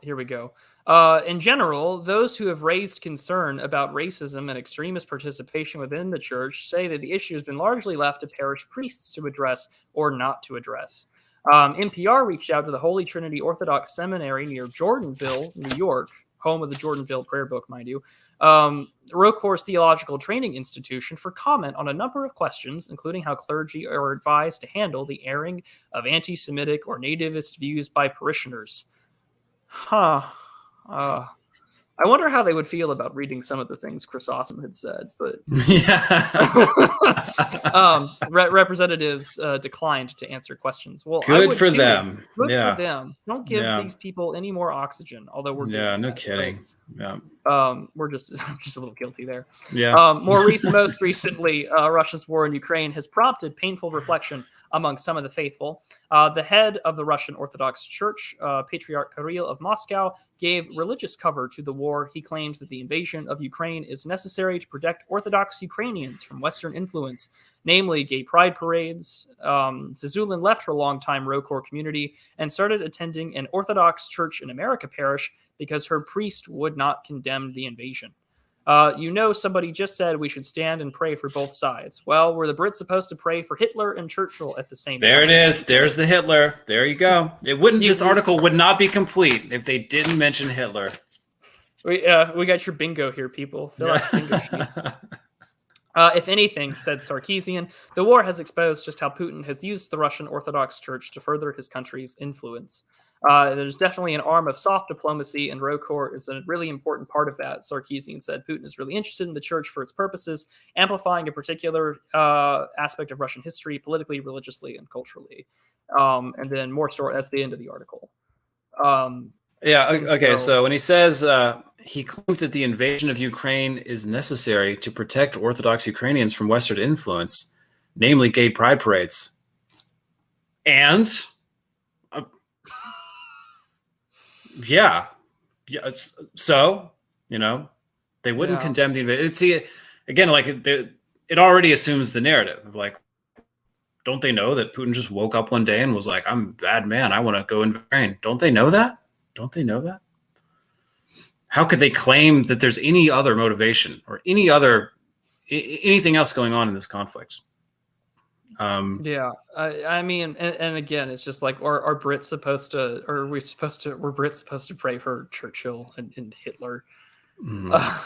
Here we go. In general, those who have raised concern about racism and extremist participation within the church say that the issue has been largely left to parish priests to address or not to address. NPR reached out to the Holy Trinity Orthodox Seminary near Jordanville, New York, home of the Jordanville Prayer Book, mind you, Rokor's Theological Training Institution, for comment on a number of questions, including how clergy are advised to handle the airing of anti-Semitic or nativist views by parishioners. I wonder how they would feel about reading some of the things Chrysostom had said, but representatives declined to answer questions. Well, good for them. Good for them. Don't give these people any more oxygen. Although we're no kidding. Right? We're just a little guilty there. Yeah. Most recently, Russia's war in Ukraine has prompted painful reflection among some of the faithful. The head of the Russian Orthodox Church, Patriarch Kirill of Moscow, gave religious cover to the war. He claimed that the invasion of Ukraine is necessary to protect Orthodox Ukrainians from Western influence, namely gay pride parades. Zazulin left her longtime ROCOR community and started attending an Orthodox Church in America parish because her priest would not condemn the invasion. Somebody just said we should stand and pray for both sides. Well, were the Brits supposed to pray for Hitler and Churchill at the same time? There it is. There's the Hitler. There you go. This article would not be complete if they didn't mention Hitler. We got your bingo here, people. Fill out bingo sheets. If anything, said Sarkeesian, the war has exposed just how Putin has used the Russian Orthodox Church to further his country's influence. There's definitely an arm of soft diplomacy, and ROCOR is a really important part of that. Sarkeesian said Putin is really interested in the church for its purposes, amplifying a particular aspect of Russian history, politically, religiously, and culturally. And then more story. That's the end of the article. So when he says he claimed that the invasion of Ukraine is necessary to protect Orthodox Ukrainians from Western influence, namely gay pride parades. And so, they wouldn't condemn the invasion. See, again, it already assumes the narrative of don't they know that Putin just woke up one day and was like, I'm a bad man, I want to go invade Ukraine? Don't they know that? How could they claim that there's any other motivation or anything else going on in this conflict? I mean, and again, it's just like, are Brits supposed to, or were Brits supposed to pray for Churchill and Hitler? I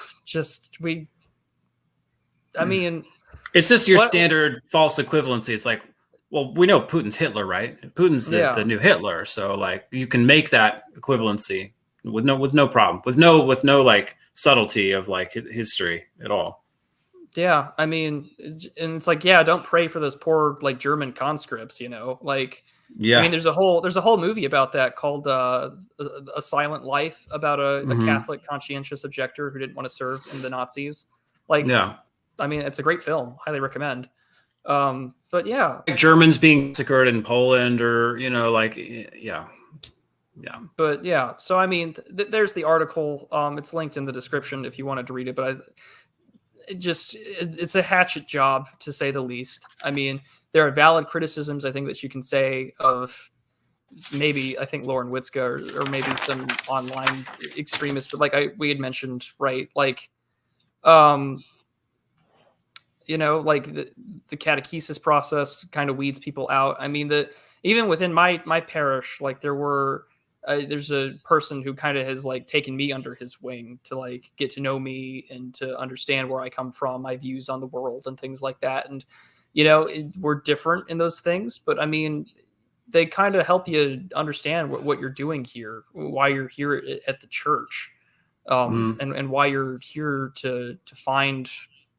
mean, it's just your standard false equivalency. It's like, well, we know Putin's Hitler, right? Putin's the new Hitler. So you can make that equivalency with no problem, with no subtlety of history at all. Yeah, I mean, and it's like, don't pray for those poor German conscripts, I mean, there's a whole movie about that called A Silent Life, about a Catholic conscientious objector who didn't want to serve in the Nazis. I mean, it's a great film, highly recommend. But Germans being massacred in Poland, or But so I mean, there's the article. It's linked in the description if you wanted to read it. But it's a hatchet job, to say the least. I mean, there are valid criticisms, I think, that you can say of maybe, I think, Lauren Witzka or maybe some online extremists. But we had mentioned, right? The catechesis process kind of weeds people out. I mean, even within my parish, there's a person who kind of has taken me under his wing to get to know me and to understand where I come from, my views on the world and things like that. And, we're different in those things, but I mean, they kind of help you understand what you're doing here, why you're here at the church, and why you're here to find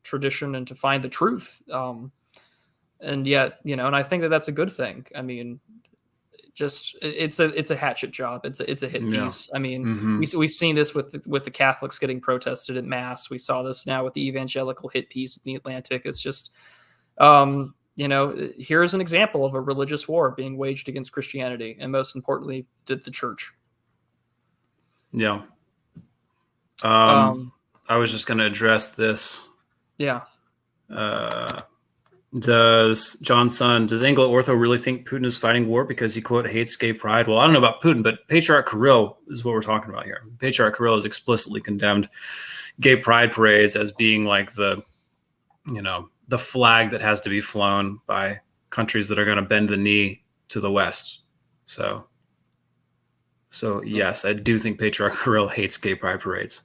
tradition and to find the truth. And yet, and I think that's a good thing. I mean, it's a hatchet job. It's a hit piece. I mean, we've seen this with the Catholics getting protested at Mass. We saw this now with the evangelical hit piece in the Atlantic. It's just, here's an example of a religious war being waged against Christianity, and most importantly, the church. Yeah. I was just going to address this. Yeah. Does Anglo Ortho really think Putin is fighting war because he, quote, hates gay pride? Well, I don't know about Putin, but Patriarch Kirill is what we're talking about here. Patriarch Kirill has explicitly condemned gay pride parades as being the flag that has to be flown by countries that are going to bend the knee to the West. So yes, I do think Patriarch Kirill hates gay pride parades.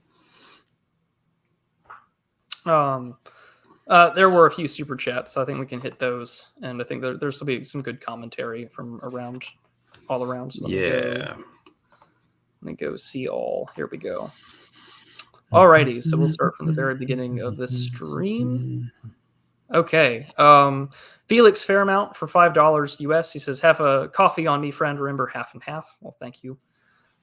There were a few super chats, so I think we can hit those, and I think there's will be some good commentary from all around. So let me go see all. Here we go. Alrighty, so we'll start from the very beginning of this stream. Okay. Felix Fairmount for $5 US. He says, "Have a coffee on me, friend. Remember, half and half." Well, thank you.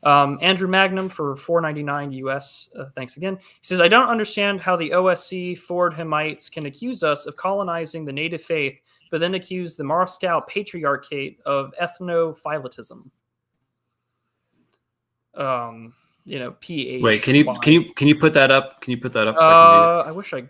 Andrew Magnum for $4.99 US. Thanks again. He says, I don't understand how the OSC Fordhamites can accuse us of colonizing the native faith, but then accuse the Moscow Patriarchate of ethnophylatism. PH. Wait, can you put that up? Can you put that up so I can read it? I wish I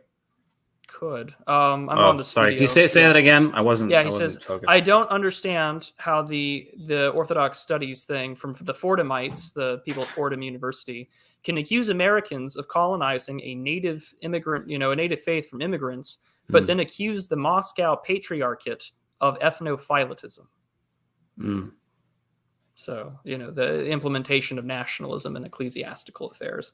could. I'm on the sorry. studio. Can you say that again? I wasn't. Yeah, he says, focused. I don't understand how the Orthodox studies thing from the Fordhamites, the people at Fordham University, can accuse Americans of colonizing a native immigrant, a native faith from immigrants, but then accuse the Moscow Patriarchate of ethnophylatism. So, the implementation of nationalism in ecclesiastical affairs.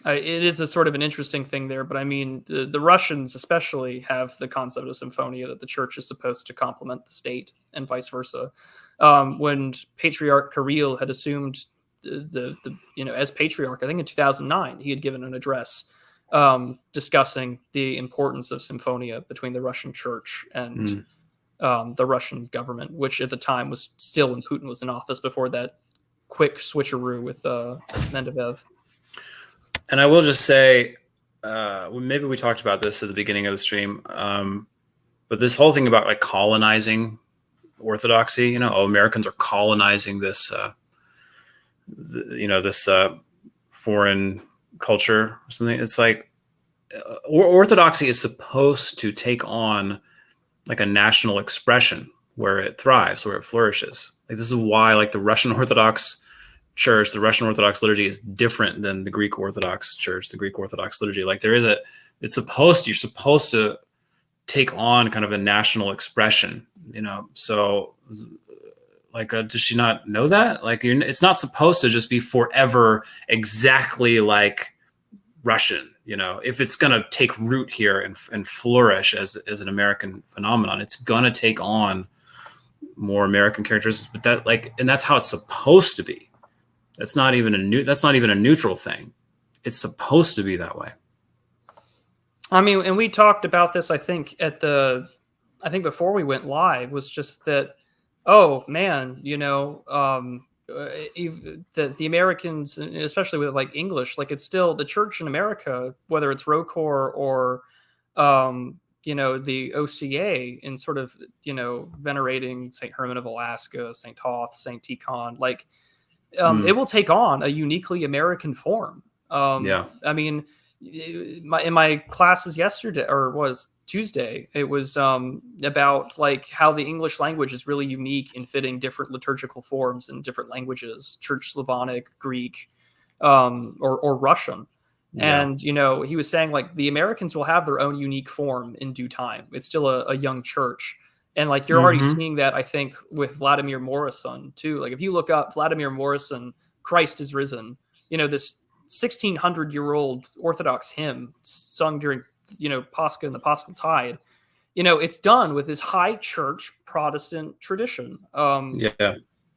It is a sort of an interesting thing there, but I mean, the Russians especially have the concept of Symphonia, that the church is supposed to complement the state and vice versa. When Patriarch Kirill had assumed as patriarch, I think in 2009, he had given an address discussing the importance of Symphonia between the Russian church and the Russian government, which at the time was still when Putin was in office, before that quick switcheroo with Medvedev. And I will just say, maybe we talked about this at the beginning of the stream, but this whole thing about like colonizing Orthodoxy, Americans are colonizing this, this foreign culture or something. It's like Orthodoxy is supposed to take on like a national expression where it thrives, where it flourishes. Like this is why like the Russian Orthodox Church, the Russian Orthodox liturgy is different than the Greek Orthodox Church, the Greek Orthodox liturgy. Like you're supposed to take on kind of a national expression, so like, does she not know that? Like it's not supposed to just be forever exactly like Russian, if it's going to take root here and flourish as an American phenomenon, it's going to take on more American characteristics, but and that's how it's supposed to be. That's not even a neutral thing. It's supposed to be that way. I mean, and we talked about this, I think before we went live, was just that, oh man, the Americans, especially with like English, like it's still the church in America, whether it's ROCOR or, the OCA, in sort of, venerating St. Herman of Alaska, St. Thoth, St. Tikhon, like, it will take on a uniquely American form. I mean, in my classes yesterday, or was Tuesday, it was about like how the English language is really unique in fitting different liturgical forms in different languages, Church Slavonic, Greek, or Russian. Yeah. And, he was saying like the Americans will have their own unique form in due time. It's still a young church. And like you're already seeing that, I think, with Vladimir Morrison too. Like if you look up Vladimir Morrison, Christ is Risen, this 1600-year-old Orthodox hymn sung during, Pascha and the Paschal Tide, it's done with this high church Protestant tradition.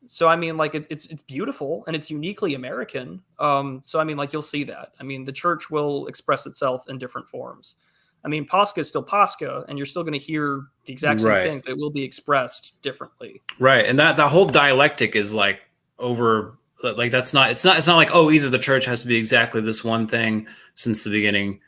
So I mean, like it's beautiful and it's uniquely American. So I mean, like you'll see that. I mean, the church will express itself in different forms. I mean, Pascha is still Pascha, and you're still going to hear the exact same things, but it will be expressed differently. Right, and that whole dialectic is like over. Like it's not like, oh, either the church has to be exactly this one thing since the beginning,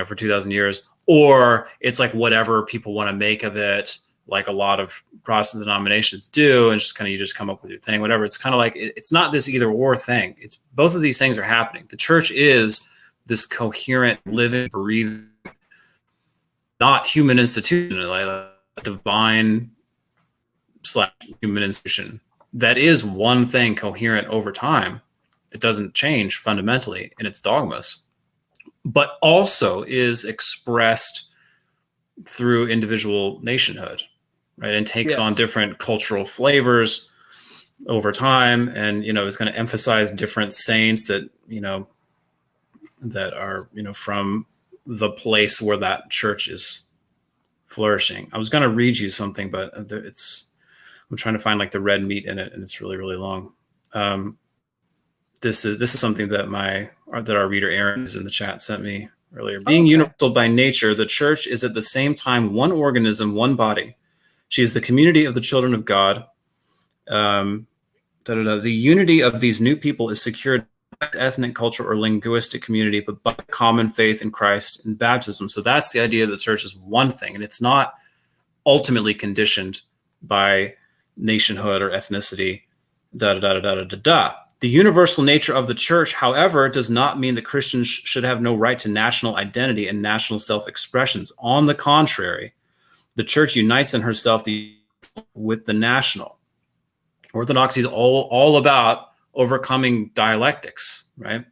for 2,000 years, or it's like whatever people want to make of it, like a lot of Protestant denominations do, and just kind of you just come up with your thing, whatever. It's kind of like it's not this either or thing. It's both of these things are happening. The church is this coherent, living, breathing, not human institution, like a divine / human institution that is one thing coherent over time. It doesn't change fundamentally in its dogmas, but also is expressed through individual nationhood, right? And takes on different cultural flavors over time, and is going to emphasize different saints that that are from the place where that church is flourishing. I was going to read you something, but I'm trying to find like the red meat in it, and it's really, really long. This is something that our reader Aaron is in the chat sent me earlier. Being universal by nature, the church is at the same time one organism, one body. She is the community of the children of God. The unity of these new people is secured by ethnic, cultural, or linguistic community, but by common faith in Christ and baptism. So that's the idea that the church is one thing, and it's not ultimately conditioned by nationhood or ethnicity. The universal nature of the church, however, does not mean that Christians should have no right to national identity and national self-expressions. On the contrary, the church unites in herself with the national. Orthodoxy is all about overcoming dialectics, right?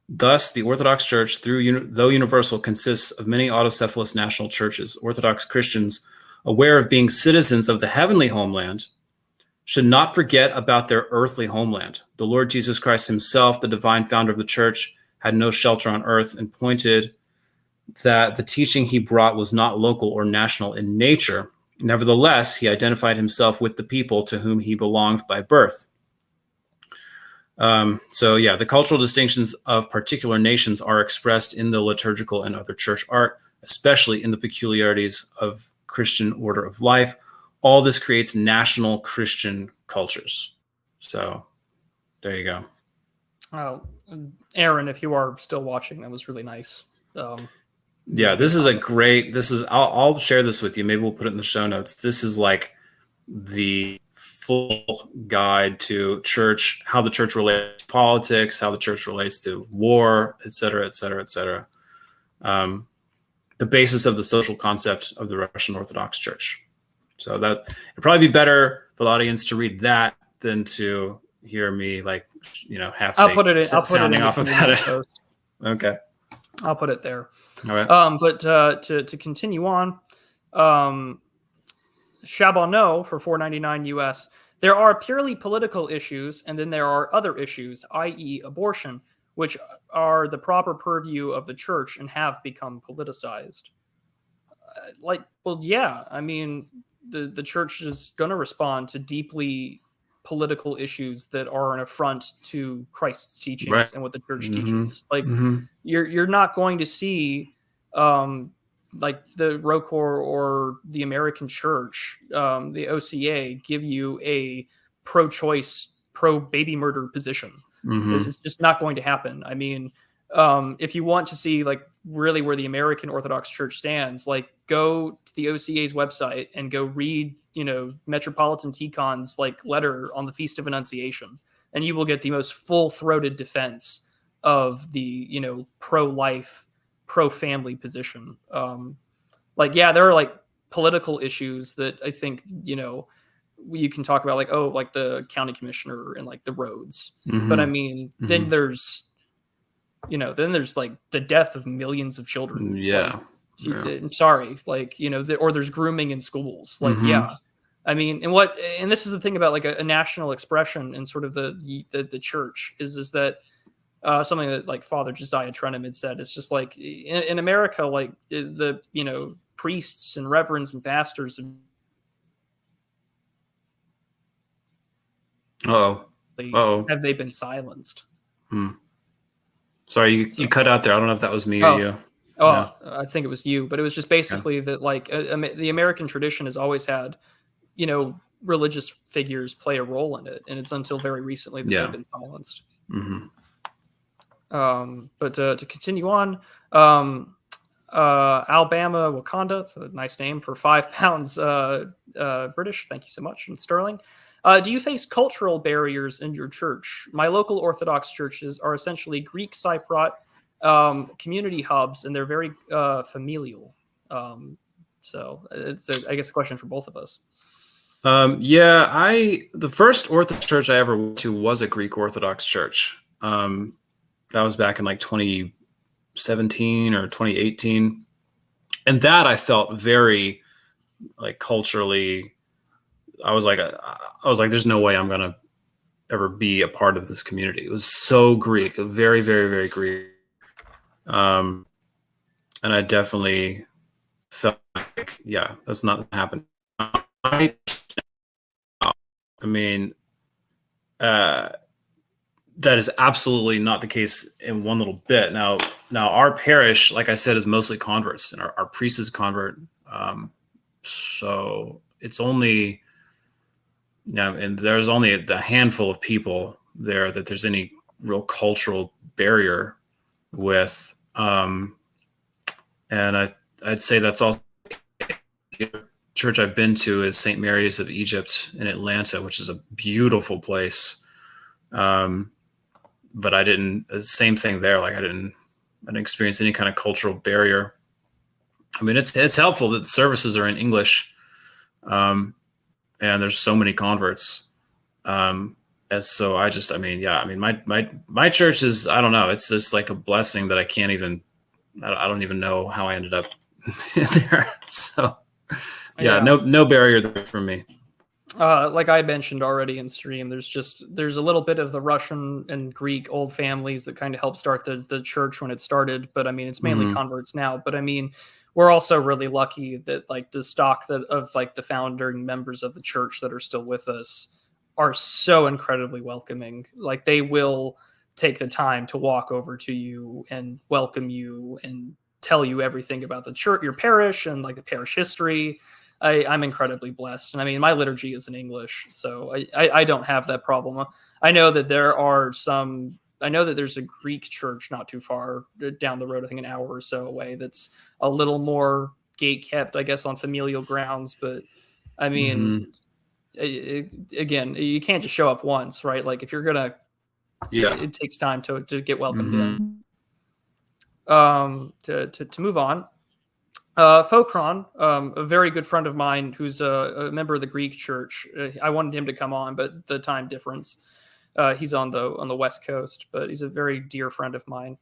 Thus, the Orthodox Church, though universal, consists of many autocephalous national churches. Orthodox Christians, aware of being citizens of the heavenly homeland, should not forget about their earthly homeland. The Lord Jesus Christ himself, the divine founder of the church, had no shelter on earth and pointed that the teaching he brought was not local or national in nature. Nevertheless, he identified himself with the people to whom he belonged by birth. The cultural distinctions of particular nations are expressed in the liturgical and other church art, especially in the peculiarities of Christian order of life. All this creates national Christian cultures. So there you go. Oh, Aaron, if you are still watching, that was really nice. I'll share this with you. Maybe we'll put it in the show notes. This is like the full guide to church, how the church relates to politics, how the church relates to war, et cetera, et cetera, et cetera. The basis of the social concept of the Russian Orthodox Church. So that it'd probably be better for the audience to read that than to hear me sounding off about it. Okay. I'll put it there. All right. But to continue on, Charbonneau for $4.99 US. There are purely political issues, and then there are other issues, i.e., abortion, which are the proper purview of the church and have become politicized. I mean, the church is going to respond to deeply political issues that are an affront to Christ's teachings and what the church teaches. You're not going to see like the ROCOR or the American Church, the OCA, give you a pro-choice, pro-baby murder position. It's just not going to happen. I mean, if you want to see like really where the American Orthodox Church stands, like go to the OCA's website and go read, Metropolitan Tikhon's like letter on the Feast of Annunciation, and you will get the most full-throated defense of the, pro-life, pro-family position. There are like political issues that I think, you can talk about, like the county commissioner and like the roads. But I mean, then there's like the death of millions of children. I'm sorry, or there's grooming in schools. I mean, and this is the thing about like a national expression and sort of the church is that something that like Father Josiah Trenham had said. It's just like in America, like the priests and reverends and pastors. Have they been silenced? Sorry, you cut out there. I don't know if that was me or you. I think it was you, but it was just basically that like the American tradition has always had, religious figures play a role in it, and it's until very recently that they've been silenced. But to continue on, Alabama Wakanda, it's a nice name for £5 British. Thank you so much, and sterling. Do you face cultural barriers in your church? My local Orthodox churches are essentially Greek Cypriot community hubs, and they're very familial. So it's, I guess, a question for both of us. The first Orthodox church I ever went to was a Greek Orthodox church. That was back in like 2017 or 2018. And that I felt very like culturally, I was like, there's no way I'm going to ever be a part of this community. It was so Greek, very, very, very Greek. And I definitely felt like, that's not happening. I mean, that is absolutely not the case in one little bit. Now our parish, like I said, is mostly converts, and our priest is a convert. So it's only Yeah, and there's only a handful of people there that there's any real cultural barrier with. And I'd say that's also the church I've been to is St. Mary's of Egypt in Atlanta, which is a beautiful place. But I didn't, same thing there. Like I didn't experience any kind of cultural barrier. I mean, it's helpful that the services are in English. And there's so many converts. And so my church is, I don't know. It's just like a blessing that I don't even know how I ended up there. So yeah, no barrier there for me. Like I mentioned already in stream, there's a little bit of the Russian and Greek old families that kind of helped start the church when it started. But I mean, it's mainly converts now. But I mean, we're also really lucky that like the stock of like the founding members of the church that are still with us are so incredibly welcoming. Like they will take the time to walk over to you and welcome you and tell you everything about the church, your parish, and like the parish history. I'm incredibly blessed. And I mean, my liturgy is in English, so I don't have that problem. I know that there's a Greek church not too far down the road, I think an hour or so away, that's a little more gate kept, I guess, on familial grounds. But I mean, again, you can't just show up once, right? Like if you're gonna, it takes time to get welcomed in. To move on. Fokron, a very good friend of mine who's a member of the Greek church. I wanted him to come on, but the time difference. He's on the West Coast, but he's a very dear friend of mine.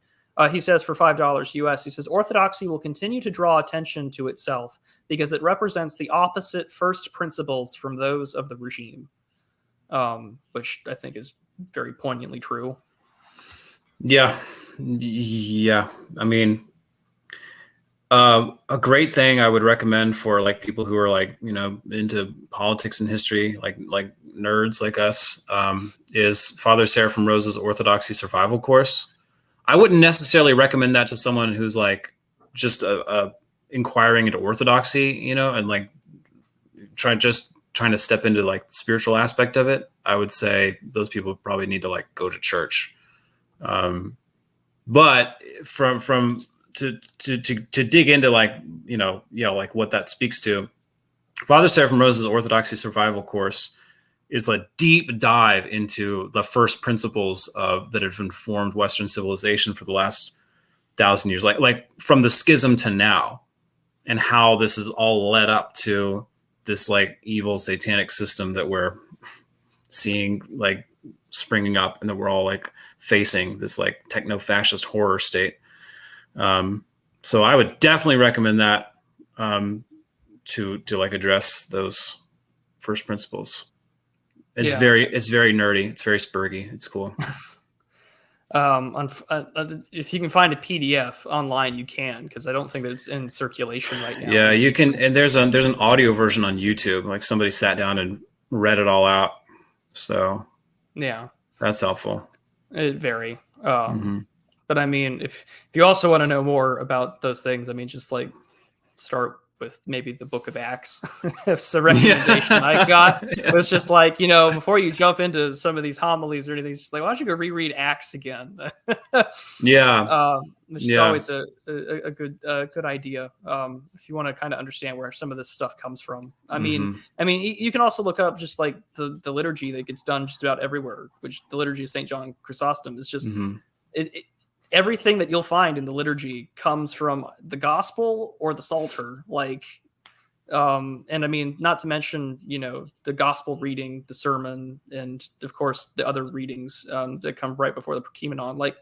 He says for $5 US, he says, Orthodoxy will continue to draw attention to itself because it represents the opposite first principles from those of the regime, which I think is very poignantly true. Yeah. I mean, a great thing I would recommend for like people who are like, into politics and history, like nerds like us, is Father Seraphim Rose's Orthodoxy survival course. I wouldn't necessarily recommend that to someone who's like just inquiring into Orthodoxy, and like trying to step into like the spiritual aspect of it. I would say those people probably need to like go to church. But to dig into like, like what that speaks to, Father Seraphim Rose's Orthodoxy survival course is a deep dive into the first principles that have informed Western civilization for the last 1,000 years, like from the schism to now, and how this is all led up to this like evil satanic system that we're seeing like springing up, and that we're all like facing this like techno-fascist horror state. So I would definitely recommend that to like address those first principles. It's very nerdy. It's very spurgy. It's cool. If you can find a PDF online, you can, because I don't think that it's in circulation right now. Yeah, you can. And there's an audio version on YouTube. Like somebody sat down and read it all out. So yeah, that's helpful. Very. But I mean, if you also want to know more about those things, I mean, just like start with maybe the Book of Acts. It's a recommendation I got. It was just like, before you jump into some of these homilies or anything, it's just like, why don't you go reread Acts again? Which is always a good idea if you want to kind of understand where some of this stuff comes from. I mean, you can also look up just like the liturgy that gets done just about everywhere, which the liturgy of St. John Chrysostom is just everything that you'll find in the liturgy comes from the gospel or the Psalter, and I mean, not to mention, the gospel reading, the sermon, and of course the other readings that come right before the Prokimenon. Like,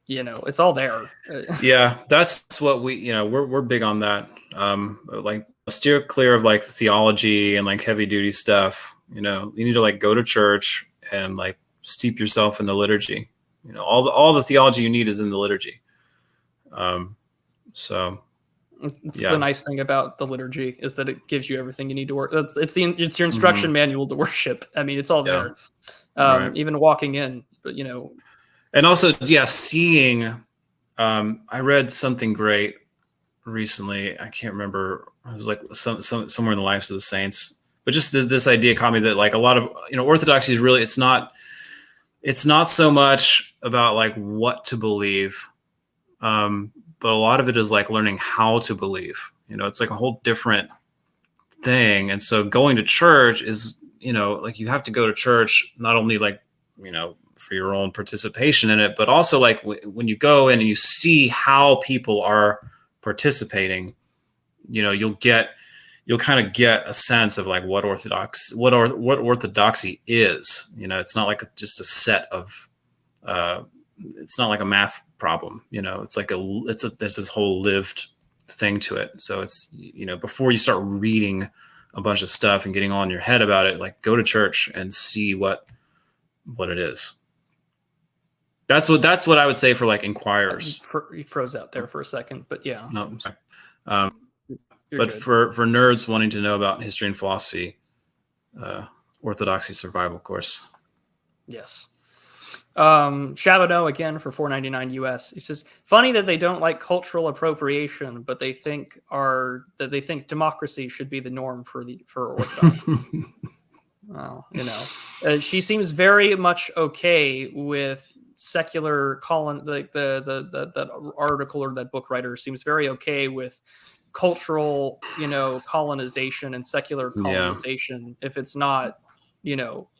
it's all there. Yeah, that's what we're big on that. Like steer clear of like the theology and like heavy duty stuff. You need to like go to church and like steep yourself in the liturgy. All the theology you need is in the liturgy. So it's the nice thing about the liturgy is that it gives you everything you need to work. It's your instruction manual to worship. I mean, it's all there. Even walking in, but and also, seeing, I read something great recently. I can't remember. It was like somewhere in the Lives of the Saints, but just this idea caught me that like a lot of, Orthodoxy is really, it's not so much about like what to believe, but a lot of it is like learning how to believe. It's like a whole different thing. And so going to church is, like you have to go to church not only like, for your own participation in it, but also like when you go in and you see how people are participating, you'll kind of get a sense of like what orthodoxy is. It's not like just a set of, it's not like a math problem. It's like there's this whole lived thing to it. So it's, before you start reading a bunch of stuff and getting all in your head about it, like go to church and see what it is. That's what I would say for like inquirers. You froze out there for a second, but yeah. No, I'm sorry. But good. for nerds wanting to know about history and philosophy, Orthodoxy survival course. Yes. Chabonneau again for $4.99 US. He says, funny that they don't like cultural appropriation, but they think democracy should be the norm for Orthodox. Well, she seems very much okay with secular that article or that book writer seems very okay with cultural, colonization and secular colonization if it's not,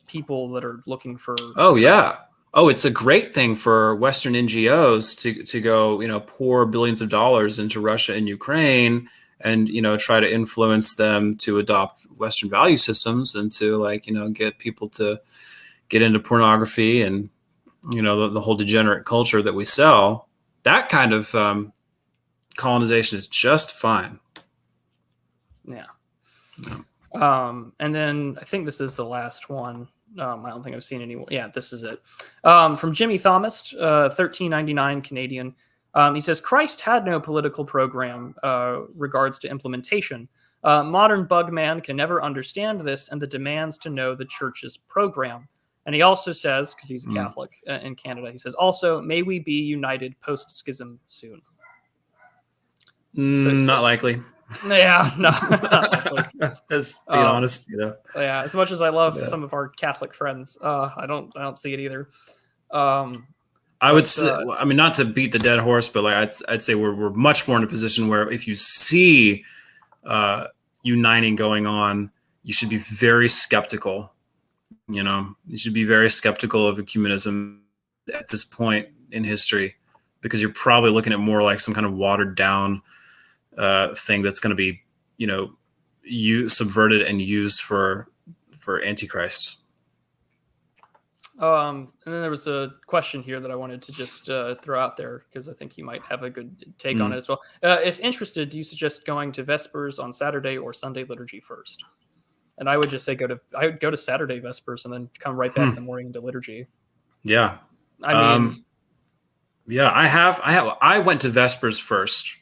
people that are looking for. Oh yeah. Oh, it's a great thing for Western NGOs to go, pour billions of dollars into Russia and Ukraine and, try to influence them to adopt Western value systems and to like, get people to get into pornography and, the whole degenerate culture that we sell. That kind of colonization is just fine. Yeah. And then I think this is the last one. I don't think I've seen any. Yeah, this is it. From Jimmy Thomas, $13.99 Canadian. He says, Christ had no political program regards to implementation. Modern bugman can never understand this and the demands to know the church's program. And he also says, because he's a Catholic in Canada, he says, also, may we be united post-schism soon. Not likely. Yeah, no, not likely. As being honest, Yeah, as much as I love some of our Catholic friends, I don't see it either. I would say, I mean, not to beat the dead horse, but like I'd say we're much more in a position where if you see uniting going on, you should be very skeptical. You should be very skeptical of ecumenism at this point in history, because you're probably looking at more like some kind of watered down thing that's going to be, subverted and used for Antichrist. And then there was a question here that I wanted to just throw out there because I think you might have a good take on it as well. If interested, do you suggest going to Vespers on Saturday or Sunday liturgy first? And I would just say I would go to Saturday Vespers and then come right back in the morning to liturgy. Yeah. I mean, yeah, I went to Vespers first.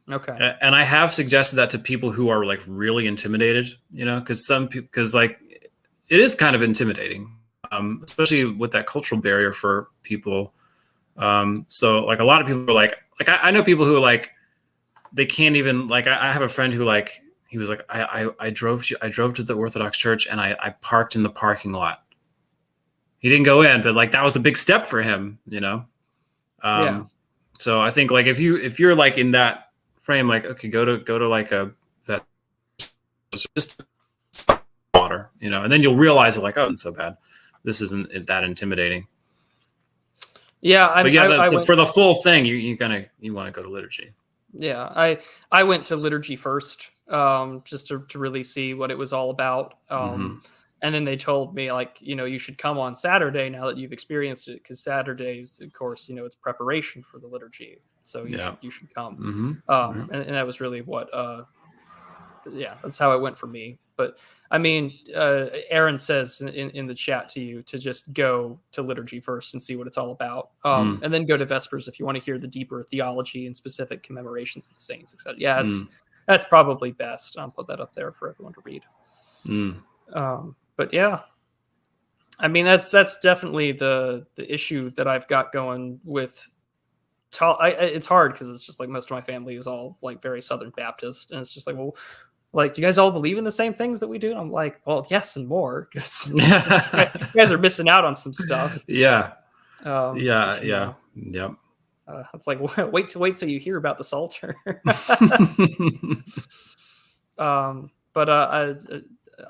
Okay. And I have suggested that to people who are like really intimidated, because like it is kind of intimidating, especially with that cultural barrier for people. So like a lot of people are like I know people who are like, they can't even like, I have a friend who like, he was like, I drove to the Orthodox church and I parked in the parking lot. He didn't go in, but like that was a big step for him, Yeah. So I think like if you're like in that frame, like, okay, go to like that just water, and then you'll realize it like, oh, it's so bad. This isn't that intimidating. Yeah. For the full thing, you want to go to liturgy. Yeah. I went to liturgy first, just to really see what it was all about. And then they told me like, you should come on Saturday now that you've experienced it, because Saturdays, of course, it's preparation for the liturgy. So you should come. And that was really what, that's how it went for me. But I mean, Aaron says in the chat to you to just go to liturgy first and see what it's all about. And then go to Vespers if you want to hear the deeper theology and specific commemorations of the saints, etc. Yeah, that's probably best. I'll put that up there for everyone to read. But yeah, I mean, that's definitely the issue that I've got going with. It's hard because it's just like most of my family is all like very Southern Baptist, and it's just like, well, like, do you guys all believe in the same things that we do? And I'm like, well, yes, and more, because you guys are missing out on some stuff. Yeah. But, Yep. It's like, wait till you hear about the Psalter. But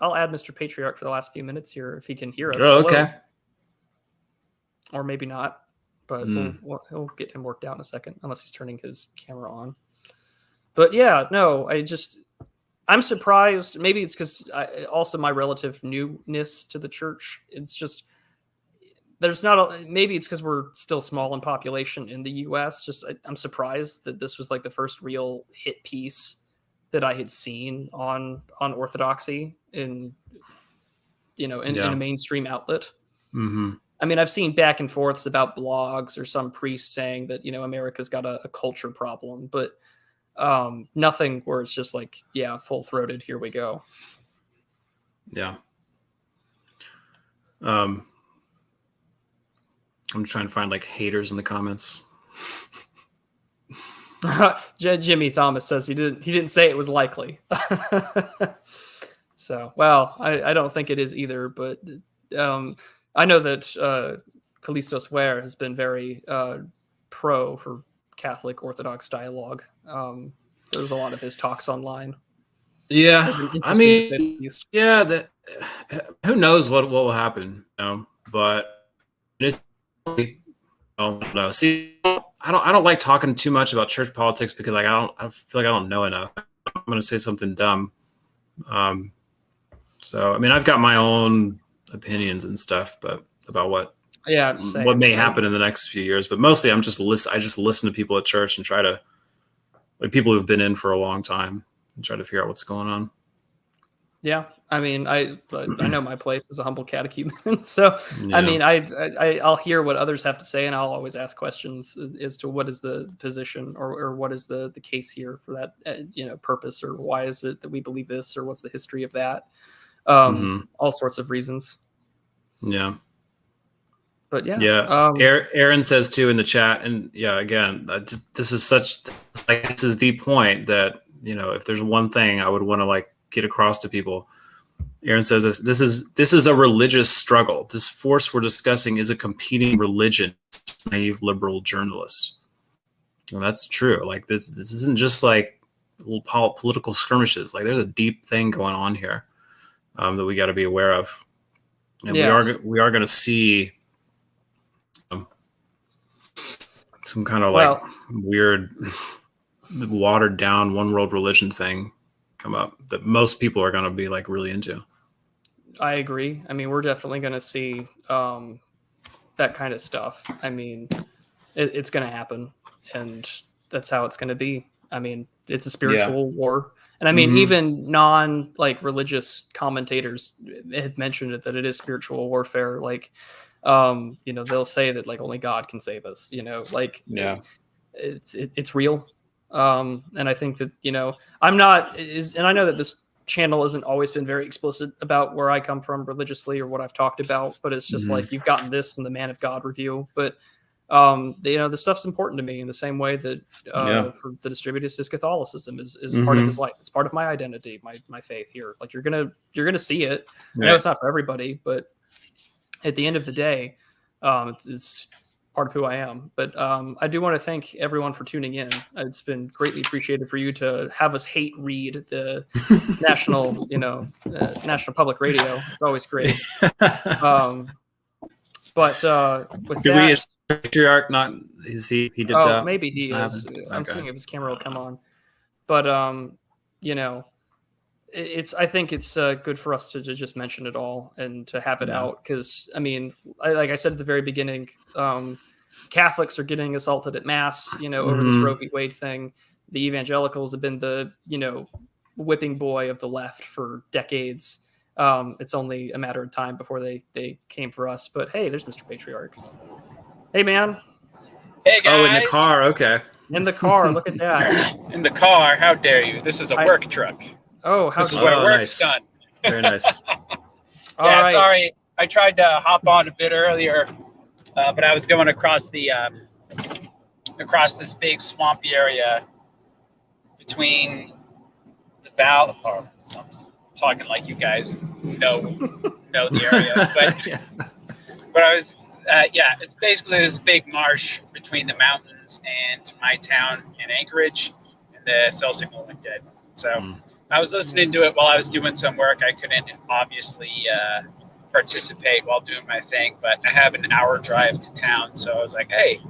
I'll add Mr. Patriarch for the last few minutes here if he can hear us. Oh, okay. Or maybe not, but we'll get him worked out in a second, unless he's turning his camera on. But yeah, no, I'm surprised. Maybe it's because also my relative newness to the church. It's just maybe it's because we're still small in population in the U.S. I'm surprised that this was like the first real hit piece that I had seen on Orthodoxy in a mainstream outlet. Mm-hmm. I mean, I've seen back and forths about blogs or some priest saying that, America's got a culture problem, but nothing where it's just like, yeah, full throated. Here we go. Yeah. I'm trying to find like haters in the comments. Jimmy Thomas says he didn't say it was likely. So, well, I don't think it is either, but I know that Callistos Ware has been very pro for Catholic Orthodox dialogue. There's a lot of his talks online. Yeah, I mean, yeah, who knows what will happen, but it's, I don't know. See, I don't like talking too much about church politics because I feel like I don't know enough. I'm going to say something dumb. So I mean, I've got my own opinions and stuff, but about what may happen in the next few years. But mostly, I just listen to people at church and try to, like, people who've been in for a long time, and try to figure out what's going on. Yeah, I mean, I know my place is a humble catechumen, so yeah. I mean, I'll hear what others have to say, and I'll always ask questions as to what is the position or what is the case here for that purpose, or why is it that we believe this, or what's the history of that, all sorts of reasons. Yeah. But yeah. Aaron says too in the chat, and yeah, again, this is the point that if there's one thing I would want to like get across to people. Aaron says this is a religious struggle. This force we're discussing is a competing religion. Naive liberal journalists. Well, that's true. Like this isn't just like little political skirmishes. Like there's a deep thing going on here that we got to be aware of, and we are going to see some kind of weird, watered down one world religion thing come up that most people are going to be like really into. I agree. I mean, we're definitely going to see that kind of stuff. I mean, it's going to happen, and that's how it's going to be. I mean, it's a spiritual war. And I mean, even religious commentators have mentioned it, that it is spiritual warfare. Like, they'll say that like only God can save us, it's real. And I think that, I'm not, and I know that this channel hasn't always been very explicit about where I come from religiously or what I've talked about, but it's just like, you've gotten this in the Man of God review, but the stuff's important to me in the same way that for the distributist is Catholicism is part of his life. It's part of my identity, my faith here. Like you're gonna see it. Right. I know it's not for everybody, but at the end of the day, it's part of who I am. But I do want to thank everyone for tuning in. It's been greatly appreciated for you to have us hate read the national, national public radio. It's always great. But with that. Patriarch, not is he did that? Maybe he is. I'm seeing if his camera will come on. But I think it's good for us to just mention it all and to have it out, because I mean, like I said at the very beginning, Catholics are getting assaulted at mass, over this Roe v. Wade thing. The evangelicals have been the whipping boy of the left for decades. It's only a matter of time before they came for us. But hey, there's Mr. Patriarch. Hey, man. Hey, guys. Oh, in the car. Okay. In the car. Look at that. In the car. How dare you? This is a work truck. Oh, how this is where work's done. Very nice. Yeah, sorry. I tried to hop on a bit earlier, but I was going across across this big swampy area between the or I'm talking like you guys know the area, but I was it's basically this big marsh between the mountains and my town in Anchorage, and the cell signal went dead. So I was listening to it while I was doing some work. I couldn't obviously participate while doing my thing, but I have an hour drive to town, so I was like, hey,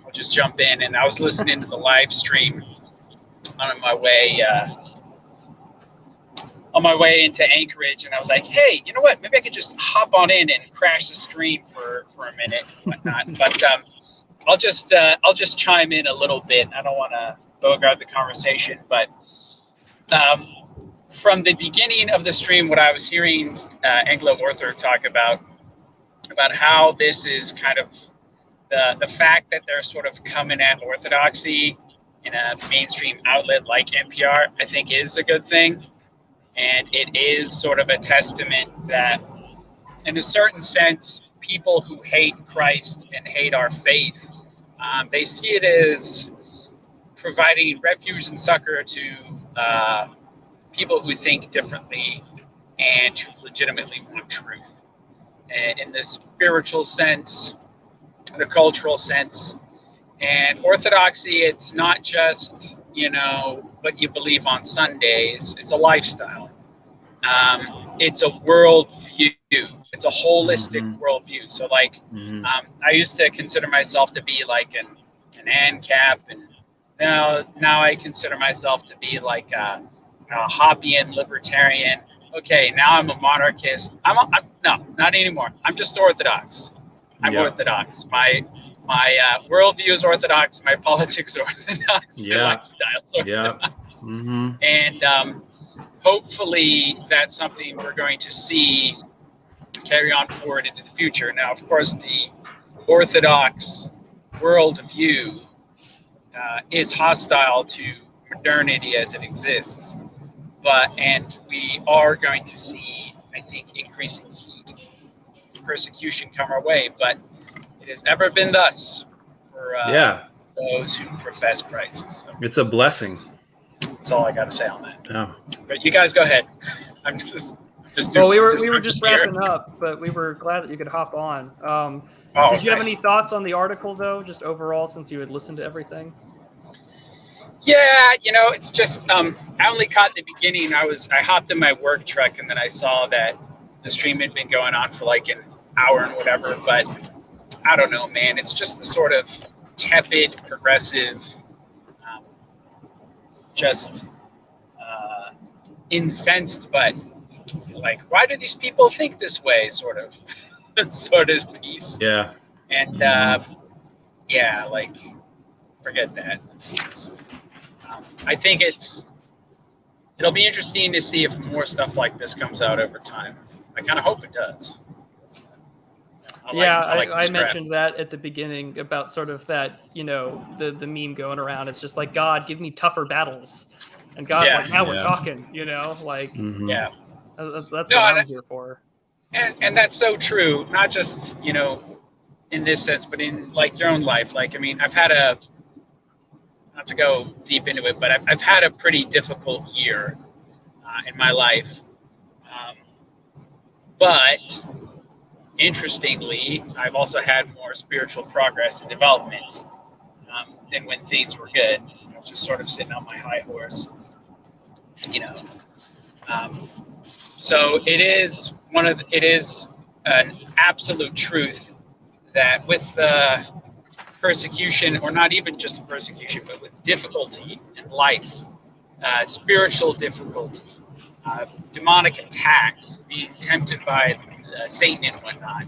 I'll just jump in. And I was listening to the live stream on my way into Anchorage, and I was like, hey, you know what? Maybe I could just hop on in and crash the stream for a minute and whatnot. But I'll just chime in a little bit. I don't want to bogart the conversation, but from the beginning of the stream, what I was hearing Anglo Ortho talk about how this is kind of the fact that they're sort of coming at Orthodoxy in a mainstream outlet like NPR, I think is a good thing. And it is sort of a testament that, in a certain sense, people who hate Christ and hate our faith, they see it as providing refuge and succor to people who think differently and who legitimately want truth. And in the spiritual sense, the cultural sense, and Orthodoxy, it's not just, what you believe on Sundays. It's a lifestyle. It's a worldview. It's a holistic worldview. So, I used to consider myself to be like an ANCAP, and now I consider myself to be like a Hoppian libertarian. Okay, now I'm a monarchist. No, not anymore. I'm just Orthodox. I'm Orthodox. My worldview is Orthodox. My politics are Orthodox. My lifestyle is Orthodox. And hopefully that's something we're going to see carry on forward into the future. Now, of course, the Orthodox worldview is hostile to modernity as it exists. And we are going to see, I think, increasing heat, persecution come our way. But it has never been thus for those who profess Christ. So it's a blessing. That's all I got to say on that. Yeah. But you guys go ahead. I'm just well, we were just wrapping up, but we were glad that you could hop on. Did you have any thoughts on the article, though, just overall, since you had listened to everything? Yeah, it's just I only caught the beginning. I hopped in my work truck, and then I saw that the stream had been going on for like an hour and whatever. But I don't know, man. It's just the sort of tepid, progressive, incensed, but like, why do these people think this way? Sort of piece. Yeah. And forget that. It's just, I think it'll be interesting to see if more stuff like this comes out over time. I kind of hope it does. I mentioned that at the beginning about sort of that, the meme going around. It's just like, God, give me tougher battles. And God's like, now we're talking, That's what I'm here for. And that's so true, not just, in this sense, but in like your own life. Like, I mean, I've had not to go deep into it, but I've had a pretty difficult year in my life. But interestingly, I've also had more spiritual progress and development than when things were good. I was just sort of sitting on my high horse, So it is an absolute truth that with persecution, or not even just persecution, but with difficulty in life, spiritual difficulty, demonic attacks, being tempted by Satan and whatnot,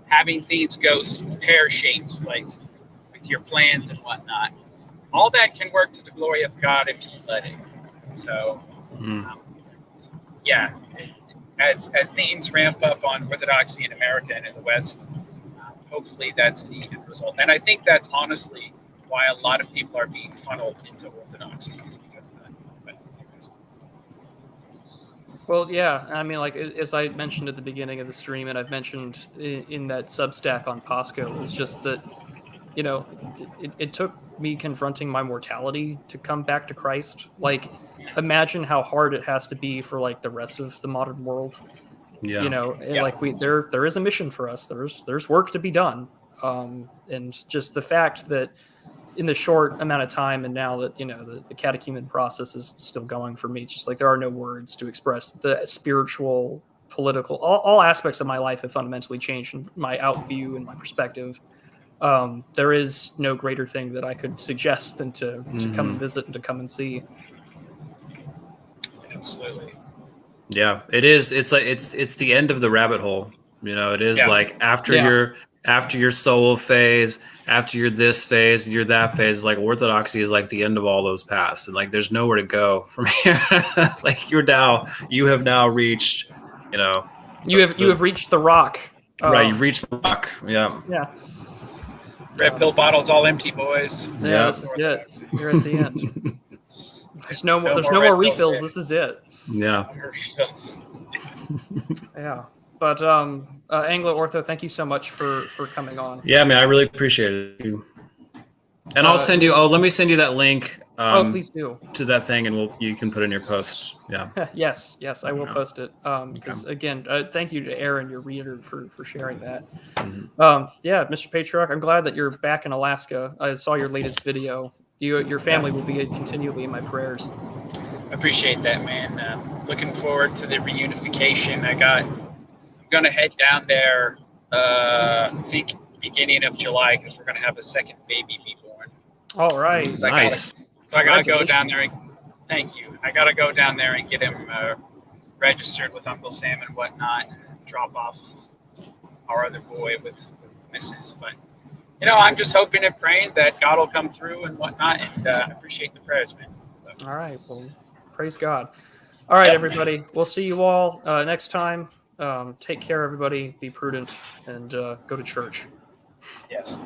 having things go pear-shaped, like with your plans and whatnot, all that can work to the glory of God if you let it. So, as things ramp up on Orthodoxy in America and in the West, hopefully that's the end result. And I think that's honestly why a lot of people are being funneled into Orthodoxy, is because of that. But anyways. Well, yeah. I mean, like, as I mentioned at the beginning of the stream, and I've mentioned in that Substack on Pasco, it's just that, it took me confronting my mortality to come back to Christ. Like, imagine how hard it has to be for like the rest of the modern world. Yeah. You know, like there is a mission for us. There's work to be done. And just the fact that in the short amount of time, and now that, you know, the catechumen process is still going for me, it's just like there are no words to express the spiritual, political, all aspects of my life have fundamentally changed in my out view and my perspective. There is no greater thing that I could suggest than to come and visit and to come and see. Absolutely. Yeah, it is. It's like it's the end of the rabbit hole. You know, it is like after your soul phase, after you're this phase, you're that phase. Like Orthodoxy is like the end of all those paths, and like there's nowhere to go from here. Like you have now reached, you know, you have reached the rock. Right, you've reached the rock. Yeah. Yeah. Red pill bottles all empty, boys. Yeah, this is it. You're at the end. There's no more refills. This is it. Yeah. Yeah. But Anglo Ortho, thank you so much for coming on. Yeah, man, I really appreciate it. And I'll send you. Oh, let me send you that link. Please do. To that thing, and you can put in your post. Yeah. yes, I will post it. Because again, thank you to Aaron, your reader, for sharing that. Yeah, Mr. Patriarch, I'm glad that you're back in Alaska. I saw your latest video. Your family will be continually in my prayers. Appreciate that, man. Looking forward to the reunification. I'm gonna head down there. I think beginning of July, because we're gonna have a second baby be born. All right. So nice. I gotta go down there. Thank you. I gotta go down there and get him registered with Uncle Sam and whatnot, and drop off our other boy with Mrs. But you know, I'm just hoping and praying that God will come through and whatnot. And I appreciate the prayers, man. So. All right. Well, praise God. All right, everybody. We'll see you all next time. Take care, everybody. Be prudent and go to church. Yes.